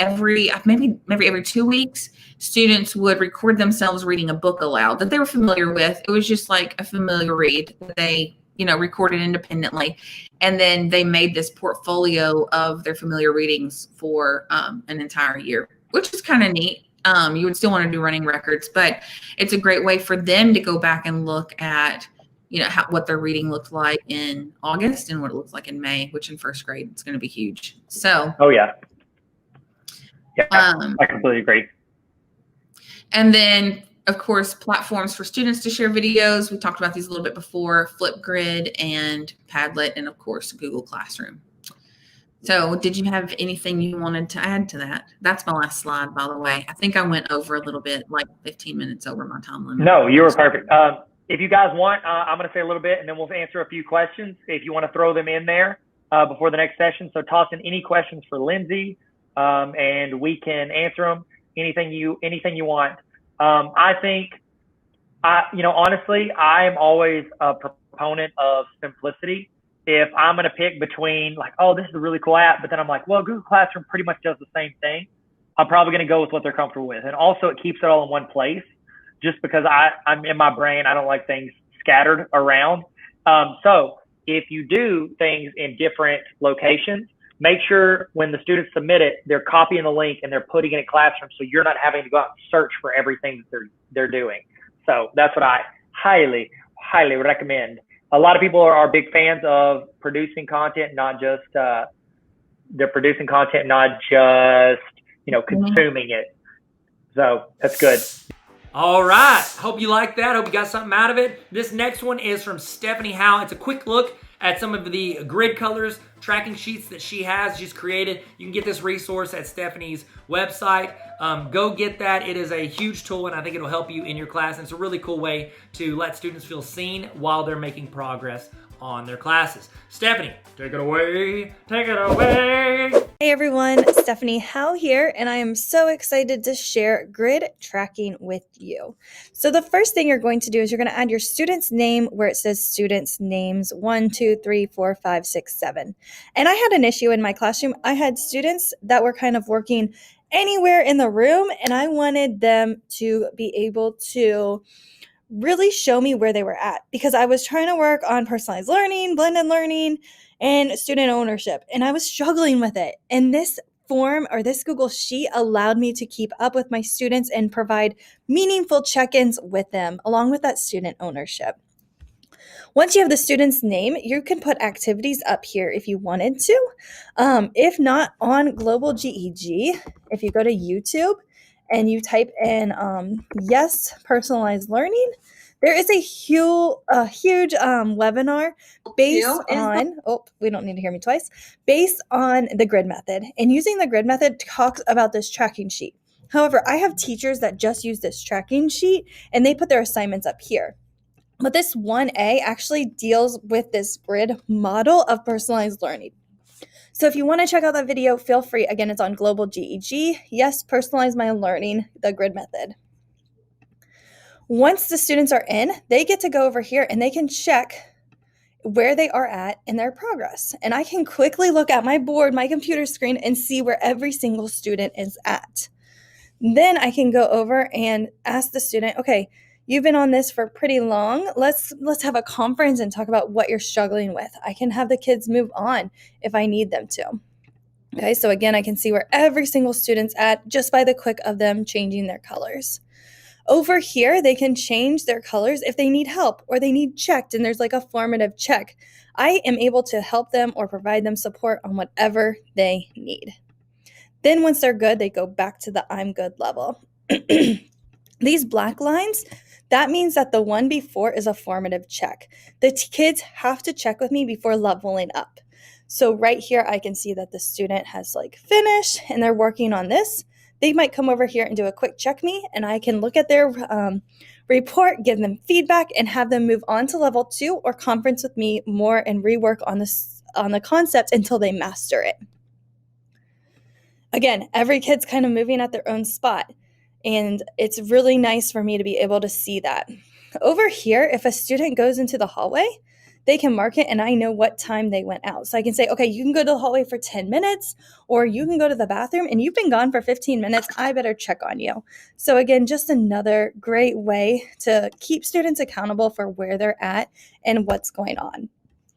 maybe every 2 weeks, students would record themselves reading a book aloud that they were familiar with. It was just like a familiar read that they, recorded independently. And then they made this portfolio of their familiar readings for an entire year, which is kind of neat. You would still want to do running records, but it's a great way for them to go back and look at, what their reading looked like in August and what it looks like in May, which in first grade, it's going to be huge. So. Oh, yeah. Yeah, I completely agree. And then, of course, platforms for students to share videos. We talked about these a little bit before, Flipgrid and Padlet, and of course, Google Classroom. So did you have anything you wanted to add to that? That's my last slide, by the way. I think I went over a little bit, like 15 minutes over my time limit. No, you were perfect. If you guys want, I'm going to say a little bit, and then we'll answer a few questions if you want to throw them in there before the next session. So toss in any questions for Lindsay, and we can answer them. Anything you want. I think, honestly, I'm always a proponent of simplicity. If I'm going to pick between like, oh, this is a really cool app, but then I'm like, well, Google Classroom pretty much does the same thing, I'm probably going to go with what they're comfortable with. And also it keeps it all in one place just because I'm in my brain. I don't like things scattered around. So if you do things in different locations, make sure when the students submit it, they're copying the link and they're putting it in Classroom so you're not having to go out and search for everything that they're doing. So that's what I highly, highly recommend. A lot of people are big fans of producing content, not just they're producing content, not just consuming it. So that's good. All right. Hope you like that. Hope you got something out of it. This next one is from Stephanie Howe. It's a quick look at some of the grid colors, tracking sheets that she has just created. You can get this resource at Stephanie's website. Go get that. It is a huge tool, and I think it'll help you in your class. And it's a really cool way to let students feel seen while they're making progress on their classes. Stephanie, take it away. Take it away. Hey everyone, Stephanie Howe here, and I am so excited to share grid tracking with you. So the first thing you're going to do is you're going to add your student's name where it says students names 1, 2, 3, 4, 5, 6, 7. And I had an issue in my classroom. I had students that were kind of working anywhere in the room, and I wanted them to be able to really show me where they were at because I was trying to work on personalized learning, blended learning, and student ownership, and I was struggling with it. And this form or this Google Sheet allowed me to keep up with my students and provide meaningful check-ins with them along with that student ownership. Once you have the student's name, you can put activities up here if you wanted to. If not, on Global GEG, if you go to YouTube and you type in yes, personalized learning, there is a huge webinar based on, we don't need to hear me twice, based on the grid method. And using the grid method talks about this tracking sheet. However, I have teachers that just use this tracking sheet and they put their assignments up here. But this 1A actually deals with this grid model of personalized learning. So if you want to check out that video, feel free. Again, it's on Global GEG. Yes, personalize my learning, the grid method. Once the students are in, they get to go over here and they can check where they are at in their progress. And I can quickly look at my board, my computer screen, and see where every single student is at. Then I can go over and ask the student, okay, You've been on this for pretty long. Let's have a conference and talk about what you're struggling with. I can have the kids move on if I need them to. Okay, so again, I can see where every single student's at just by the click of them changing their colors. Over here, they can change their colors if they need help or they need checked, and there's like a formative check. I am able to help them or provide them support on whatever they need. Then once they're good, they go back to the I'm good level. These black lines, that means that the one before is a formative check. The kids have to check with me before leveling up. So right here, I can see that the student has like finished and they're working on this. They might come over here and do a quick check me, and I can look at their report, give them feedback, and have them move on to level 2 or conference with me more and rework on the concept until they master it. Again, every kid's kind of moving at their own spot, and it's really nice for me to be able to see that. Over here, if a student goes into the hallway, they can mark it and I know what time they went out. So I can say, okay, you can go to the hallway for 10 minutes or you can go to the bathroom and you've been gone for 15 minutes. I better check on you. So again, just another great way to keep students accountable for where they're at and what's going on.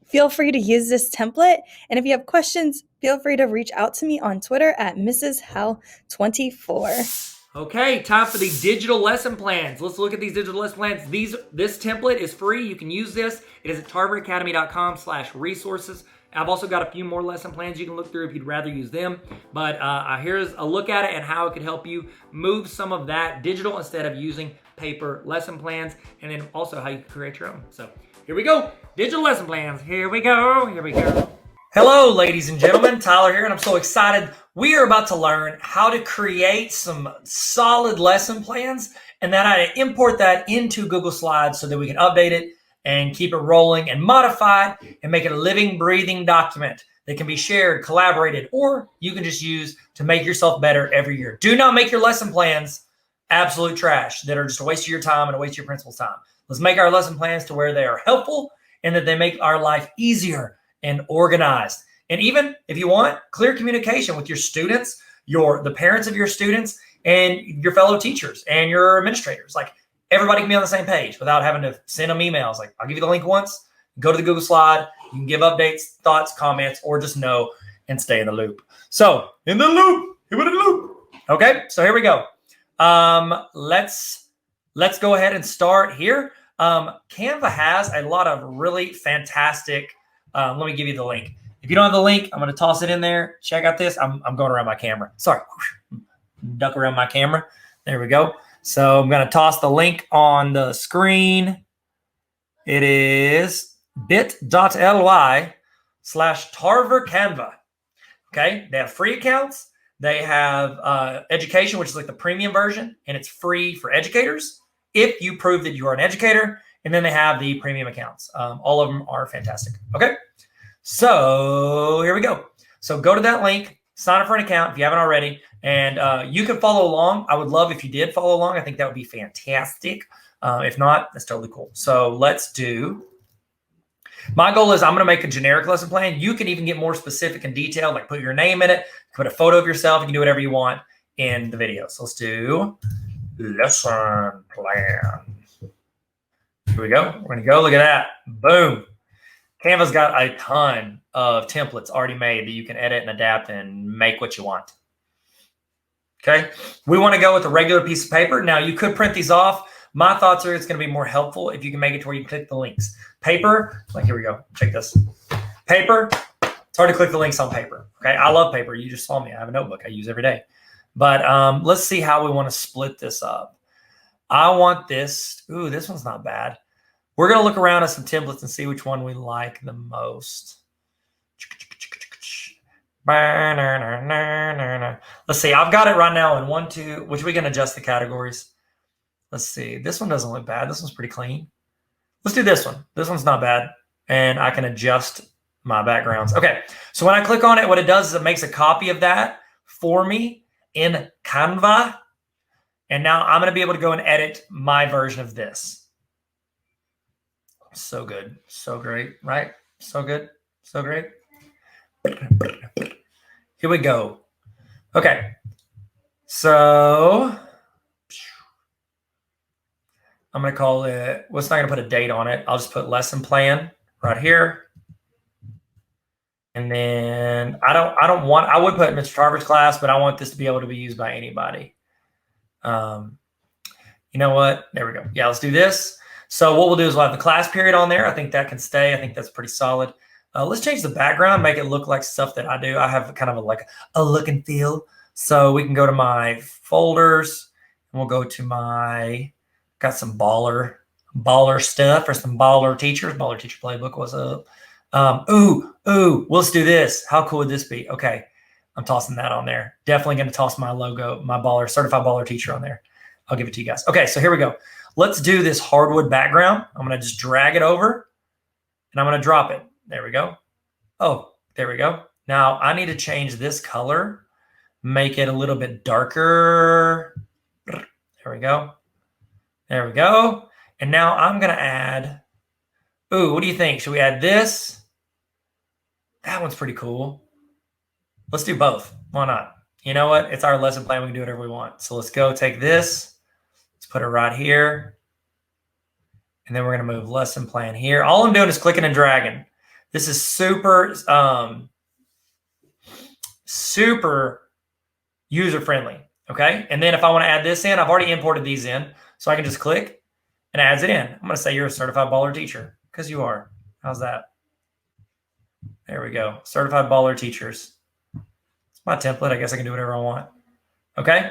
Feel free to use this template. And if you have questions, feel free to reach out to me on Twitter at MrsHowe24. Okay, time for the digital lesson plans. Let's look at these digital lesson plans. This template is free. You can use this. It is at tarveracademy.com/resources. I've also got a few more lesson plans you can look through if you'd rather use them. But here's a look at it and how it could help you move some of that digital instead of using paper lesson plans, and then also how you can create your own. So here we go. Digital lesson plans. Here we go. Here we go. Hello, ladies and gentlemen. Tyler here, and I'm so excited. We are about to learn how to create some solid lesson plans and then how to import that into Google Slides so that we can update it and keep it rolling and modify it and make it a living, breathing document that can be shared, collaborated, or you can just use to make yourself better every year. Do not make your lesson plans absolute trash that are just a waste of your time and a waste of your principal's time. Let's make our lesson plans to where they are helpful and that they make our life easier and organized. And even if you want, clear communication with your students, the parents of your students, and your fellow teachers and your administrators. Like everybody can be on the same page without having to send them emails. Like I'll give you the link once, go to the Google slide, you can give updates, thoughts, comments, or just know and stay in the loop. So in the loop, Okay, so here we go. Let's go ahead and start here. Canva has a lot of really fantastic. Let me give you the link. If you don't have the link, I'm going to toss it in there. Check out this. I'm going around my camera. Sorry. Duck around my camera. There we go. So I'm going to toss the link on the screen. It is bit.ly/Tarver Canva. Okay. They have free accounts. They have education, which is like the premium version, and it's free for educators if you prove that you are an educator. And then they have the premium accounts. All of them are fantastic. Okay. So here we go. So go to that link, sign up for an account if you haven't already, and you can follow along. I would love if you did follow along. I think that would be fantastic. If not, that's totally cool. So let's do. My goal is I'm going to make a generic lesson plan. You can even get more specific and detailed, like put your name in it, put a photo of yourself. You can do whatever you want in the video. So let's do lesson plan. Here we go. We're going to go. Look at that. Boom. Canva's got a ton of templates already made that you can edit and adapt and make what you want. Okay. We want to go with a regular piece of paper. Now, you could print these off. My thoughts are it's going to be more helpful if you can make it to where you click the links. Paper, like here we go. Check this. Paper, it's hard to click the links on paper. Okay. I love paper. You just saw me. I have a notebook I use every day. But let's see how we want to split this up. I want this. Ooh, this one's not bad. We're going to look around at some templates and see which one we like the most. Let's see. I've got it right now in 1, 2, which we can adjust the categories. Let's see. This one doesn't look bad. This one's pretty clean. Let's do this one. This one's not bad. And I can adjust my backgrounds. Okay. So when I click on it, what it does is it makes a copy of that for me in Canva. And now I'm going to be able to go and edit my version of this. So good. So great, right? So good. So great. Here we go. Okay. So I'm going to call it, well, it's not going to put a date on it. I'll just put lesson plan right here. And then I would put Mr. Tarver's class, but I want this to be able to be used by anybody. You know what? There we go. Yeah, let's do this. So what we'll do is we'll have the class period on there. I think that can stay. I think that's pretty solid. Let's change the background, make it look like stuff that I do. I have kind of a look and feel. So we can go to my folders and we'll go to got some baller stuff for some baller teachers. Baller teacher playbook, what's up? Let's do this. How cool would this be? Okay, I'm tossing that on there. Definitely going to toss my logo, my certified baller teacher on there. I'll give it to you guys. Okay, so here we go. Let's do this hardwood background. I'm going to just drag it over and I'm going to drop it. There we go. Oh, there we go. Now I need to change this color, make it a little bit darker. There we go. There we go. And now I'm going to add, what do you think? Should we add this? That one's pretty cool. Let's do both. Why not? You know what? It's our lesson plan. We can do whatever we want. So let's go take this. Let's put it right here. And then we're going to move lesson plan here. All I'm doing is clicking and dragging. This is super user-friendly, okay? And then if I want to add this in, I've already imported these in, so I can just click and adds it in. I'm going to say you're a certified baller teacher, because you are. How's that? There we go. Certified baller teachers. It's my template. I guess I can do whatever I want. Okay?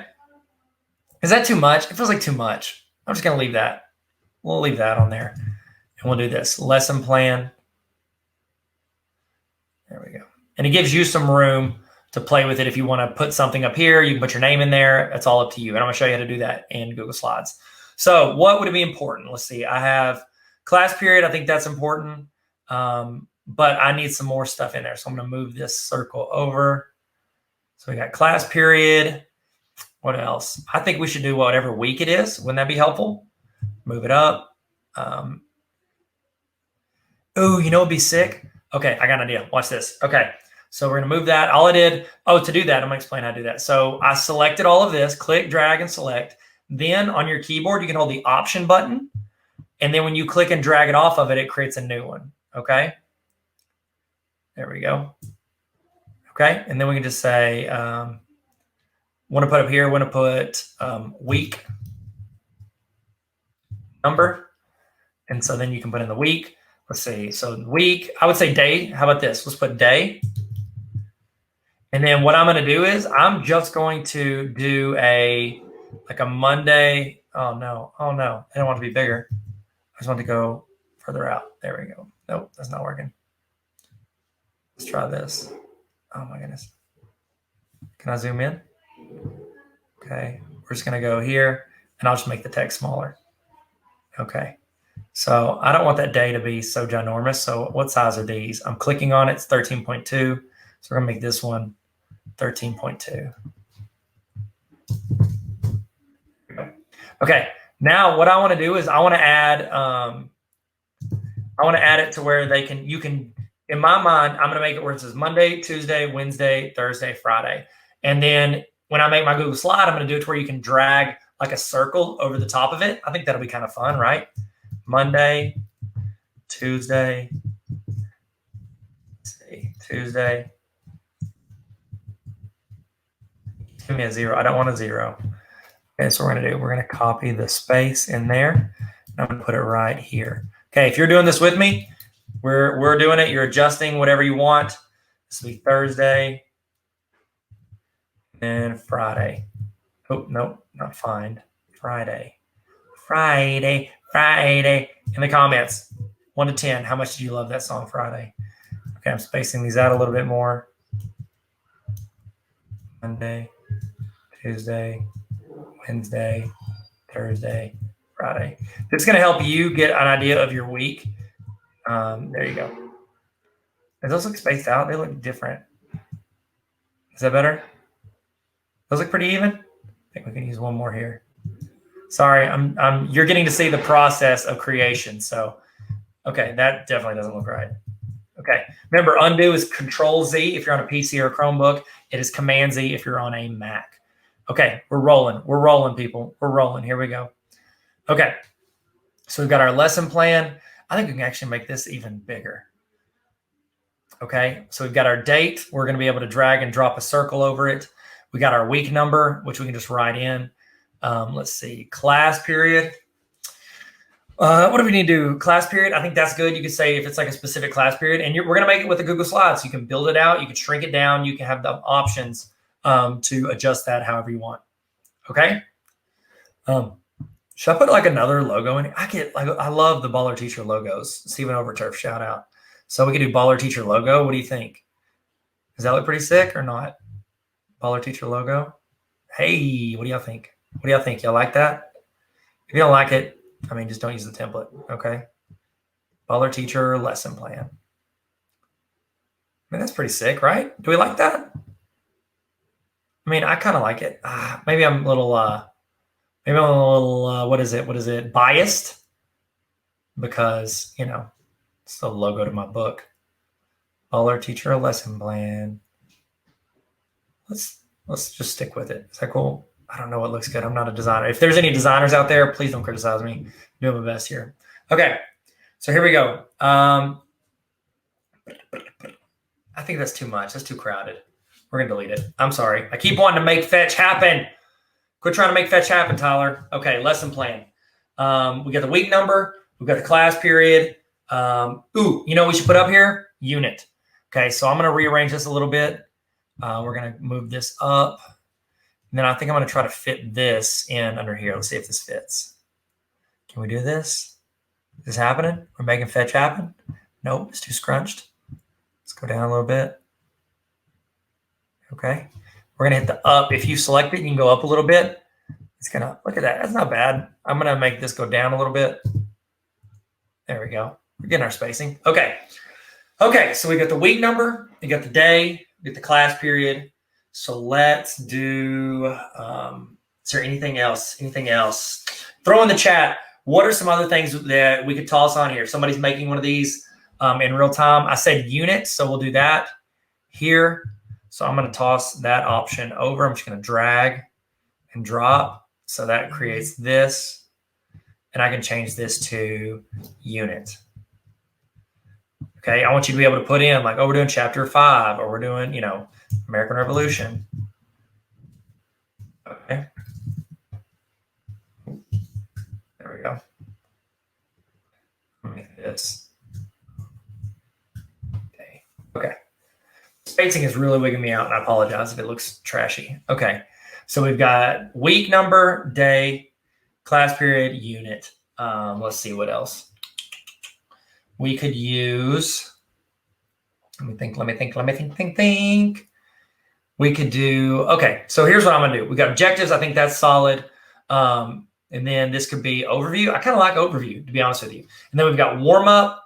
Is that too much? It feels like too much. I'm just going to leave that. We'll leave that on there. And we'll do this. Lesson plan. There we go. And it gives you some room to play with it. If you want to put something up here, you can put your name in there. It's all up to you. And I'm going to show you how to do that in Google Slides. So what would it be important? Let's see. I have class period. I think that's important. But I need some more stuff in there. So I'm going to move this circle over. So we got class period. What else? I think we should do whatever week it is. Wouldn't that be helpful? Move it up. You know what'd be sick? Okay, I got an idea. Watch this. Okay, so we're going to move that. All I did, to do that, I'm going to explain how to do that. So I selected all of this, click, drag, and select. Then on your keyboard, you can hold the Option button. And then when you click and drag it off of it, it creates a new one. Okay? There we go. Okay, and then we can just say, want to put up here, want to put week number. And so then you can put in the week. Let's see. So week, I would say day. How about this? Let's put day. And then what I'm going to do is I'm just going to do a Monday. Oh no. I don't want it to be bigger. I just want to go further out. There we go. Nope, that's not working. Let's try this. Oh my goodness. Can I zoom in? Okay. We're just going to go here and I'll just make the text smaller. Okay. So I don't want that day to be so ginormous. So what size are these? I'm clicking on it. It's 13.2. So we're going to make this one 13.2. Okay. Now what I want to do is I want to add it to where you can, in my mind, I'm going to make it where it says Monday, Tuesday, Wednesday, Thursday, Friday. And then when I make my Google slide, I'm going to do it to where you can drag like a circle over the top of it. I think that'll be kind of fun, right? Monday, Tuesday, Tuesday. Give me a 0. I don't want a 0. Okay, so we're going to copy the space in there. And I'm going to put it right here. Okay, if you're doing this with me, we're doing it. You're adjusting whatever you want. This will be Thursday and Friday. Oh, nope, not find. Friday. In the comments, 1 to 10. How much did you love that song, Friday? Okay, I'm spacing these out a little bit more. Monday, Tuesday, Wednesday, Thursday, Friday. This is going to help you get an idea of your week. There you go. Does those look spaced out? They look different. Is that better? Those look pretty even. I think we can use one more here. Sorry, you're getting to see the process of creation. So, okay, that definitely doesn't look right. Okay, remember, undo is Control-Z if you're on a PC or a Chromebook. It is Command-Z if you're on a Mac. Okay, we're rolling. We're rolling, people. We're rolling. Here we go. Okay, So we've got our lesson plan. I think we can actually make this even bigger. Okay, so we've got our date. We're going to be able to drag and drop a circle over it. We got our week number, which we can just write in. Let's see, class period. What do we need to do? Class period. I think that's good. You could say if it's like a specific class period, and we're going to make it with a Google Slides. You can build it out. You can shrink it down. You can have the options to adjust that however you want. Okay. Should I put like another logo in it? I love the Baller Teacher logos. Stephen Overturf, shout out. So we could do Baller Teacher logo. What do you think? Does that look pretty sick or not? Baller Teacher logo. Hey, what do y'all think? What do y'all think? Y'all like that? If you don't like it, I mean, just don't use the template. Okay. Baller Teacher lesson plan. I mean, that's pretty sick, right? Do we like that? I mean, I kind of like it. Maybe I'm a little, what is it? Biased, because, you know, it's the logo to my book. Baller Teacher lesson plan. Let's just stick with it. Is that cool? I don't know what looks good. I'm not a designer. If there's any designers out there, please don't criticize me. I'm doing my best here. Okay, so here we go. I think that's too much. That's too crowded. We're going to delete it. I'm sorry. I keep wanting to make fetch happen. Quit trying to make fetch happen, Tyler. Okay, lesson plan. We got the week number. We've got the class period. You know what we should put up here? Unit. Okay, so I'm going to rearrange this a little bit. We're going to move this up. And then I think I'm going to try to fit this in under here. Let's see if this fits. Can we do this? Is this happening? We're making fetch happen? Nope, it's too scrunched. Let's go down a little bit. Okay. We're going to hit the up. If you select it, you can go up a little bit. It's going to, look at that. That's not bad. I'm going to make this go down a little bit. There we go. We're getting our spacing. Okay. Okay, so we got the week number. We got the day. We got the class period. So let's do, is there anything else? Anything else? Throw in the chat. What are some other things that we could toss on here? If somebody's making one of these in real time. I said units, so we'll do that here. So I'm going to toss that option over. I'm just going to drag and drop. So that creates this. And I can change this to unit. Okay, I want you to be able to put in like, oh, we're doing chapter 5, or we're doing, you know, American Revolution. Okay. There we go. Let me make this. Okay. Okay. Spacing is really wigging me out, and I apologize if it looks trashy. Okay. So we've got week number, day, class period, unit. Let's see what else. We could use, let me think. We could do, okay, so here's what I'm gonna do. We got objectives, I think that's solid. And then this could be overview. I kind of like overview, to be honest with you. And then we've got warm up,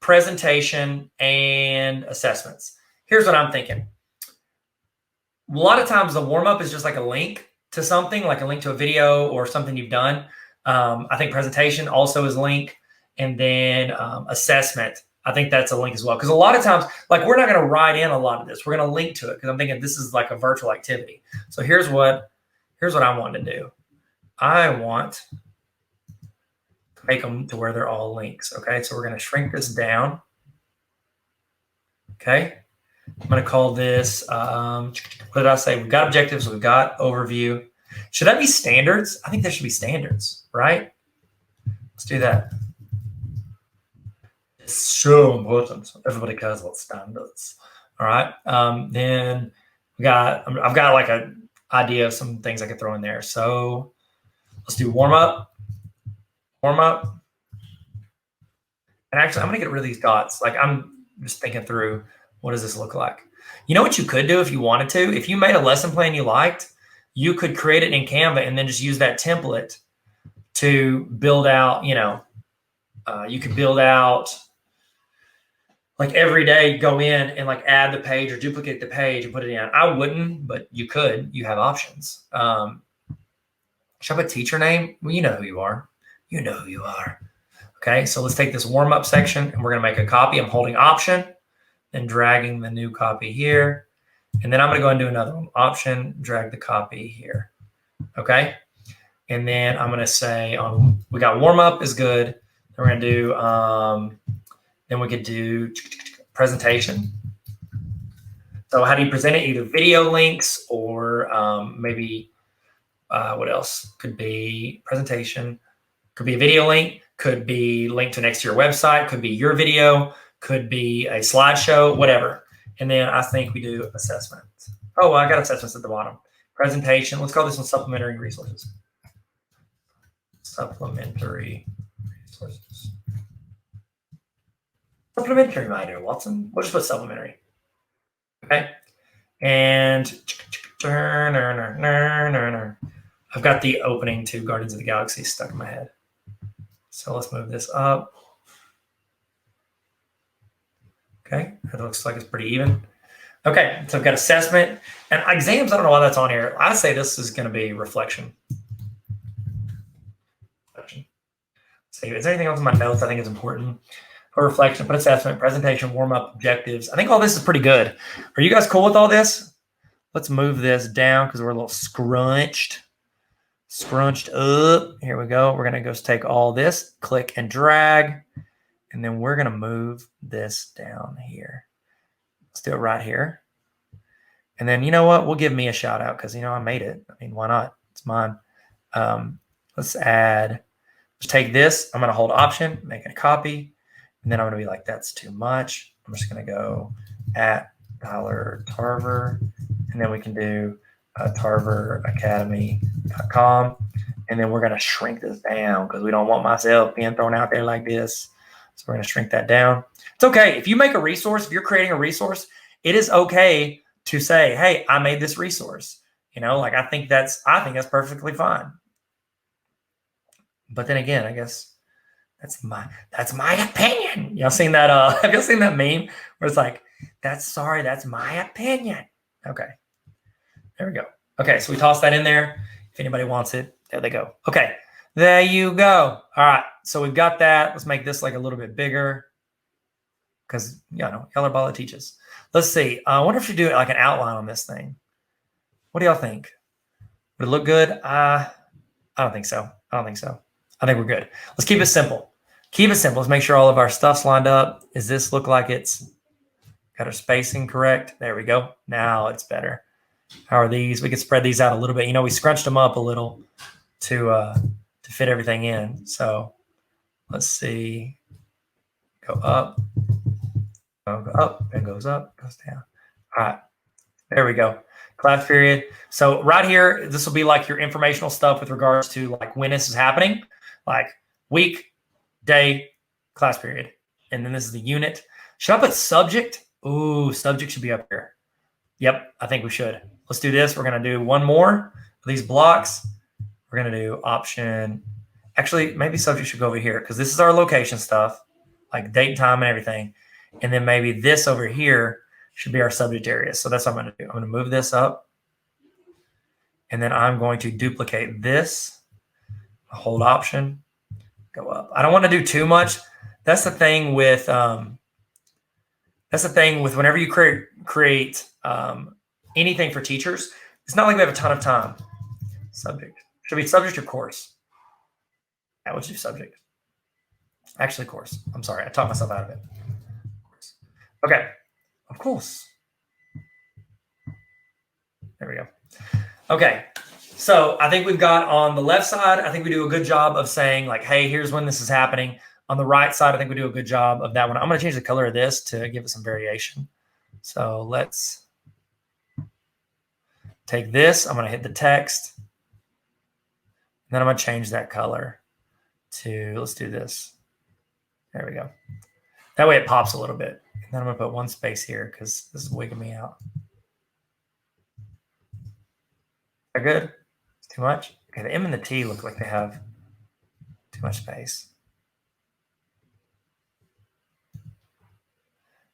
presentation, and assessments. Here's what I'm thinking. A lot of times the warm up is just like a link to something, like a link to a video or something you've done. I think presentation also is link. And then assessment, I think that's a link as well. Because a lot of times, like, we're not going to write in a lot of this. We're going to link to it because I'm thinking this is like a virtual activity. So here's what I want to do. I want to make them to where they're all links. Okay, so we're going to shrink this down. Okay, I'm going to call this, what did I say? We've got objectives. We've got overview. Should that be standards? I think there should be standards, right? Let's do that. It's so important. Everybody cares about standards. All right. Then I've got like an idea of some things I could throw in there. So let's do warm up. And actually, I'm going to get rid of these dots. Like, I'm just thinking through, what does this look like? You know what you could do if you wanted to? If you made a lesson plan you liked, you could create it in Canva and then just use that template to build out, you know, you could build out, like, every day go in and like add the page or duplicate the page and put it in. I wouldn't, but you could. You have options. Should I put teacher name? Well, you know who you are. You know who you are. Okay, so let's take this warm-up section and we're going to make a copy. I'm holding option, then dragging the new copy here. And then I'm going to go and do another one. Option, drag the copy here. Okay. And then I'm going to say, we got warm up is good. Then we're going to do, then we could do presentation. So how do you present it? Either video links or maybe what else? Could be presentation, could be a video link, could be linked to next to your website, could be your video, could be a slideshow, whatever. And then I think we do assessment. Oh, well, I got assessments at the bottom. Presentation. Let's call this one supplementary resources. Supplementary resources. Supplementary, my dear Watson. We'll just put supplementary. Okay. And I've got the opening to Guardians of the Galaxy stuck in my head. So let's move this up. Okay. It looks like it's pretty even. Okay. So I've got assessment and exams. I don't know why that's on here. I say this is going to be reflection. See, is there anything else in my notes I think is important? For reflection, put assessment, presentation, warm-up, objectives. I think all this is pretty good. Are you guys cool with all this? Let's move this down because we're a little scrunched up. Here we go. We're going to go take all this, click and drag, and then we're going to move this down here. Let's do it right here. And then, you know what? We'll give me a shout out because, I made it. I mean, why not? It's mine. Let's add, just take this. I'm going to hold Option, make a copy. And then I'm going to be like, that's too much. I'm just going to go at $Tarver. And then we can do tarveracademy.com. And then we're going to shrink this down because we don't want myself being thrown out there like this. So we're going to shrink that down. It's okay. If you make a resource, if you're creating a resource, it is okay to say, hey, I made this resource. I think that's perfectly fine. But then again, I guess that's my opinion. Y'all seen that? Have y'all seen that meme where it's like, that's my opinion. Okay. There we go. Okay. So we toss that in there. If anybody wants it, there they go. Okay. There you go. All right. So we've got that. Let's make this like a little bit bigger because, y'all are ball that teaches. Let's see. I wonder if you do like an outline on this thing. What do y'all think? Would it look good? I don't think so. I think we're good. Let's keep it simple. Let's make sure all of our stuff's lined up. Does this look like it's got our spacing correct? There we go. Now it's better. How are these? We can spread these out a little bit. We scrunched them up a little to fit everything in. So let's see. Go up. Go up. And goes up. Goes down. All right. There we go. Class period. So right here, this will be like your informational stuff with regards to like when this is happening. Like week, day, class period. And then this is the unit. Should I put subject? Ooh, subject should be up here. Yep, I think we should. Let's do this. We're going to do one more of these blocks. We're going to do option. Actually, maybe subject should go over here because this is our location stuff, like date, time, and everything. And then maybe this over here should be our subject area. So that's what I'm going to do. I'm going to move this up. And then I'm going to duplicate this. Hold Option, go up. I don't want to do too much. That's the thing with whenever you create anything for teachers. It's not like we have a ton of time. Subject should be subject or course. Yeah, we'll do subject. Actually, course. I'm sorry, I talked myself out of it. Okay, of course. There we go. Okay. So I think we've got on the left side, I think we do a good job of saying like, hey, here's when this is happening. On the right side, I think we do a good job of that one. I'm going to change the color of this to give it some variation. So let's take this. I'm going to hit the text. And then I'm going to change that color to, let's do this. There we go. That way it pops a little bit. And then I'm going to put one space here because this is wigging me out. Is that good? Too much? Okay, the M and the T look like they have too much space.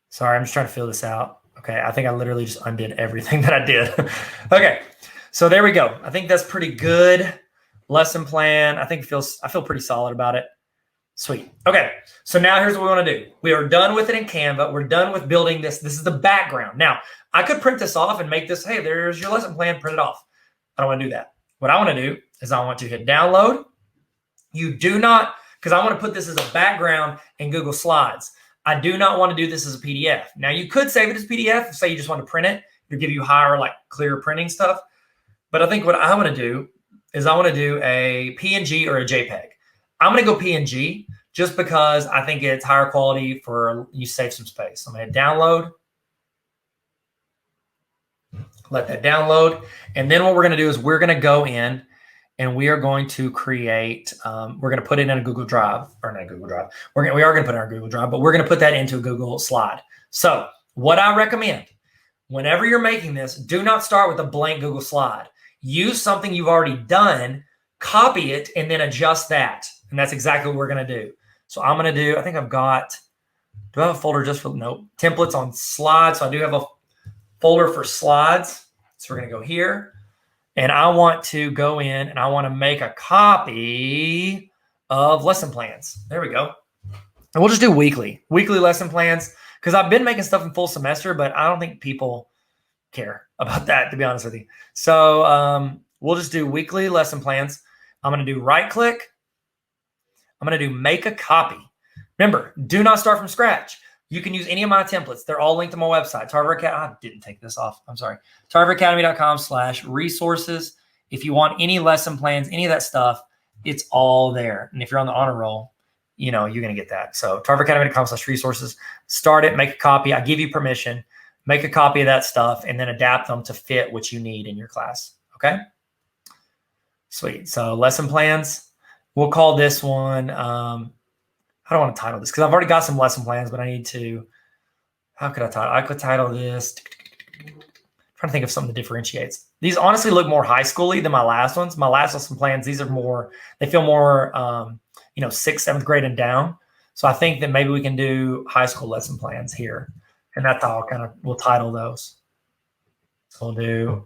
Sorry, I'm just trying to fill this out. Okay, I think I literally just undid everything that I did. Okay, so there we go. I think that's pretty good. Lesson plan. I feel pretty solid about it. Sweet. Okay, so now here's what we want to do. We are done with it in Canva. We're done with building this. This is the background. Now, I could print this off and make this, hey, there's your lesson plan, print it off. I don't want to do that. What I want to do is I want to hit download. You do not, because I want to put this as a background in Google Slides. I do not want to do this as a PDF. Now you could save it as PDF. Say you just want to print it. It'll give you higher, like clear printing stuff. But I think what I want to do is I want to do a PNG or a JPEG. I'm going to go PNG just because I think it's higher quality for you save some space. I'm going to download. Let that download. And then what we're going to do is we're going to go in and we are going to create, we're going to put it in a Google Drive, or not a Google Drive. We are going to put it in our Google Drive, but we're going to put that into a Google Slide. So what I recommend, whenever you're making this, do not start with a blank Google Slide. Use something you've already done, copy it, and then adjust that. And that's exactly what we're going to do. So I'm going to do, I think I've got, do I have a folder just for, nope, templates on slides. So I do have a folder for slides. So we're going to go here. And I want to go in and I want to make a copy of lesson plans. There we go. And we'll just do weekly lesson plans, because I've been making stuff in full semester, but I don't think people care about that, to be honest with you. So we'll just do weekly lesson plans. I'm going to do right click. I'm going to do make a copy. Remember, do not start from scratch. You can use any of my templates. They're all linked to my website. Tarver Academy. I didn't take this off. I'm sorry. tarveracademy.com/resources. If you want any lesson plans, any of that stuff, it's all there. And if you're on the honor roll, you know, you're going to get that. So tarveracademy.com/resources. Start it, make a copy. I give you permission. Make a copy of that stuff and then adapt them to fit what you need in your class. Okay? Sweet. So lesson plans. We'll call this one, I don't want to title this because I've already got some lesson plans, but I need to, how could I title? I could title this, trying to think of something that differentiates. These honestly look more high schooly than my last ones. My last lesson plans, these are more, they feel more, 6th, 7th grade and down. So I think that maybe we can do high school lesson plans here. And that's how we'll title those. So we'll do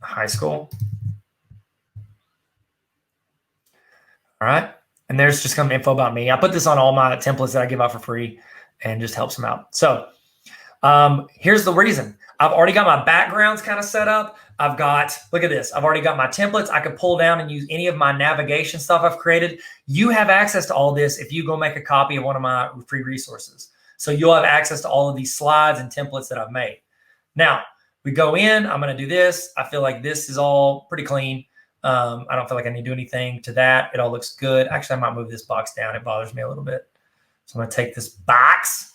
high school. All right. And there's just some info about me. I put this on all my templates that I give out for free and just helps them out. So here's the reason. I've already got my backgrounds kind of set up. I've got, look at this. I've already got my templates. I can pull down and use any of my navigation stuff I've created. You have access to all this if you go make a copy of one of my free resources. So you'll have access to all of these slides and templates that I've made. Now, we go in. I'm going to do this. I feel like this is all pretty clean. I don't feel like I need to do anything to that. It all looks good. Actually, I might move this box down. It bothers me a little bit. So I'm going to take this box.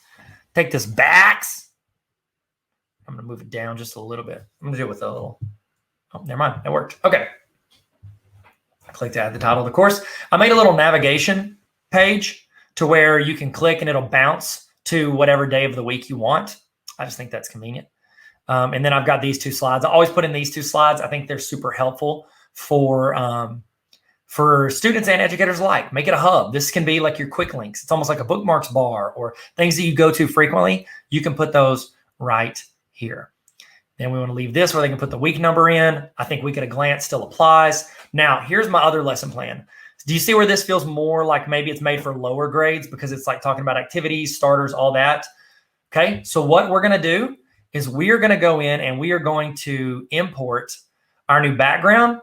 I'm going to move it down just a little bit. I'm going to do it with a little, oh, never mind. That worked. Okay. I clicked to add the title of the course. I made a little navigation page to where you can click and it'll bounce to whatever day of the week you want. I just think that's convenient. And then I've got these two slides. I always put in these two slides. I think they're super helpful for students and educators alike. Make it a hub. This can be like your quick links. It's almost like a bookmarks bar or things that you go to frequently. You can put those right here. Then we want to leave this where they can put the week number in. I think week at a glance still applies. Now, here's my other lesson plan. Do you see where this feels more like maybe it's made for lower grades because it's like talking about activities, starters, all that? Okay, so what we're going to do is we are going to go in and we are going to import our new background.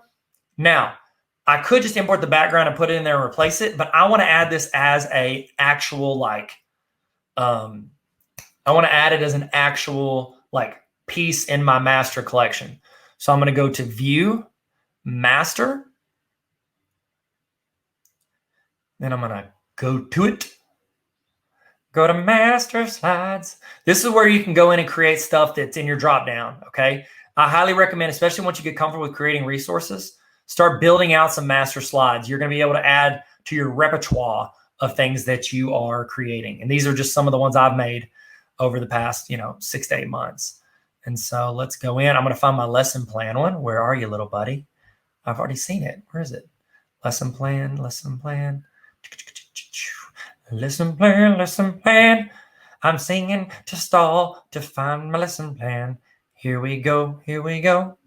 Now, I could just import the background and put it in there and replace it, but I want to add this as a actual I want to add it as an actual piece in my master collection. So I'm going to go to View, Master. Then I'm going to go to it. Go to Master Slides. This is where you can go in and create stuff that's in your dropdown, okay? I highly recommend, especially once you get comfortable with creating resources, start building out some master slides. You're going to be able to add to your repertoire of things that you are creating. And these are just some of the ones I've made over the past, 6 to 8 months. And so let's go in. I'm going to find my lesson plan one. Where are you, little buddy? I've already seen it. Where is it? Lesson plan, lesson plan. Lesson plan, lesson plan. I'm singing to stall to find my lesson plan. Here we go, here we go.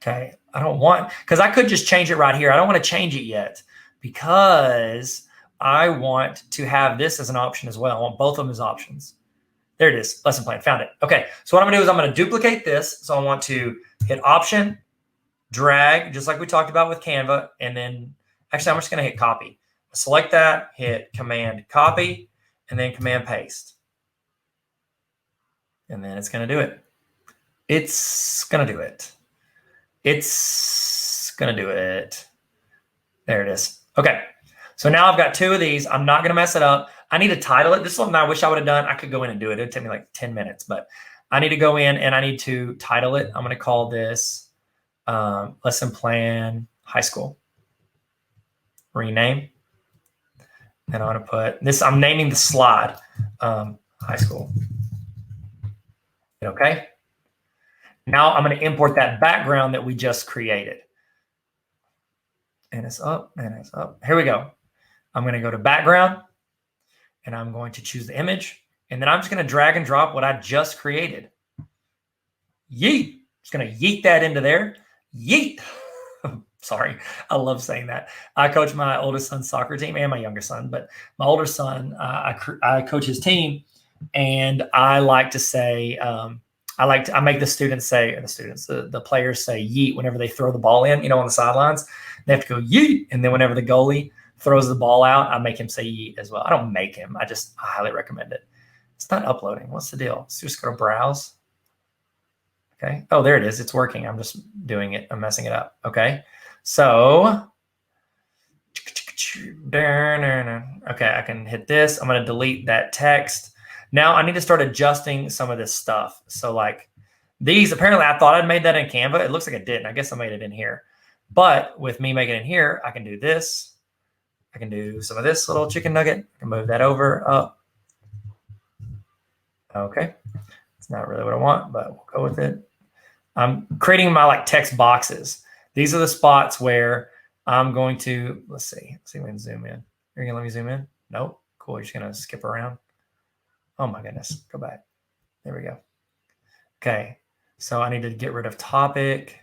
Okay, I don't want, because I could just change it right here. I don't want to change it yet because I want to have this as an option as well. I want both of them as options. There it is, lesson plan, found it. Okay, so what I'm gonna do is I'm gonna duplicate this. So I want to hit Option, drag, just like we talked about with Canva, and then actually I'm just going to hit copy. Select that, hit Command copy, and then Command paste. And then it's going to do it. It's going to do it. It's going to do it. There it is. Okay. So now I've got 2 of these. I'm not going to mess it up. I need to title it. This is one I wish I would have done. I could go in and do it. It'd take me like 10 minutes, but I need to go in and I need to title it. I'm going to call this lesson plan high school. Rename. And I'm going to put this. I'm naming the slide high school. Okay. Now I'm going to import that background that we just created. And it's up and it's up. Here we go. I'm going to go to background and I'm going to choose the image. And then I'm just going to drag and drop what I just created. Yeet. Just going to yeet that into there. Yeet. Sorry. I love saying that. I coach my oldest son's soccer team and my younger son, but my older son, I coach his team, and I like to say, I make the students say, or the players say yeet whenever they throw the ball in, on the sidelines. They have to go yeet. And then whenever the goalie throws the ball out, I make him say yeet as well. I don't make him. I highly recommend it. It's not uploading. What's the deal? Let's just go to browse. Okay. Oh, there it is. It's working. I'm just doing it. I'm messing it up. Okay. So, okay, I can hit this. I'm going to delete that text. Now I need to start adjusting some of this stuff. So like these, apparently I thought I'd made that in Canva. It looks like I didn't. I guess I made it in here. But with me making it in here, I can do this. I can do some of this little chicken nugget. I can move that over, up. Okay. It's not really what I want, but we'll go with it. I'm creating my text boxes. These are the spots where I'm going to, let's see if we can zoom in. You're going to let me zoom in? Nope. Cool. You're just going to skip around. Oh my goodness. Go back. There we go. Okay. So I need to get rid of topic.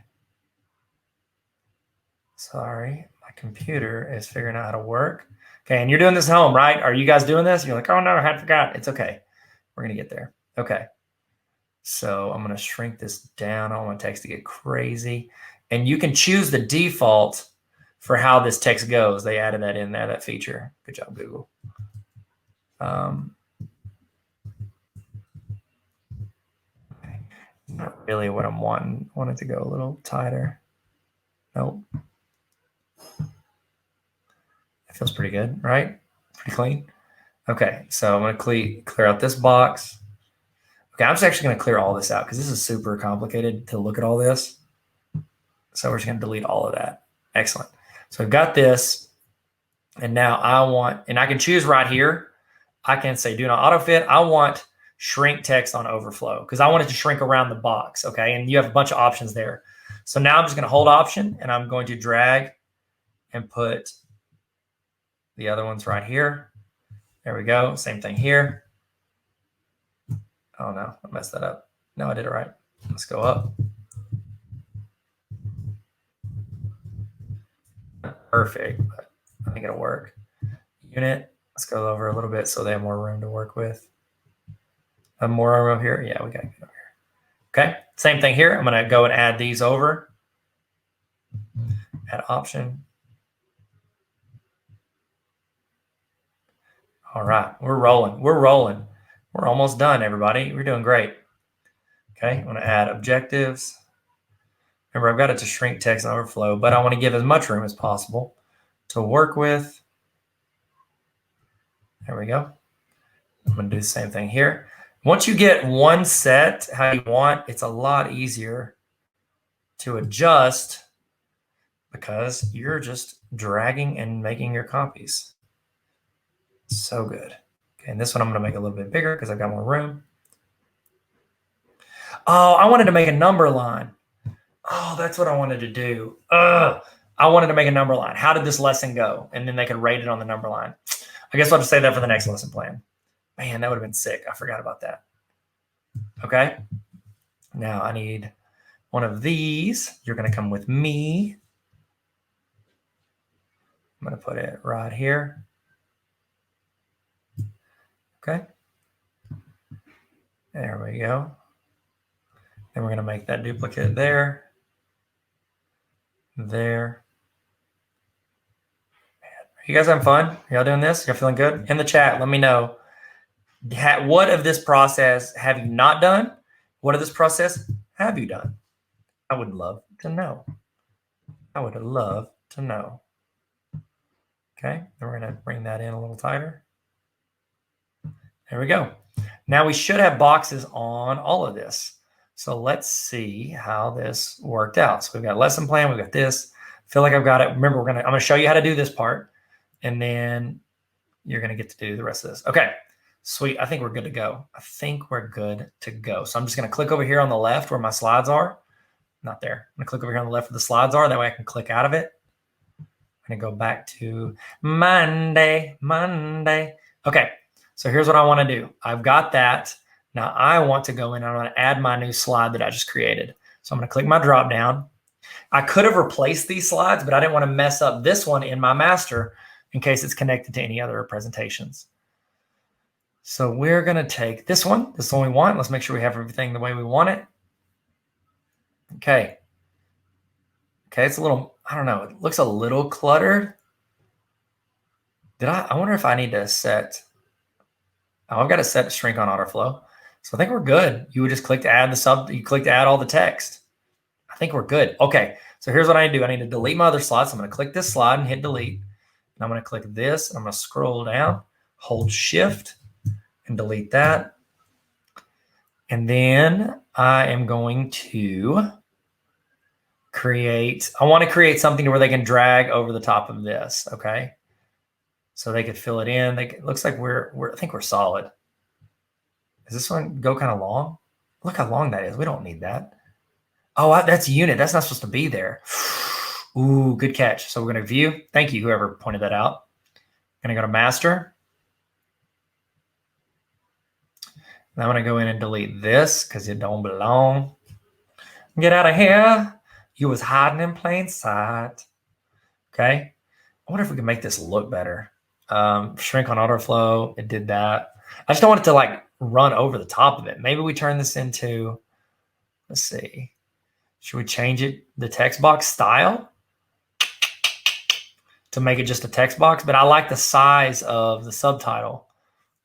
Sorry. My computer is figuring out how to work. Okay. And you're doing this at home, right? Are you guys doing this? You're like, oh no, I had forgot. It's okay. We're going to get there. Okay. So I'm going to shrink this down. I don't want text to get crazy. And you can choose the default for how this text goes. They added that in there, that feature. Good job, Google. Not really what I'm wanting. I want it to go a little tighter. Nope. It feels pretty good, right? Pretty clean. Okay, so I'm going to clear out this box. Okay, I'm just actually going to clear all this out because this is super complicated to look at all this. So we're just going to delete all of that. Excellent. So I've got this. And now I can choose right here. I can say do not autofit. I want shrink text on overflow because I want it to shrink around the box. Okay. And you have a bunch of options there. So now I'm just going to hold option and I'm going to drag and put the other ones right here. There we go. Same thing here. Oh no, I messed that up. No, I did it right. Let's go up. Perfect, but I think it'll work. Unit, let's go over a little bit so they have more room to work with. More room over here? Yeah, we got to get over here. Okay, same thing here. I'm going to go and add these over. Add option. All right, we're rolling. We're rolling. We're almost done, everybody. We're doing great. Okay, I'm going to add objectives. Remember, I've got it to shrink text and overflow, but I want to give as much room as possible to work with. There we go. I'm going to do the same thing here. Once you get one set how you want, it's a lot easier to adjust because you're just dragging and making your copies. So good. Okay, and this one I'm going to make a little bit bigger because I've got more room. Oh, I wanted to make a number line. Oh, that's what I wanted to do. I wanted to make a number line. How did this lesson go? And then they could rate it on the number line. I guess I'll just say that for the next lesson plan. Man, that would have been sick. I forgot about that. Okay. Now I need one of these. You're going to come with me. I'm going to put it right here. Okay. There we go. Then we're going to make that duplicate there. there. You guys having fun? Y'all doing this? Y'all feeling good? In the chat, let me know. What of this process have you not done? What of this process have you done? I would love to know. I would love to know. Okay, then we're going to bring that in a little tighter. There we go. Now we should have boxes on all of this. So let's see how this worked out. So we've got a lesson plan. We've got this. I feel like I've got it. Remember, I'm going to show you how to do this part, and then you're going to get to do the rest of this. Okay, sweet. I think we're good to go. I think we're good to go. So I'm just going to click over here on the left where my slides are. Not there. I'm going to click over here on the left where the slides are. That way I can click out of it. I'm going to go back to Monday. Okay, so here's what I want to do. I've got that. Now I want to go in and I want to add my new slide that I just created. So I'm going to click my drop down. I could have replaced these slides, but I didn't want to mess up this one in my master in case it's connected to any other presentations. So we're going to take this one. This is the one we want. Let's make sure we have everything the way we want it. Okay. Okay, it's a little, I don't know, it looks a little cluttered. I wonder if I need to set, oh, I've got to set shrink on autoflow. So I think we're good. You would just click to add you click to add all the text. I think we're good. Okay, so here's what I need to do. I need to delete my other slides. So I'm going to click this slide and hit delete. And I'm going to click this. And I'm going to scroll down, hold shift and delete that. And then I am going to I want to create something where they can drag over the top of this. Okay. So they could fill it in. It looks like I think we're solid. Does this one go kind of long? Look how long that is. We don't need that. Oh, that's a unit. That's not supposed to be there. Ooh, good catch. So we're going to view. Thank you, whoever pointed that out. I'm going to go to master. And I'm going to go in and delete this because it don't belong. Get out of here. You was hiding in plain sight. Okay. I wonder if we can make this look better. Shrink on autoflow. It did that. I just don't want it to like run over the top of it. Maybe we turn this into, let's see. Should we change it, the text box style to make it just a text box? But I like the size of the subtitle.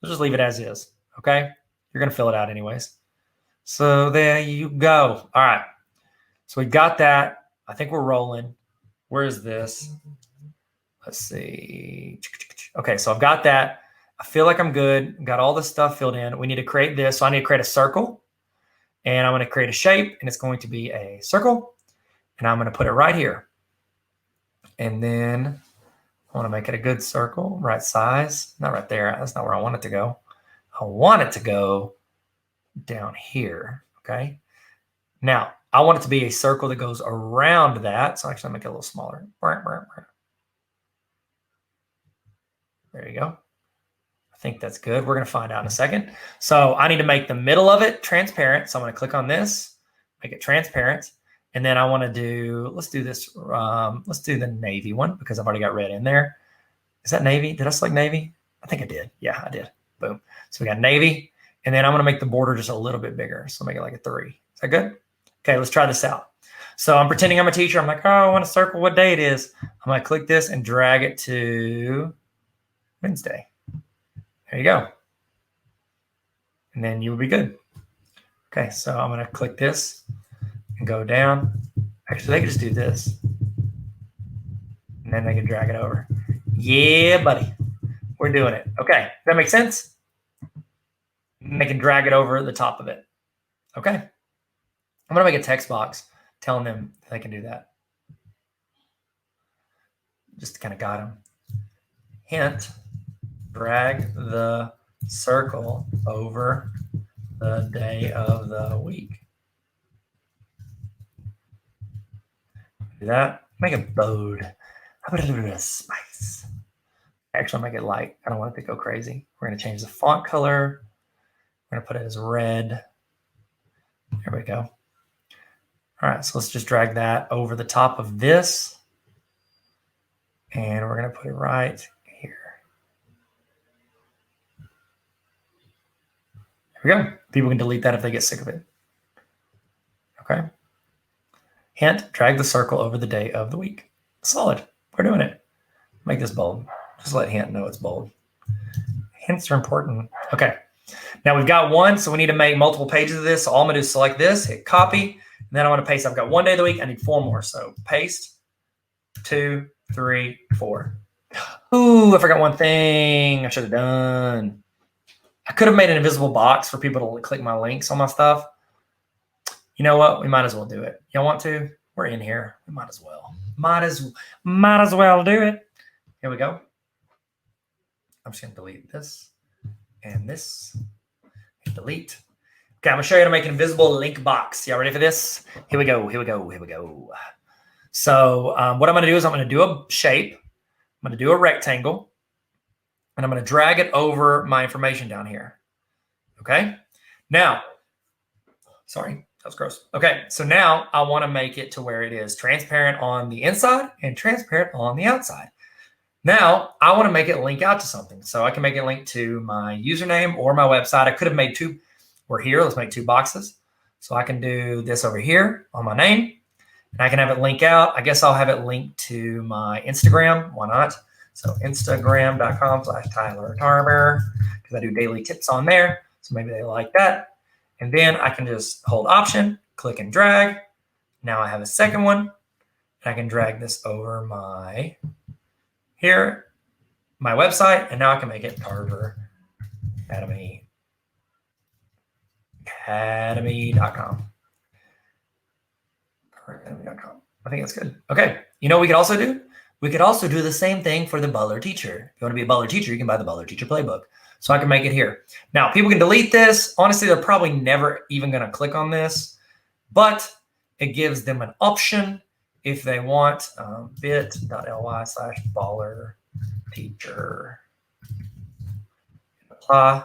Let's just leave it as is. Okay. You're going to fill it out anyways. So there you go. All right. So we got that. I think we're rolling. Where is this? Let's see. Okay, so I've got that. I feel like I'm good. Got all the stuff filled in. We need to create this. So I need to create a circle. And I'm going to create a shape. And it's going to be a circle. And I'm going to put it right here. And then I want to make it a good circle. Right size. Not right there. That's not where I want it to go. I want it to go down here. Okay. Now, I want it to be a circle that goes around that. So actually, I'll make it a little smaller. There you go. I think that's good. We're going to find out in a second. So I need to make the middle of it transparent. So I'm going to click on this, make it transparent. And then I want to do, let's do this. Let's do the navy one because I've already got red in there. Is that navy? Did I select navy? I think I did. Yeah, I did. Boom. So we got navy. And then I'm going to make the border just a little bit bigger. So make it like a 3. Is that good? Okay, let's try this out. So I'm pretending I'm a teacher. I'm like, oh, I want to circle what day it is. I'm going to click this and drag it to Wednesday. There you go. And then you will be good. Okay, so I'm going to click this and go down. Actually, they can just do this. And then they can drag it over. Yeah, buddy. We're doing it. Okay, does that make sense? And they can drag it over the top of it. Okay. I'm going to make a text box telling them they can do that. Just kind of got them. Hint, drag the circle over the day of the week. Do that. Make it bold. How about a little bit of spice? Actually, I'll make it light. I don't want it to go crazy. We're going to change the font color. We're going to put it as red. There we go. All right, so let's just drag that over the top of this. And we're going to put it right here. There we go. People can delete that if they get sick of it. Okay. Hint, drag the circle over the day of the week. Solid. We're doing it. Make this bold. Just let hint know it's bold. Hints are important. Okay. Now we've got one, so we need to make multiple pages of this. So all I'm going to do is select this, hit copy, and then I want to paste. I've got 1 day of the week. I need 4 more. So paste, 2, 3, 4. Ooh, I forgot one thing I should have done. I could have made an invisible box for people to click my links on my stuff. You know what? We might as well do it. Y'all want to? We're in here. We might as well. Might as well do it. Here we go. I'm just going to delete this and this. Hit delete. Okay, I'm going to show you how to make an invisible link box. Y'all ready for this? Here we go. Here we go. Here we go. So what I'm going to do is I'm going to do a shape. I'm going to do a rectangle. And I'm going to drag it over my information down here. Okay? Now, sorry. That was gross. Okay, so now I want to make it to where it is transparent on the inside and transparent on the outside. Now, I want to make it link out to something. So I can make it link to my username or my website. I could have made 2. We're here. Let's make 2 boxes. So I can do this over here on my name. And I can have it link out. I guess I'll have it linked to my Instagram. Why not? So Instagram.com/Tyler Tarver, because I do daily tips on there. So maybe they like that. And then I can just hold Option, click and drag. Now I have a second one. And I can drag this over my website. And now I can make it Tarver Academy.com. I think that's good. Okay. You know what we could also do? We could also do the same thing for the Butler Teacher. If you want to be a Butler Teacher, you can buy the Butler Teacher Playbook. So I can make it here. Now, people can delete this. Honestly, they're probably never even going to click on this, but it gives them an option if they want bit.ly/Baller Teacher. Apply.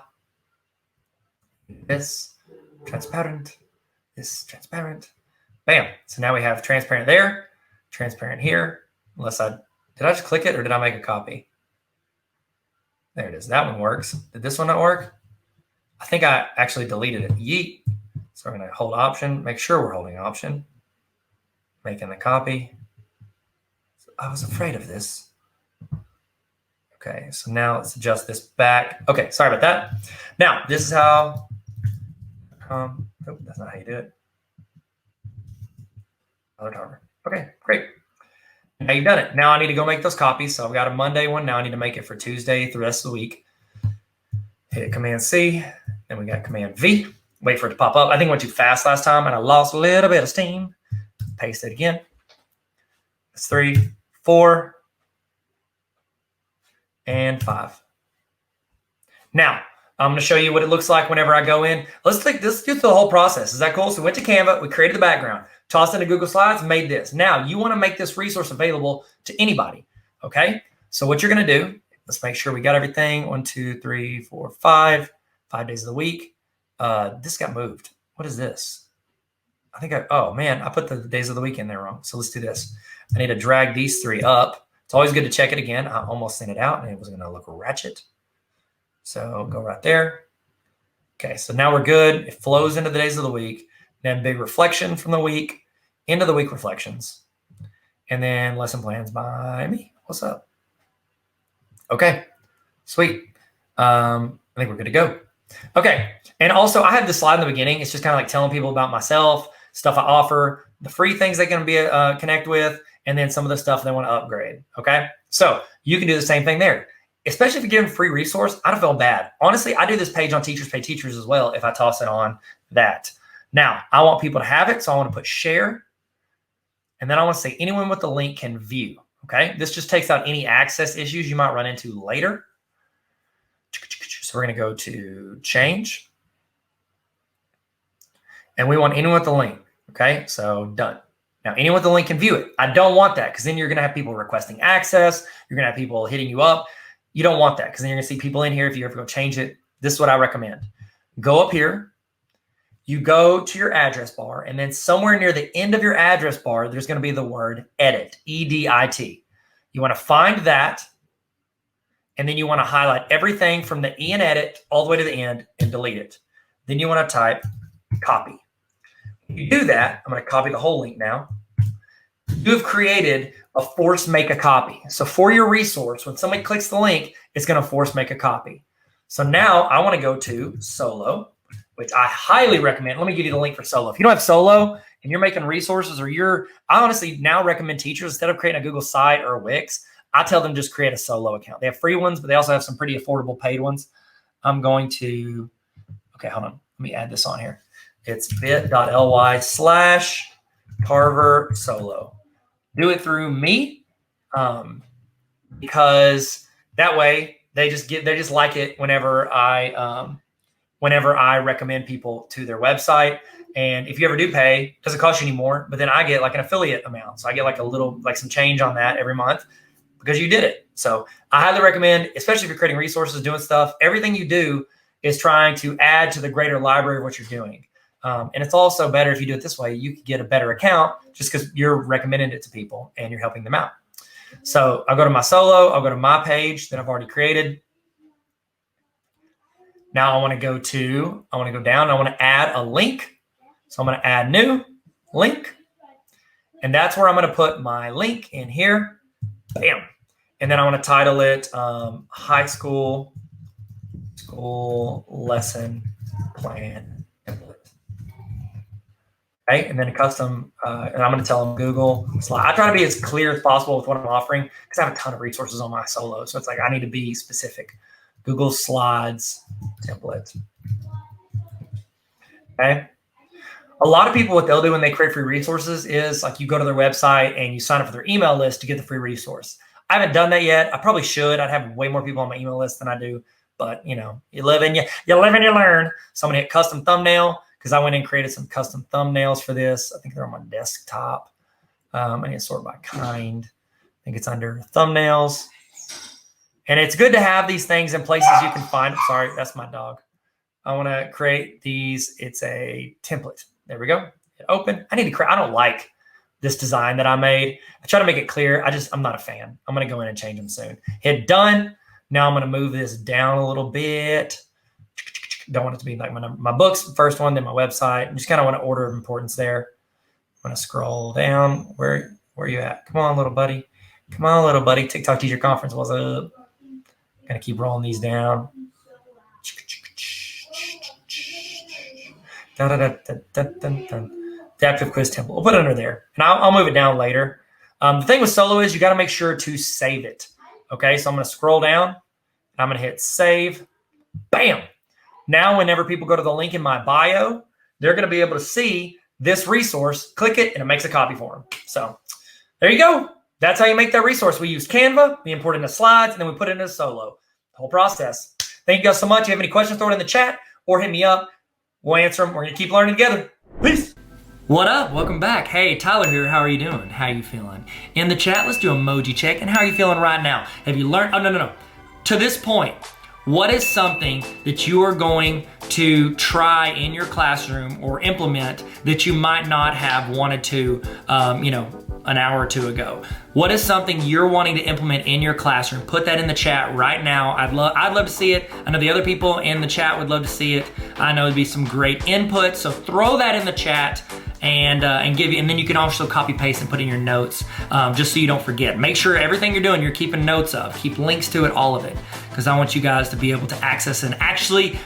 This transparent. This transparent. Bam. So now we have transparent there, transparent here. Unless did I just click it or did I make a copy? There it is. That one works. Did this one not work? I think I actually deleted it. Yeet. So we're going to hold Option. Make sure we're holding Option. Making the copy. I was afraid of this. Okay, so now let's adjust this back. Okay, sorry about that. Now, this is how... oh, that's not how you do it. Okay, great. Now you've done it. Now I need to go make those copies. So I've got a Monday one. Now I need to make it for Tuesday through the rest of the week. Hit Command C. Then we got Command V. Wait for it to pop up. I think I went too fast last time and I lost a little bit of steam. Paste it again. It's 3, 4, and 5. Now I'm going to show you what it looks like whenever I go in. Let's do the whole process. Is that cool? So we went to Canva. We created the background. Tossed into Google Slides, made this. Now, you want to make this resource available to anybody, okay? So what you're going to do, let's make sure we got everything. 1, 2, 3, 4, 5 days of the week. This got moved. What is this? Oh, man, I put the days of the week in there wrong. So let's do this. I need to drag these 3 up. It's always good to check it again. I almost sent it out, and it was going to look ratchet. So go right there. Okay, so now we're good. It flows into the days of the week. Then big reflection from the week into the week reflections. And then lesson plans by me. What's up? Okay, sweet. I think we're good to go. Okay, and also I have this slide in the beginning. It's just kind of like telling people about myself, stuff I offer, the free things they can be connect with, and then some of the stuff they want to upgrade. Okay, so you can do the same thing there. Especially if you give them free resource, I don't feel bad. Honestly, I do this page on Teachers Pay Teachers as well if I toss it on that. Now, I want people to have it, so I want to put share. And then I want to say anyone with the link can view, okay? This just takes out any access issues you might run into later. So we're going to go to change. And we want anyone with the link, okay? So done. Now, anyone with the link can view it. I don't want that because then you're going to have people requesting access. You're going to have people hitting you up. You don't want that because then you're going to see people in here if you ever go change it. This is what I recommend. Go up here. You go to your address bar, and then somewhere near the end of your address bar, there's going to be the word edit, E-D-I-T. You want to find that, and then you want to highlight everything from the E in edit all the way to the end and delete it. Then you want to type copy. When you do that, I'm going to copy the whole link now. you have created a force make a copy. So for your resource, when somebody clicks the link, it's going to force make a copy. So now I want to go to Solo, which I highly recommend. Let me give you the link for Solo. If you don't have Solo and you're making resources, I honestly now recommend teachers, instead of creating a Google site or a Wix, I tell them just create a Solo account. They have free ones, but they also have some pretty affordable paid ones. I'm going to, okay, hold on. Let me add this on here. It's bit.ly/Tarver Solo. Do it through me, because that way they just like it whenever I recommend people to their website. And if you ever do pay, it doesn't cost you any more, but then I get like an affiliate amount. So I get like some change on that every month because you did it. So I highly recommend, especially if you're creating resources, doing stuff, everything you do is trying to add to the greater library of what you're doing. And it's also better if you do it this way. You can get a better account just because you're recommending it to people and you're helping them out. So I'll go to my Solo. I'll go to my page that I've already created. Now I want to go down. I want to add a link. So I'm going to add new link. And that's where I'm going to put my link in here. Bam. And then I want to title it High School Lesson Plan Template. Okay, and then a custom, and I'm going to tell them Google slide. I try to be as clear as possible with what I'm offering because I have a ton of resources on my Solo. So it's like I need to be specific. Google Slides template. Okay. A lot of people, what they'll do when they create free resources is like you go to their website and you sign up for their email list to get the free resource. I haven't done that yet. I probably should. I'd have way more people on my email list than I do. But, you live and you learn. So I'm going to hit custom thumbnail because I went and created some custom thumbnails for this. I think they're on my desktop. I need to sort by kind. I think it's under thumbnails. And it's good to have these things in places you can find. Sorry, that's my dog. I want to create these. It's a template. There we go. Hit open. I don't like this design that I made. I try to make it clear. I'm not a fan. I'm going to go in and change them soon. Hit done. Now I'm going to move this down a little bit. Don't want it to be like my books, first one, then my website. I just kind of want to order of importance there. I'm going to scroll down. Where are you at? Come on, little buddy. Come on, little buddy. TikTok Teacher Conference, what's up? Going to keep rolling these down. Adaptive quiz template. We'll put it under there, and I'll move it down later. The thing with Solo is you got to make sure to save it. Okay, so I'm going to scroll down, and I'm going to hit save. Bam! Now, whenever people go to the link in my bio, they're going to be able to see this resource. Click it, and it makes a copy for them. So there you go. That's how you make that resource. We use Canva, we import it into slides, and then we put it into Solo. The whole process. Thank you guys so much. If you have any questions, throw it in the chat or hit me up. We'll answer them. We're going to keep learning together. Peace. What up? Welcome back. Hey, Tyler here. How are you doing? How are you feeling? In the chat, let's do emoji check. And how are you feeling right now? Have you learned? Oh, no. To this point, what is something that you are going to try in your classroom or implement that you might not have wanted to, an hour or two ago? What is something you're wanting to implement in your classroom? Put that in the chat right now. I'd love to see it. I know the other people in the chat would love to see it. I know it'd be some great input. So throw that in the chat and then you can also copy paste and put in your notes, just so you don't forget. Make sure everything you're doing, you're keeping notes of. Keep links to it, all of it, because I want you guys to be able to access and actually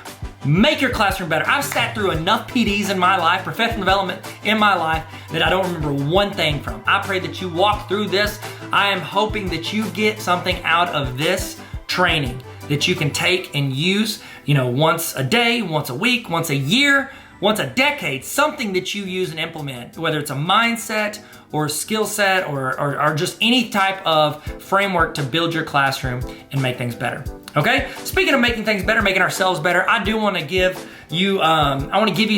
make your classroom better. I've sat through enough PDs in my life, professional development in my life, that I don't remember one thing from. I pray that you walk through this. I am hoping that you get something out of this training that you can take and use, once a day, once a week, once a year, once a decade, something that you use and implement, whether it's a mindset or a skill set or just any type of framework to build your classroom and make things better. Okay? Speaking of making things better, making ourselves better, I do want to give you,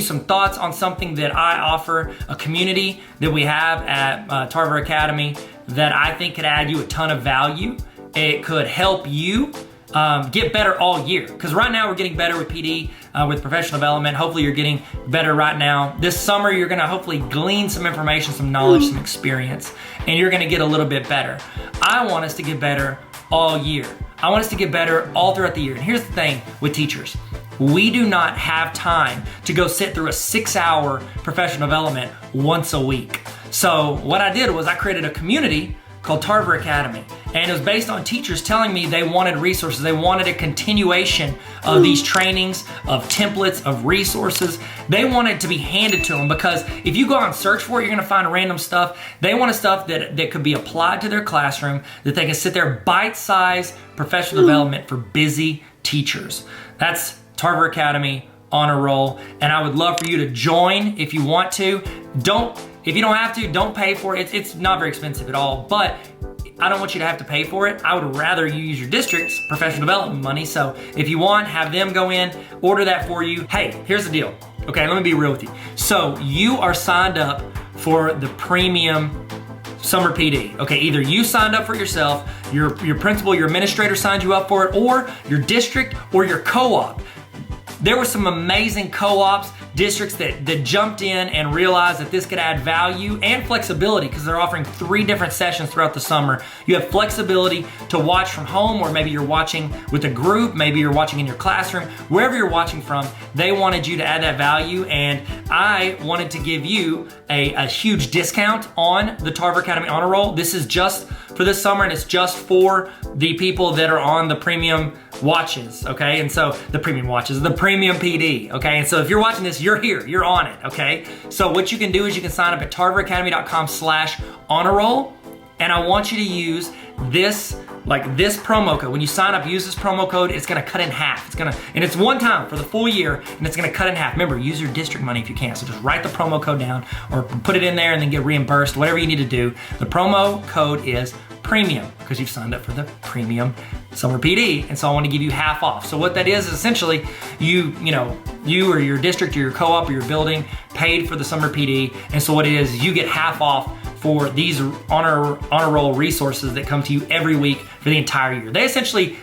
some thoughts on something that I offer, a community that we have at Tarver Academy that I think could add you a ton of value. It could help you get better all year. Because right now we're getting better with PD, with professional development. Hopefully you're getting better right now. This summer you're gonna hopefully glean some information, some knowledge, some experience, and you're gonna get a little bit better. I want us to get better all year. I want us to get better all throughout the year. And here's the thing with teachers. We do not have time to go sit through a 6-hour professional development once a week. So what I did was I created a community called Tarver Academy. And it was based on teachers telling me they wanted resources. They wanted a continuation of these trainings, of templates, of resources. They wanted to be handed to them, because if you go out and search for it, you're gonna find random stuff. They wanted stuff that could be applied to their classroom, that they can sit there, bite-sized professional development for busy teachers. That's Tarver Academy on a roll. And I would love for you to join if you want to. If you don't have to, don't pay for it. It's not very expensive at all, but I don't want you to have to pay for it. I would rather you use your district's professional development money. So if you want, have them go in, order that for you. Hey, here's the deal. Okay, let me be real with you. So you are signed up for the premium summer PD. Okay, either you signed up for it yourself, your principal, your administrator signed you up for it, or your district or your co-op. There were some amazing co-ops, districts that jumped in and realized that this could add value and flexibility, because they're offering 3 different sessions throughout the summer. You have flexibility to watch from home, or maybe you're watching with a group, maybe you're watching in your classroom, wherever you're watching from. They wanted you to add that value, and I wanted to give you a huge discount on the Tarver Academy Honor Roll. This is just for this summer, and it's just for the people that are on the premium watches, okay? And so the premium watches, the premium PD, okay? And so if you're watching this, you're here, you're on it, okay? So what you can do is you can sign up at tarveracademy.com/honor roll, and I want you to use this promo code. When you sign up, use this promo code. It's gonna cut in half. And it's one time for the full year, and it's gonna cut in half. Remember, use your district money if you can. So just write the promo code down, or put it in there and then get reimbursed, whatever you need to do. The promo code is premium, because you've signed up for the premium summer PD, and so I want to give you half off. So what that is essentially, you or your district or your co-op or your building paid for the summer PD, and so what it is, you get half off for these honor roll resources that come to you every week for the entire year. They essentially,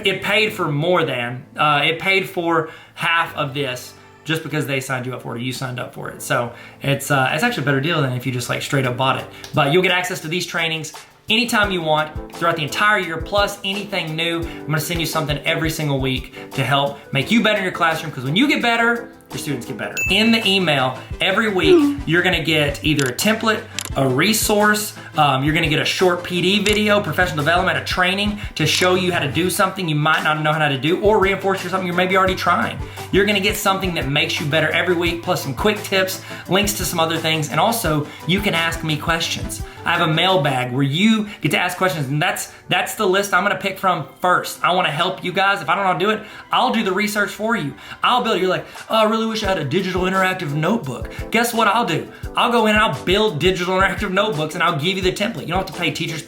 it paid for more than, it paid for half of this just because they signed you up for it, or you signed up for it. So it's actually a better deal than if you just like straight up bought it. But you'll get access to these trainings anytime you want throughout the entire year, plus anything new. I'm gonna send you something every single week to help make you better in your classroom, because when you get better, your students get better. In the email every week, you're gonna get either a template, a resource, you're gonna get a short PD video, professional development, a training to show you how to do something you might not know how to do, or reinforce something you're maybe already trying. You're gonna get something that makes you better every week, plus some quick tips, links to some other things, and also you can ask me questions. I have a mailbag where you get to ask questions, and that's the list I'm gonna pick from first. I wanna help you guys. If I don't know how to do it, I'll do the research for you. I'll build, you're like, oh, I really wish I had a digital interactive notebook. Guess what I'll do? I'll go in and I'll build digital interactive notebooks, and I'll give you the template. You don't have to pay teachers.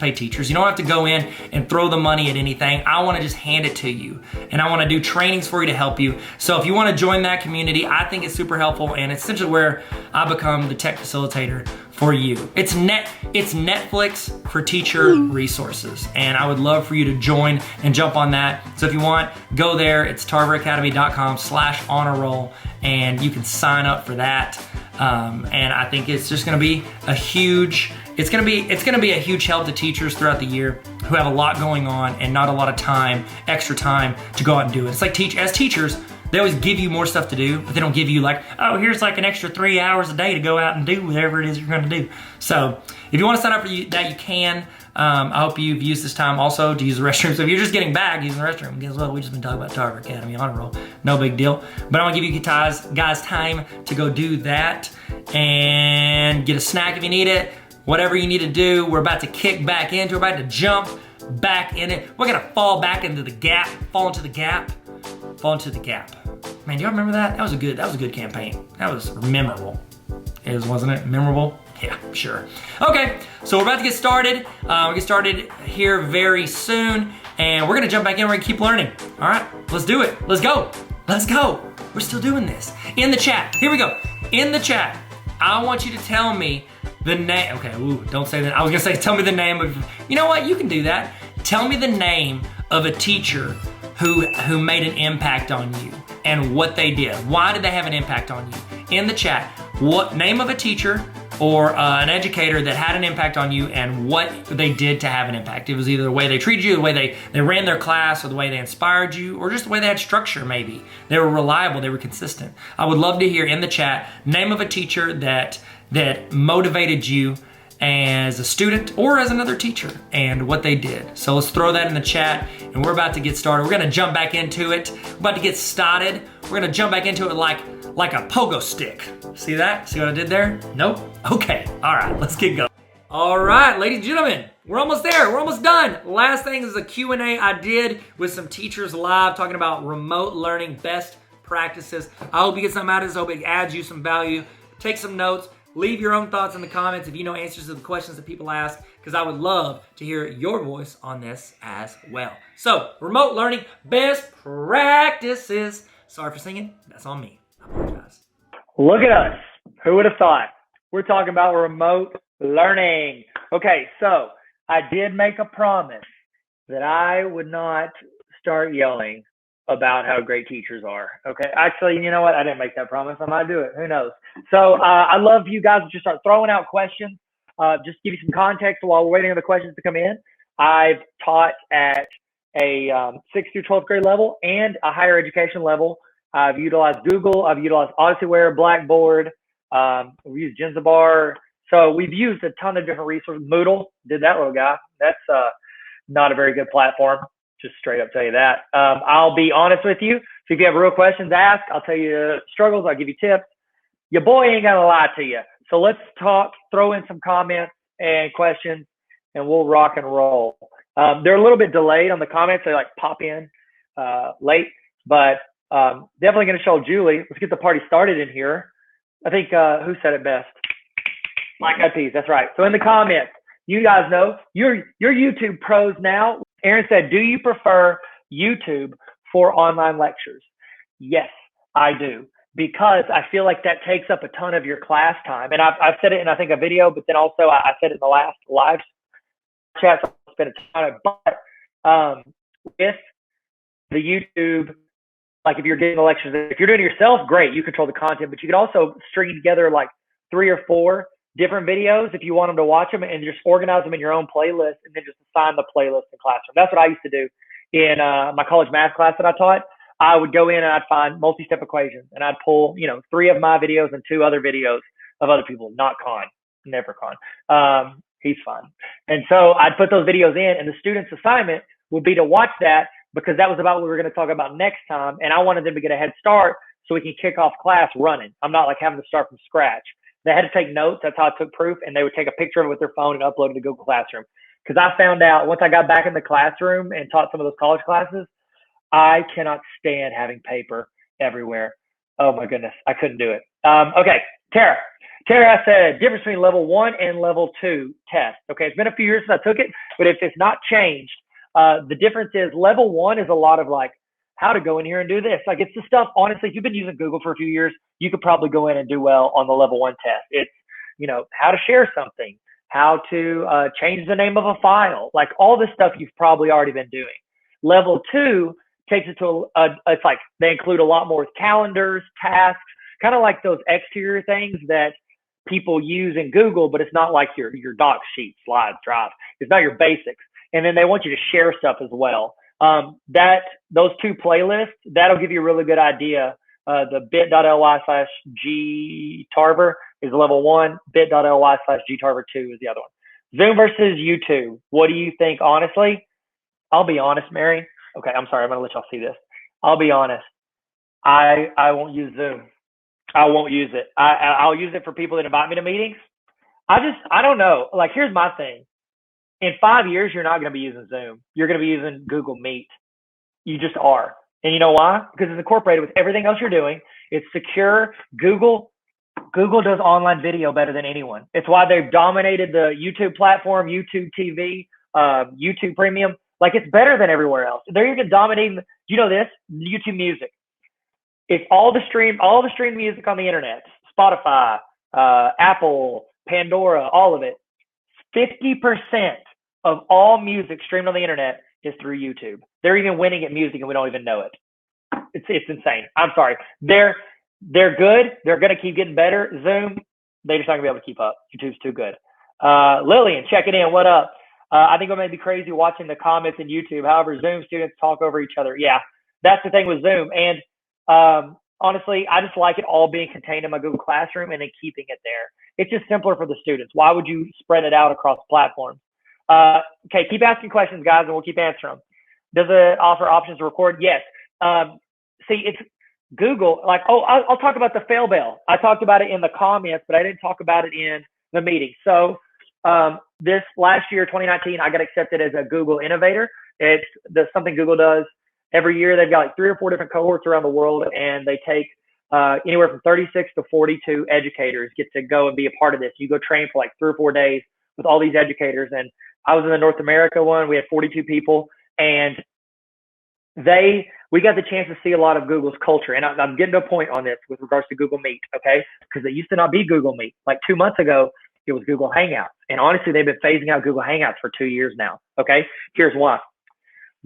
You don't have to go in and throw the money at anything. I wanna just hand it to you, and I wanna do trainings for you to help you. So if you wanna join that community, I think it's super helpful, and it's essentially where I become the tech facilitator for you. It's Netflix for teacher resources, and I would love for you to join and jump on that. So if you want, go there. It's tarveracademy.com/honor roll, and you can sign up for that. And I think it's just going to be a huge. It's going to be a huge help to teachers throughout the year who have a lot going on and not a lot of time, extra time to go out and do it. It's like as teachers, they always give you more stuff to do, but they don't give you like, oh, here's like an extra 3 hours a day to go out and do whatever it is you're gonna do. So if you wanna sign up for that, you can. I hope you've used this time also to use the restroom. So if you're just getting back using the restroom, guess what? We've just been talking about Tarver Academy Honor Roll. No big deal. But I wanna give you guys time to go do that and get a snack if you need it. Whatever you need to do, we're about to kick back into, we're about to jump back in it. We're gonna fall back into the gap, fall into the gap. Man, do y'all remember that? That was a good campaign. That was memorable. Wasn't it? Memorable? Yeah, sure. Okay, so we're about to get started. We'll get started here very soon, and we're gonna jump back in, we're gonna keep learning. All right, let's do it. Let's go. We're still doing this. In the chat, here we go. In the chat, I want you to tell me the name. Okay, don't say that. I was gonna say, tell me the name of, you know what? You can do that. Tell me the name of a teacher who made an impact on you and what they did. Why did they have an impact on you? In the chat, what name of a teacher or an educator that had an impact on you and what they did to have an impact. It was either the way they treated you, the way they ran their class, or the way they inspired you, or just the way they had structure maybe. They were reliable, they were consistent. I would love to hear in the chat, name of a teacher that that motivated you as a student or as another teacher and what they did. So let's throw that in the chat, and we're about to get started. We're gonna jump back into it. We're about to get started. We're gonna jump back into it like a pogo stick. See that? See what I did there? Nope? Okay, all right, let's get going. All right, ladies and gentlemen, we're almost there. We're almost done. Last thing is a Q&A I did with some teachers live talking about remote learning best practices. I hope you get something out of this. I hope it adds you some value. Take some notes. Leave your own thoughts in the comments if you know answers to the questions that people ask, because I would love to hear your voice on this as well. So, remote learning best practices. Sorry for singing. That's on me. I apologize. Look at us. Who would have thought? We're talking about remote learning. Okay, so I did make a promise that I would not start yelling about how great teachers are. Okay, actually, you know what? I didn't make that promise. I might do it. Who knows? So I love you guys to just start throwing out questions. Just give you some context while we're waiting on the questions to come in. I've taught at a 6th through 12th grade level and a higher education level. I've utilized Google. I've utilized Odyssey, Blackboard. We've used Genzabar. So we've used a ton of different resources. Moodle did that little guy. That's not a very good platform. Just straight up tell you that. I'll be honest with you. So if you have real questions, ask. I'll tell you struggles. I'll give you tips. Your boy ain't gonna lie to you. So let's talk. Throw in some comments and questions, and we'll rock and roll. They're a little bit delayed on the comments. They like pop in late, but definitely gonna show Julie. Let's get the party started in here. I think who said it best? Mike Peas. That's right. So in the comments, you guys know you're YouTube pros now. Aaron said, do you prefer YouTube for online lectures? Yes, I do, because I feel like that takes up a ton of your class time. And I've said it in, I think, a video, but then also I said it in the last live chat, so I'll spend a ton of it. But with the YouTube, like if you're getting the lectures, if you're doing it yourself, great, you control the content, but you could also string together like 3 or 4 different videos if you want them to watch them, and just organize them in your own playlist, and then just assign the playlist in classroom. That's what I used to do in my college math class that I taught. I would go in and I'd find multi-step equations, and I'd pull, 3 of my videos and 2 other videos of other people. Not Con, never Con. He's fun. And so I'd put those videos in, and the student's assignment would be to watch that, because that was about what we were going to talk about next time. And I wanted them to get a head start so we can kick off class running. I'm not like having to start from scratch. They had to take notes. That's how I took proof. And they would take a picture of it with their phone and upload it to Google Classroom. Because I found out once I got back in the classroom and taught some of those college classes, I cannot stand having paper everywhere. Oh my goodness, I couldn't do it. Okay, Tara. Tara said difference between level 1 and level 2 test. Okay, it's been a few years since I took it, but if it's not changed, the difference is level 1 is a lot of like how to go in here and do this. Like it's the stuff, honestly, if you've been using Google for a few years, you could probably go in and do well on the level 1 test. It's, how to share something, how to change the name of a file, like all this stuff you've probably already been doing. Level 2 takes it to, it's like they include a lot more with calendars, tasks, kind of like those exterior things that people use in Google, but it's not like your doc sheet, slides, drive. It's not your basics. And then they want you to share stuff as well. Those 2 playlists, that'll give you a really good idea. The bit.ly/G Tarver is level 1. Bit.ly/G Tarver 2 is the other one. Zoom versus YouTube. What do you think? Honestly, I'll be honest, Mary. Okay, I'm sorry. I'm going to let y'all see this. I'll be honest. I won't use Zoom. I won't use it. I'll use it for people that invite me to meetings. I don't know. Like, here's my thing. In 5 years, you're not going to be using Zoom. You're going to be using Google Meet. You just are. And you know why? Because it's incorporated with everything else you're doing. It's secure. Google does online video better than anyone. It's why they've dominated the YouTube platform, YouTube TV, YouTube Premium. Like, it's better than everywhere else. They're even dominating. You know this? YouTube Music. If all the stream music on the internet, Spotify, Apple, Pandora, all of it, 50% of all music streamed on the internet is through YouTube. They're even winning at music and we don't even know it. It's insane. I'm sorry. They're good. They're going to keep getting better. Zoom, they're just not going to be able to keep up. YouTube's too good. Lillian, checking in. What up? I think I may be crazy watching the comments in YouTube. However, Zoom students talk over each other. Yeah, that's the thing with Zoom. And honestly, I just like it all being contained in my Google Classroom and then keeping it there. It's just simpler for the students. Why would you spread it out across platforms? Okay, keep asking questions, guys, and we'll keep answering them. Does it offer options to record? Yes. See, it's Google. Like, oh, I'll talk about the fail bail. I talked about it in the comments, but I didn't talk about it in the meeting. So this last year, 2019, I got accepted as a Google Innovator. It's something Google does every year. They've got like 3 or 4 different cohorts around the world, and they take anywhere from 36 to 42 educators get to go and be a part of this. You go train for like 3 or 4 days with all these educators. And I was in the North America one. We had 42 people, and we got the chance to see a lot of Google's culture. And I'm getting to a point on this with regards to Google Meet, okay? Because it used to not be Google Meet. Like 2 months ago, it was Google Hangouts. And honestly, they've been phasing out Google Hangouts for 2 years now, okay? Here's why.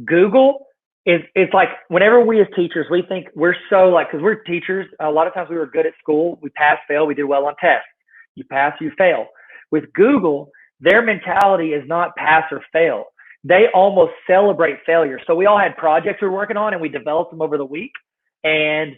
Google it's like whenever we as teachers, we think we're so like, because we're teachers, a lot of times we were good at school. We pass, fail, we did well on tests. You pass, you fail. With Google, their mentality is not pass or fail. They almost celebrate failure. So we all had projects we were working on and we developed them over the week. And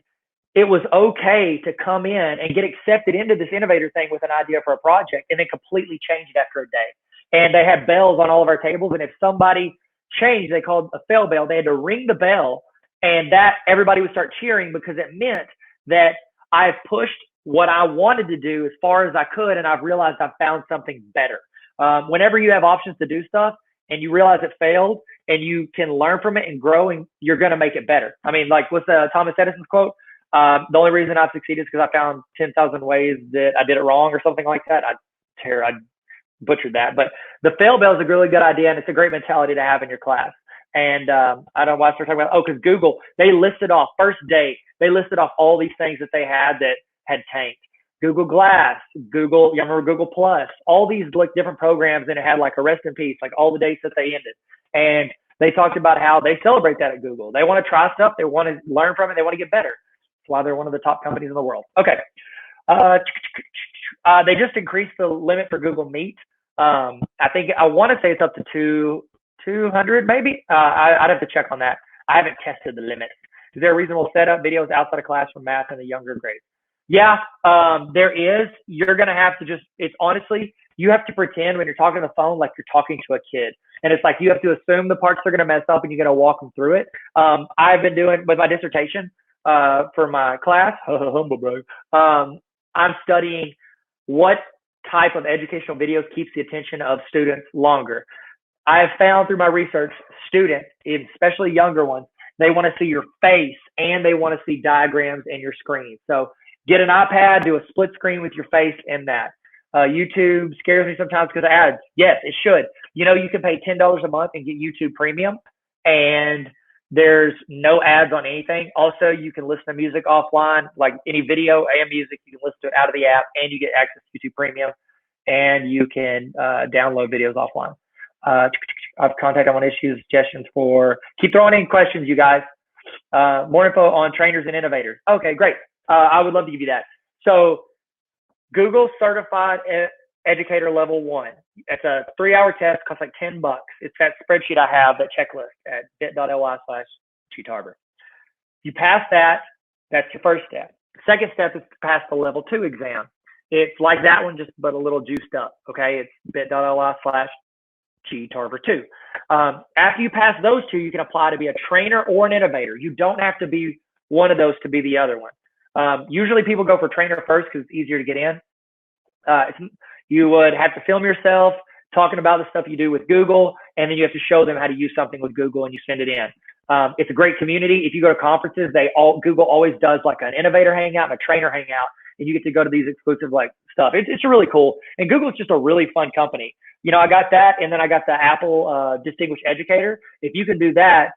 it was okay to come in and get accepted into this innovator thing with an idea for a project and then completely change it after a day. And they had bells on all of our tables. And if somebody changed, they called a fail bell. They had to ring the bell, and that everybody would start cheering because it meant that I've pushed what I wanted to do as far as I could, and I've realized I've found something better. Whenever you have options to do stuff and you realize it failed and you can learn from it and grow, and you're going to make it better. I mean, like what's Thomas Edison's quote? The only reason I've succeeded is because I found 10,000 ways that I did it wrong or something like that. I butchered that, but the fail bell is a really good idea, and it's a great mentality to have in your class. And I don't know why I started talking about, because Google, they listed off first day, they listed off all these things that they had that had tanked. Google Glass, Google, you remember Google Plus, all these like different programs, and it had like a rest in peace, like all the dates that they ended. And they talked about how they celebrate that at Google. They want to try stuff, they want to learn from it, they want to get better. That's why they're one of the top companies in the world. Okay. They just increased the limit for Google Meet. I want to say it's up to 200 maybe. I'd have to check on that. I haven't tested the limit. Is there a reasonable setup videos outside of class for math in the younger grades? Yeah, there is. You're going to have to it's honestly, you have to pretend when you're talking on the phone like you're talking to a kid. And it's like you have to assume the parts they're going to mess up and you're going to walk them through it. I've been doing with my dissertation for my class. Humble brag. I'm studying what type of educational videos keeps the attention of students longer. I have found through my research, students, especially younger ones, they want to see your face and they want to see diagrams in your screen. So get an iPad, do a split screen with your face in that. YouTube scares me sometimes because of ads. Yes, it should. You know, you can pay $10 a month and get YouTube Premium, and there's no ads on anything. Also, you can listen to music offline, like any video and music. You can listen to it out of the app, and you get access to YouTube Premium, and you can download videos offline. I've contacted on issues, suggestions for. Keep throwing in questions, you guys. More info on trainers and innovators. Okay, great. I would love to give you that. So, Google Certified Educator Level 1. It's a 3-hour test, costs like $10. It's that spreadsheet I have, that checklist at bit.ly/gtarver. You pass that, that's your first step. Second step is to pass the Level 2 exam. It's like that one, just but a little juiced up. Okay, it's bit.ly/gtarver2. After you pass those two, you can apply to be a trainer or an innovator. You don't have to be one of those to be the other one. Usually people go for trainer first because it's easier to get in. You would have to film yourself talking about the stuff you do with Google, and then you have to show them how to use something with Google, and you send it in. It's a great community. If you go to conferences, Google always does like an innovator hangout and a trainer hangout, and you get to go to these exclusive like stuff. It's really cool. And Google's just a really fun company. You know, I got that, and then I got the Apple Distinguished Educator. If you can do that,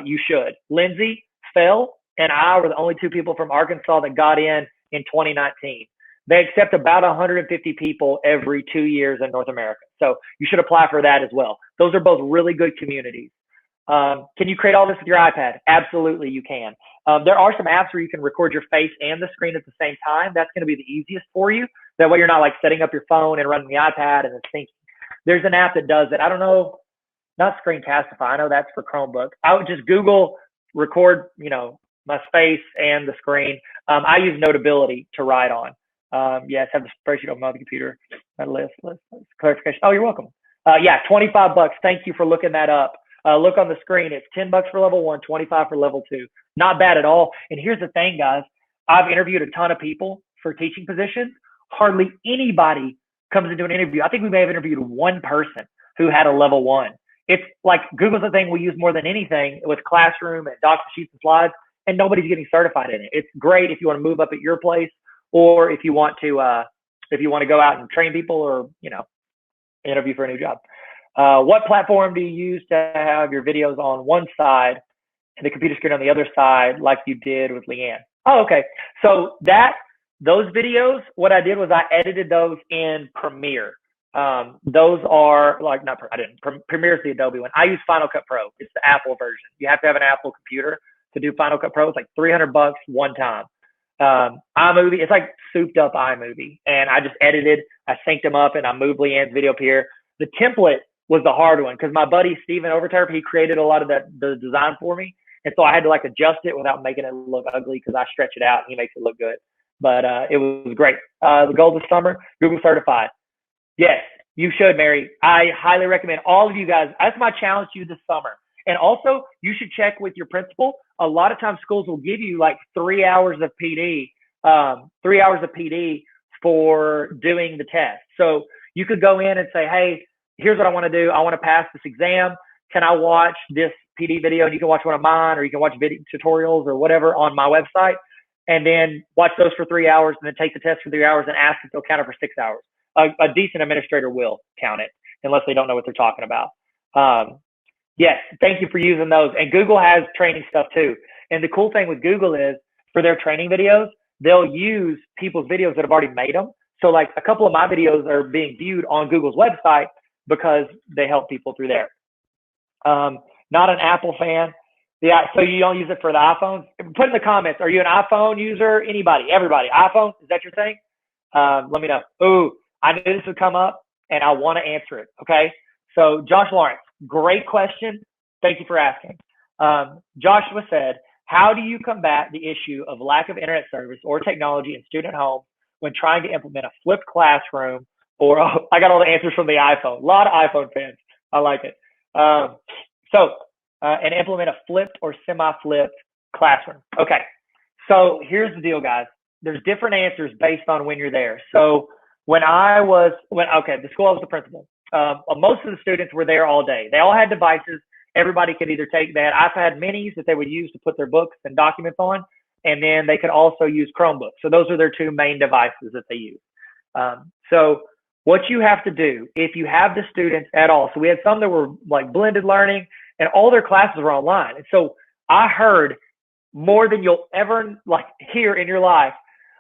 you should. Lindsay, Phil, and I were the only 2 people from Arkansas that got in 2019. They accept about 150 people every 2 years in North America. So you should apply for that as well. Those are both really good communities. Can you create all this with your iPad? Absolutely, you can. There are some apps where you can record your face and the screen at the same time. That's going to be the easiest for you. That way you're not like setting up your phone and running the iPad and then syncing. There's an app that does it. I don't know, not Screencastify. I know that's for Chromebook. I would just Google record, my space and the screen. I use Notability to write on. Yes, have the spreadsheet on my computer. List clarification. Oh, you're welcome. Yeah, $25. Thank you for looking that up. Look on the screen. It's $10 for level 1, 25 for level 2. Not bad at all. And here's the thing, guys. I've interviewed a ton of people for teaching positions. Hardly anybody comes into an interview. I think we may have interviewed one person who had a level 1. It's like Google's the thing we use more than anything with classroom and docs, sheets, and slides, and nobody's getting certified in it. It's great if you want to move up at your place, or if you want to go out and train people, or interview for a new job. What platform do you use to have your videos on one side and the computer screen on the other side, like you did with Leanne? Oh, okay. So those videos, what I did was I edited those in Premiere. Those are Premiere's the Adobe one. I use Final Cut Pro. It's the Apple version. You have to have an Apple computer to do Final Cut Pro. It's like $300 one time. iMovie, it's like souped up iMovie, and I just edited, I synced them up, and I moved Leanne's video up here. The template was the hard one because my buddy Steven over Tarver, he created a lot of the design for me, and so I had to adjust it without making it look ugly because I stretch it out and he makes it look good. But it was great. The goal this summer, Google certified. Yes, you should, Mary. I highly recommend all of you guys. That's my challenge to you this summer. And also, you should check with your principal. A lot of times schools will give you 3 hours of PD, 3 hours of PD for doing the test. So you could go in and say, hey, here's what I want to do. I want to pass this exam. Can I watch this PD video? And you can watch one of mine, or you can watch video tutorials or whatever on my website, and then watch those for 3 hours, and then take the test for 3 hours and ask if they'll count it for 6 hours. A decent administrator will count it unless they don't know what they're talking about. Yes, thank you for using those. And Google has training stuff too. And the cool thing with Google is for their training videos, they'll use people's videos that have already made them. So a couple of my videos are being viewed on Google's website because they help people through there. Not an Apple fan. Yeah, so you don't use it for the iPhones? Put in the comments, are you an iPhone user? Anybody, everybody, iPhone, is that your thing? Let me know. Ooh, I knew this would come up and I want to answer it, okay? So Josh Lawrence, great question. Thank you for asking. Joshua said, how do you combat the issue of lack of internet service or technology in student homes when trying to implement a flipped classroom? Or I got all the answers from the iPhone. A lot of iPhone fans. I like it. And implement a flipped or semi-flipped classroom. Okay. So here's the deal, guys. There's different answers based on when you're there. So the school I was the principal. Most of the students were there all day. They all had devices. Everybody could either they had iPad minis that they would use to put their books and documents on, and then they could also use Chromebooks. So those are their two main devices that they use. So what you have to do, if you have the students at all, so we had some that were blended learning, and all their classes were online. And so I heard more than you'll ever hear in your life,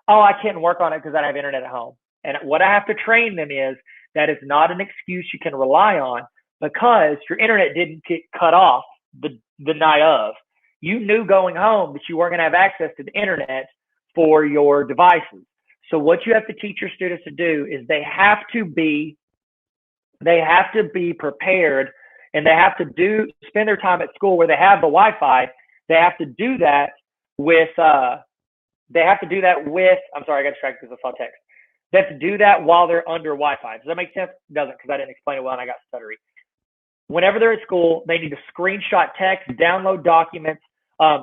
oh, I can't work on it because I don't have internet at home. And what I have to train them is that is not an excuse you can rely on, because your internet didn't get cut off the night of. You knew going home that you weren't going to have access to the internet for your devices. So what you have to teach your students to do is they have to be prepared, and they have to spend their time at school where they have the Wi-Fi. They have to do that with, I'm sorry, I got distracted because I saw text. They have to do that while they're under Wi-Fi. Does that make sense? It doesn't, because I didn't explain it well and I got stuttery. Whenever they're at school, they need to screenshot text, download documents.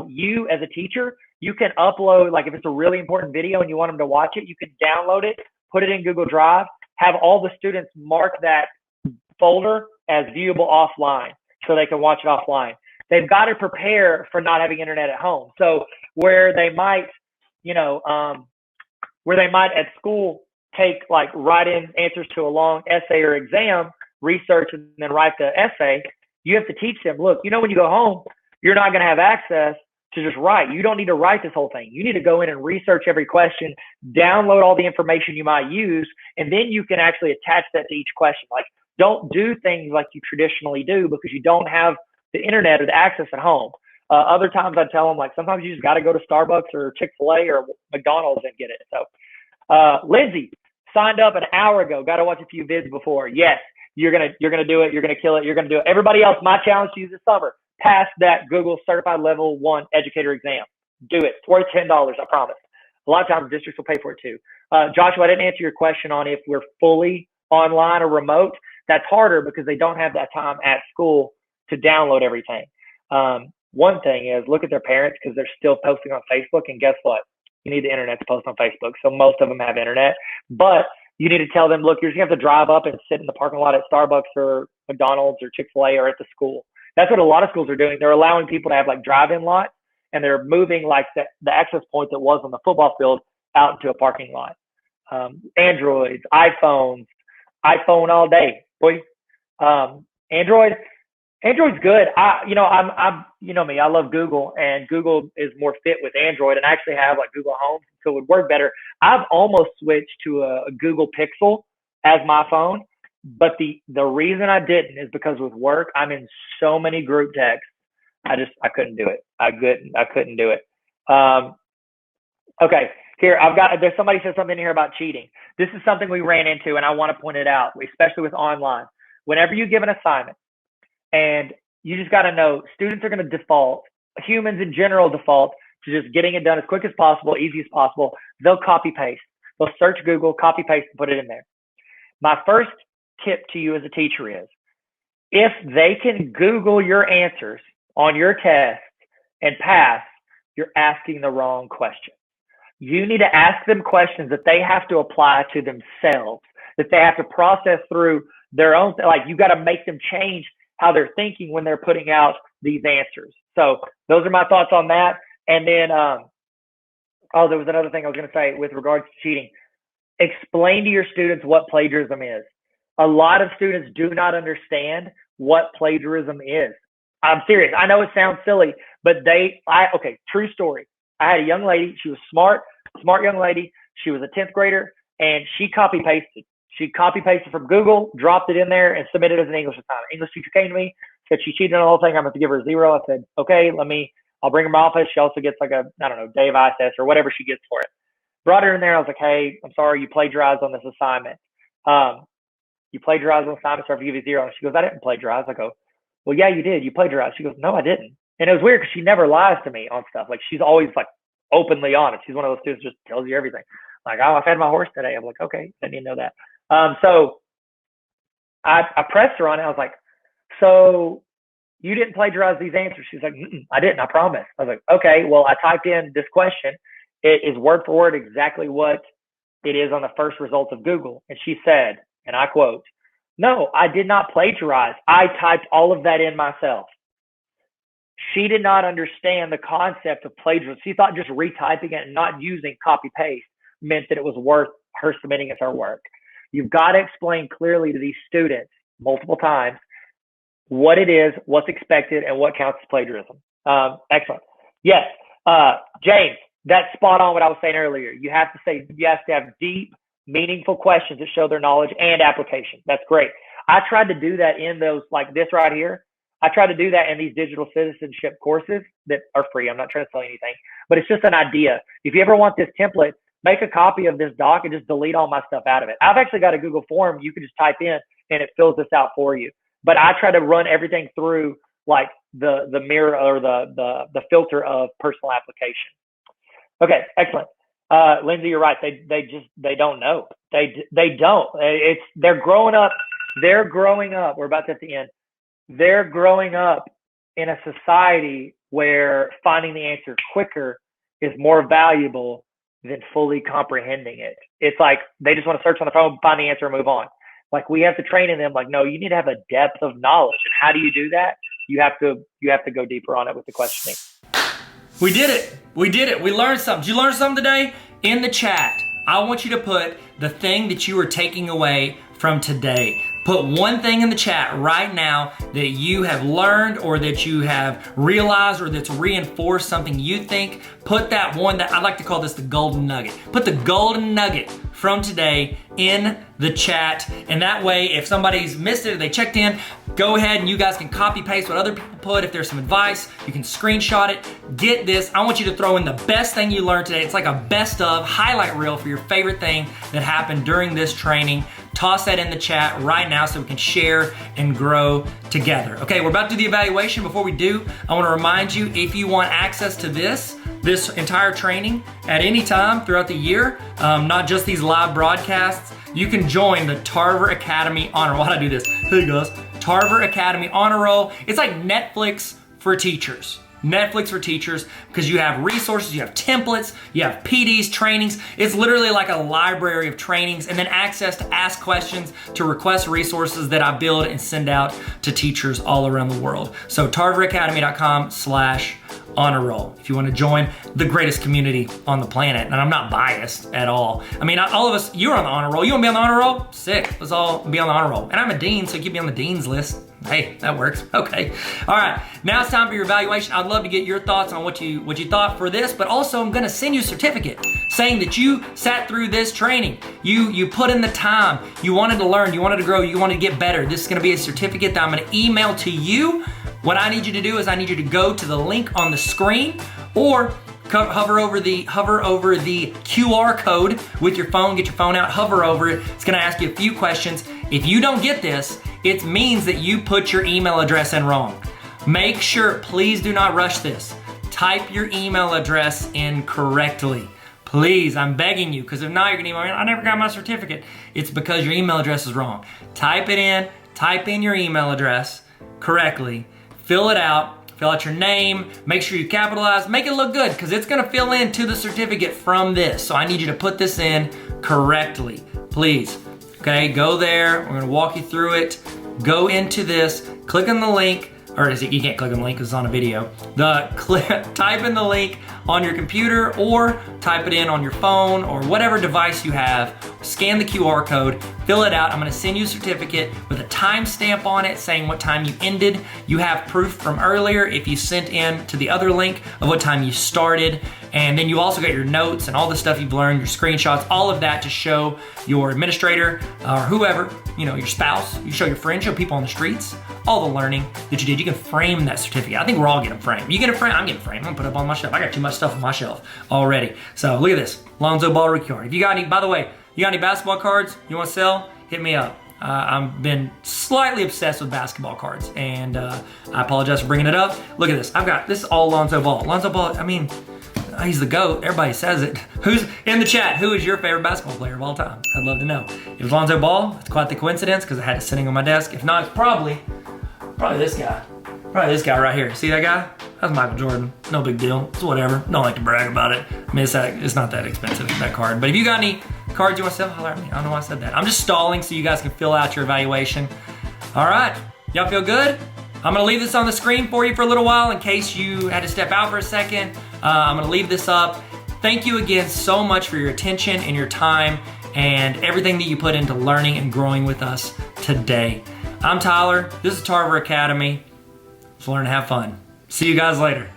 You as a teacher, you can upload, if it's a really important video and you want them to watch it, you can download it, put it in Google Drive, have all the students mark that folder as viewable offline so they can watch it offline. They've got to prepare for not having internet at home. So where they might at school write in answers to a long essay or exam, research, and then write the essay, you have to teach them, look, when you go home, you're not going to have access to just write. You don't need to write this whole thing. You need to go in and research every question, download all the information you might use, and then you can actually attach that to each question. Don't do things like you traditionally do because you don't have the internet or the access at home. Other times I tell them, sometimes you just got to go to Starbucks or Chick-fil-A or McDonald's and get it. So Lindsay signed up an hour ago. Got to watch a few vids before. Yes, you're gonna do it. You're gonna kill it. You're gonna do it. Everybody else, my challenge to you this summer: pass that Google Certified Level 1 Educator exam. Do it. It's worth $10, I promise. A lot of times districts will pay for it too. Joshua, I didn't answer your question on if we're fully online or remote. That's harder because they don't have that time at school to download everything. One thing is look at their parents because they're still posting on Facebook. And guess what? You need the internet to post on Facebook. So most of them have internet. But you need to tell them, look, you're just going to have to drive up and sit in the parking lot at Starbucks or McDonald's or Chick-fil-A or at the school. That's what a lot of schools are doing. They're allowing people to have like drive-in lots, and they're moving like the access point that was on the football field out into a parking lot. Androids, iPhone all day, boy. Android's good. I'm you know me, I love Google, and Google is more fit with Android, and I actually have like Google Home, so it would work better. I've almost switched to a Google Pixel as my phone, but the reason I didn't is because with work, I'm in so many group texts. I couldn't do it. I couldn't do it. Okay, here there's somebody said something here about cheating. This is something we ran into, and I want to point it out, especially with online. Whenever you give an assignment, and you just got to know, students are going to default, humans in general default to just getting it done as quick as possible, easy as possible. They'll copy paste. They'll search Google, copy paste, and put it in there. My first tip to you as a teacher is, if they can Google your answers on your test and pass, you're asking the wrong question. You need to ask them questions that they have to apply to themselves, that they have to process through their own, like you got to make them change how they're thinking when they're putting out these answers. So those are my thoughts on that. And then, there was another thing I was going to say with regards to cheating. Explain to your students what plagiarism is. A lot of students do not understand what plagiarism is. I'm serious. I know it sounds silly, but true story. I had a young lady. She was smart young lady. She was a 10th grader, and she copy pasted. She copy pasted from Google, dropped it in there, and submitted it as an English assignment. English teacher came to me, said she cheated on the whole thing. I'm going to give her a 0. I said, okay, I'll bring her to my office. She also gets like day of ISS or whatever she gets for it. Brought her in there. I was like, hey, I'm sorry, you plagiarized on this assignment. You plagiarized on the assignment, so I have to give you 0. And she goes, I didn't plagiarize. I go, well, yeah, you did. You plagiarized. She goes, no, I didn't. And it was weird because she never lies to me on stuff. Like, she's always like openly honest. She's one of those students who just tells you everything. Like, oh, I fed my horse today. I'm like, okay, I didn't know that. So I pressed her on it. I was like, so you didn't plagiarize these answers? She's like, I didn't, I promise. I was like, okay, well, I typed in this question. It is word for word exactly what it is on the first results of Google. And she said, and I quote, no, I did not plagiarize. I typed all of that in myself. She did not understand the concept of plagiarism. She thought just retyping it and not using copy paste meant that it was worth her submitting it as her work. You've got to explain clearly to these students multiple times what it is, what's expected, and what counts as plagiarism. Excellent. Yes, James, that's spot on what I was saying earlier. You have to have deep, meaningful questions that show their knowledge and application. That's great. I tried to do that in those, like this right here. I try to do that in these digital citizenship courses that are free. I'm not trying to sell anything, but it's just an idea. If you ever want this template, make a copy of this doc and just delete all my stuff out of it. I've actually got a Google form you can just type in and it fills this out for you. But I try to run everything through like the mirror or the filter of personal application. Okay, excellent. Lindsay, you're right. They don't know. They don't. They're growing up. We're about to at the end. They're growing up in a society where finding the answer quicker is more valuable than fully comprehending it. It's like they just want to search on the phone, find the answer, and move on. Like we have to train in them. Like, no, you need to have a depth of knowledge. And how do you do that? You have to go deeper on it with the questioning. We did it. We learned something. Did you learn something today? In the chat, I want you to put the thing that you are taking away from today. Put one thing in the chat right now that you have learned or that you have realized or that's reinforced something you think. Put that one that I like to call this the golden nugget. Put the golden nugget from today in the chat. And that way, if somebody's missed it or they checked in, go ahead and you guys can copy paste what other people put. If there's some advice, you can screenshot it. Get this. I want you to throw in the best thing you learned today. It's like a best of highlight reel for your favorite thing that happened during this training. Toss that in the chat right now so we can share and grow together. Okay, we're about to do the evaluation. Before we do, I want to remind you, if you want access to this, this entire training at any time throughout the year, not just these live broadcasts, you can join the Tarver Academy Honor Roll. Why'd I do this? Hey guys, Tarver Academy Honor Roll. It's like Netflix for teachers. Netflix for teachers, because you have resources, you have templates, you have PDs, trainings. It's literally like a library of trainings, and then access to ask questions, to request resources that I build and send out to teachers all around the world. So tarveracademy.com/honor roll if you want to join the greatest community on the planet. And I'm not biased at all. I mean, all of us, you're on the honor roll. You want to be on the honor roll? Sick. Let's all be on the honor roll. And I'm a dean, so keep me on the dean's list. Hey, that works. Okay. All right. Now it's time for your evaluation. I'd love to get your thoughts on what you thought for this, but also I'm going to send you a certificate saying that you sat through this training. You put in the time. You wanted to learn. You wanted to grow. You wanted to get better. This is going to be a certificate that I'm going to email to you. What I need you to do is I need you to go to the link on the screen, or hover over the QR code with your phone. Get your phone out, hover over it. It's going to ask you a few questions. If you don't get this, it means that you put your email address in wrong. Make sure, please do not rush this. Type your email address in correctly. Please, I'm begging you, because if not, you're gonna email me, I never got my certificate. It's because your email address is wrong. Type in your email address correctly, fill it out, fill out your name, make sure you capitalize, make it look good, because it's gonna fill in to the certificate from this. So I need you to put this in correctly, please. Okay, go there, we're gonna walk you through it. Go into this, click on the link, or is it, you can't click on the link because it's on a video. Type in the link on your computer, or type it in on your phone, or whatever device you have. Scan the QR code, fill it out. I'm gonna send you a certificate with a timestamp on it saying what time you ended. You have proof from earlier if you sent in to the other link of what time you started. And then you also got your notes and all the stuff you've learned, your screenshots, all of that to show your administrator or whoever, your spouse. You show your friends, show people on the streets, all the learning that you did. You can frame that certificate. I think we're all getting framed. You get a frame, I'm getting framed. I'm gonna put it up on my shelf. I got too much stuff on my shelf already. So look at this, Lonzo Ball rookie card. If you got any, by the way, you got any basketball cards you want to sell, hit me up. I've been slightly obsessed with basketball cards, and I apologize for bringing it up. Look at this. This is all Lonzo Ball. Lonzo Ball, I mean, he's the GOAT. Everybody says it. Who's in the chat? Who is your favorite basketball player of all time? I'd love to know. If it's Lonzo Ball, it's quite the coincidence because I had it sitting on my desk. If not, it's probably this guy. Probably this guy right here. See that guy? That's Michael Jordan. No big deal. It's whatever. Don't like to brag about it. I mean, it's not that expensive, that card. But if you got any cards you want to sell, holler at me. I don't know why I said that. I'm just stalling so you guys can fill out your evaluation. All right. Y'all feel good? I'm gonna leave this on the screen for you for a little while in case you had to step out for a second. I'm gonna leave this up. Thank you again so much for your attention and your time and everything that you put into learning and growing with us today. I'm Tyler. This is Tarver Academy. Let's learn to have fun. See you guys later.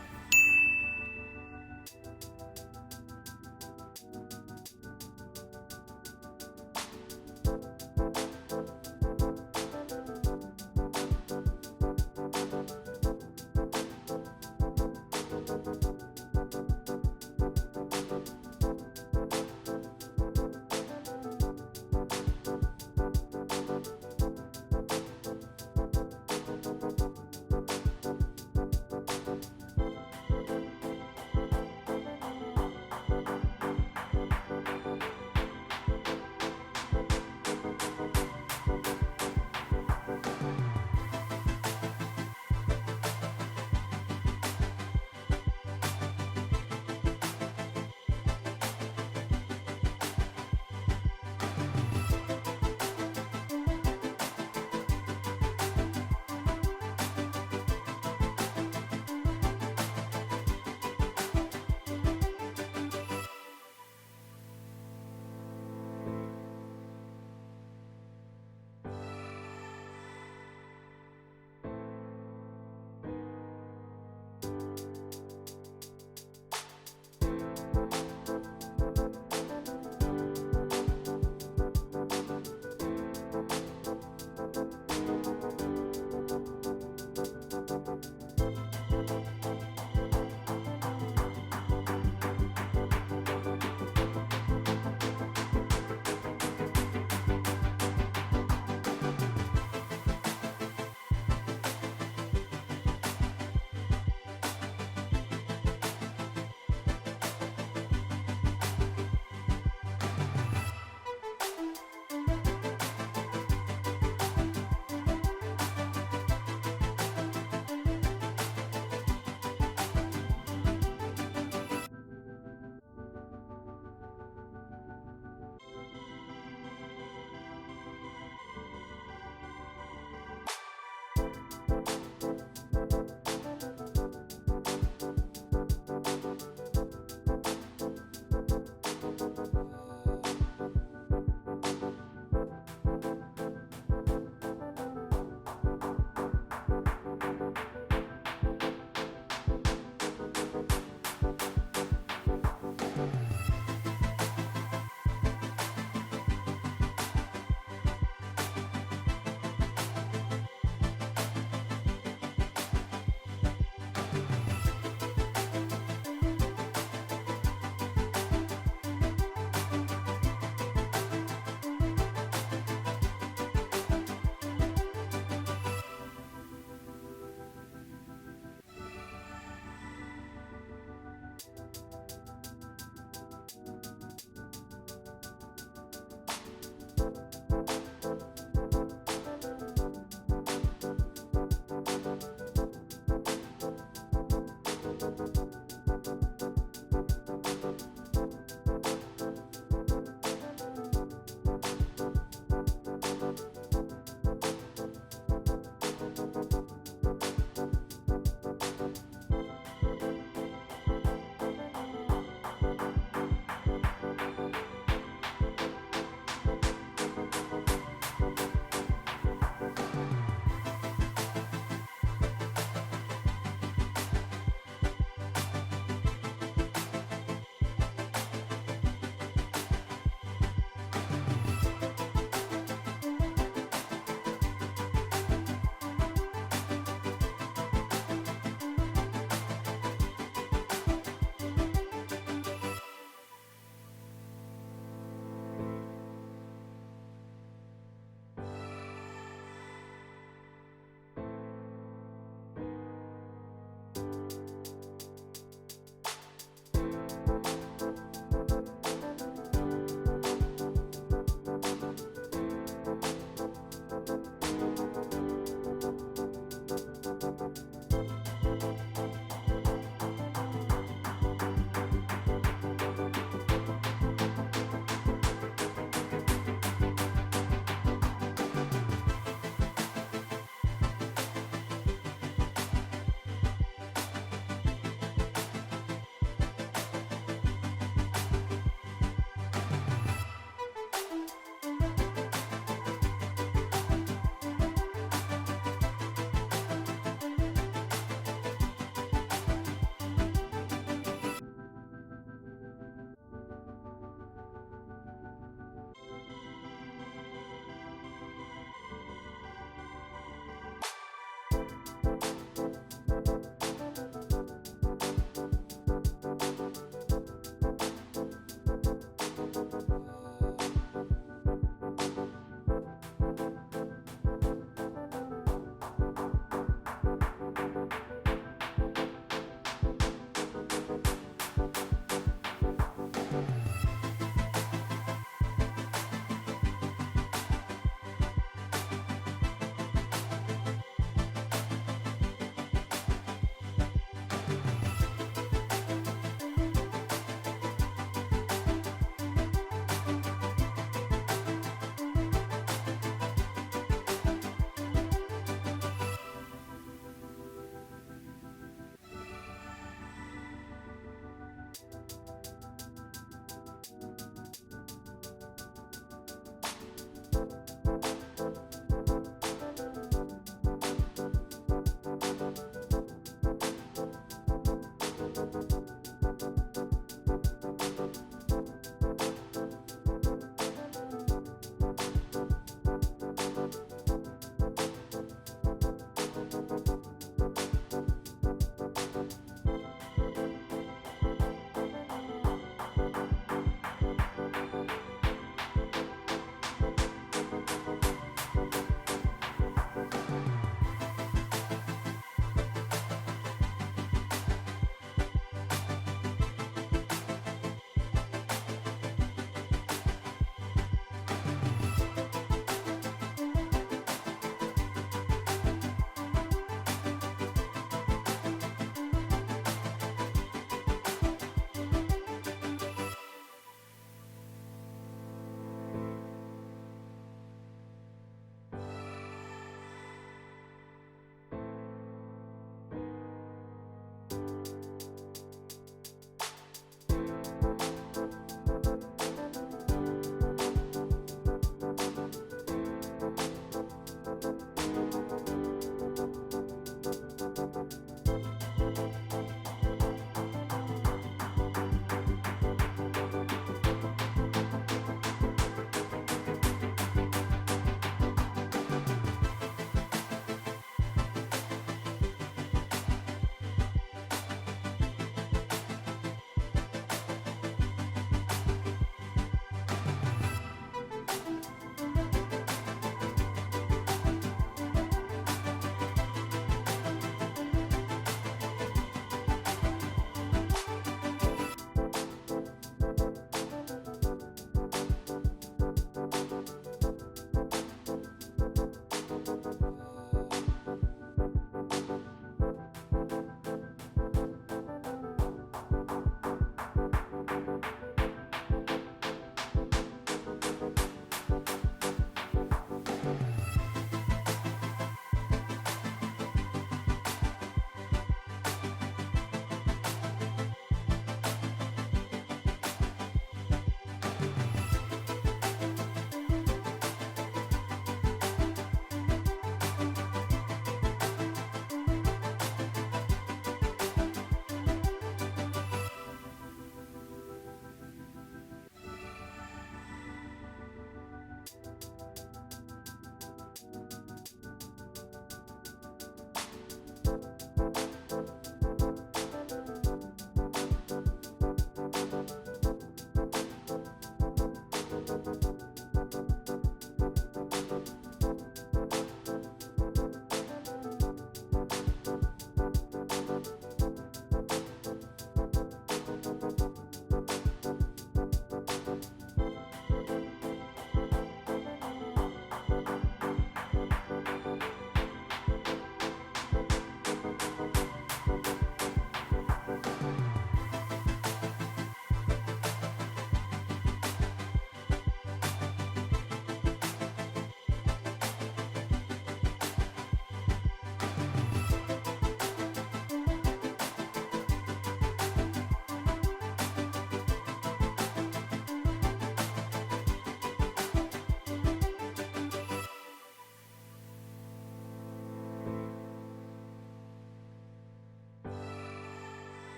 you.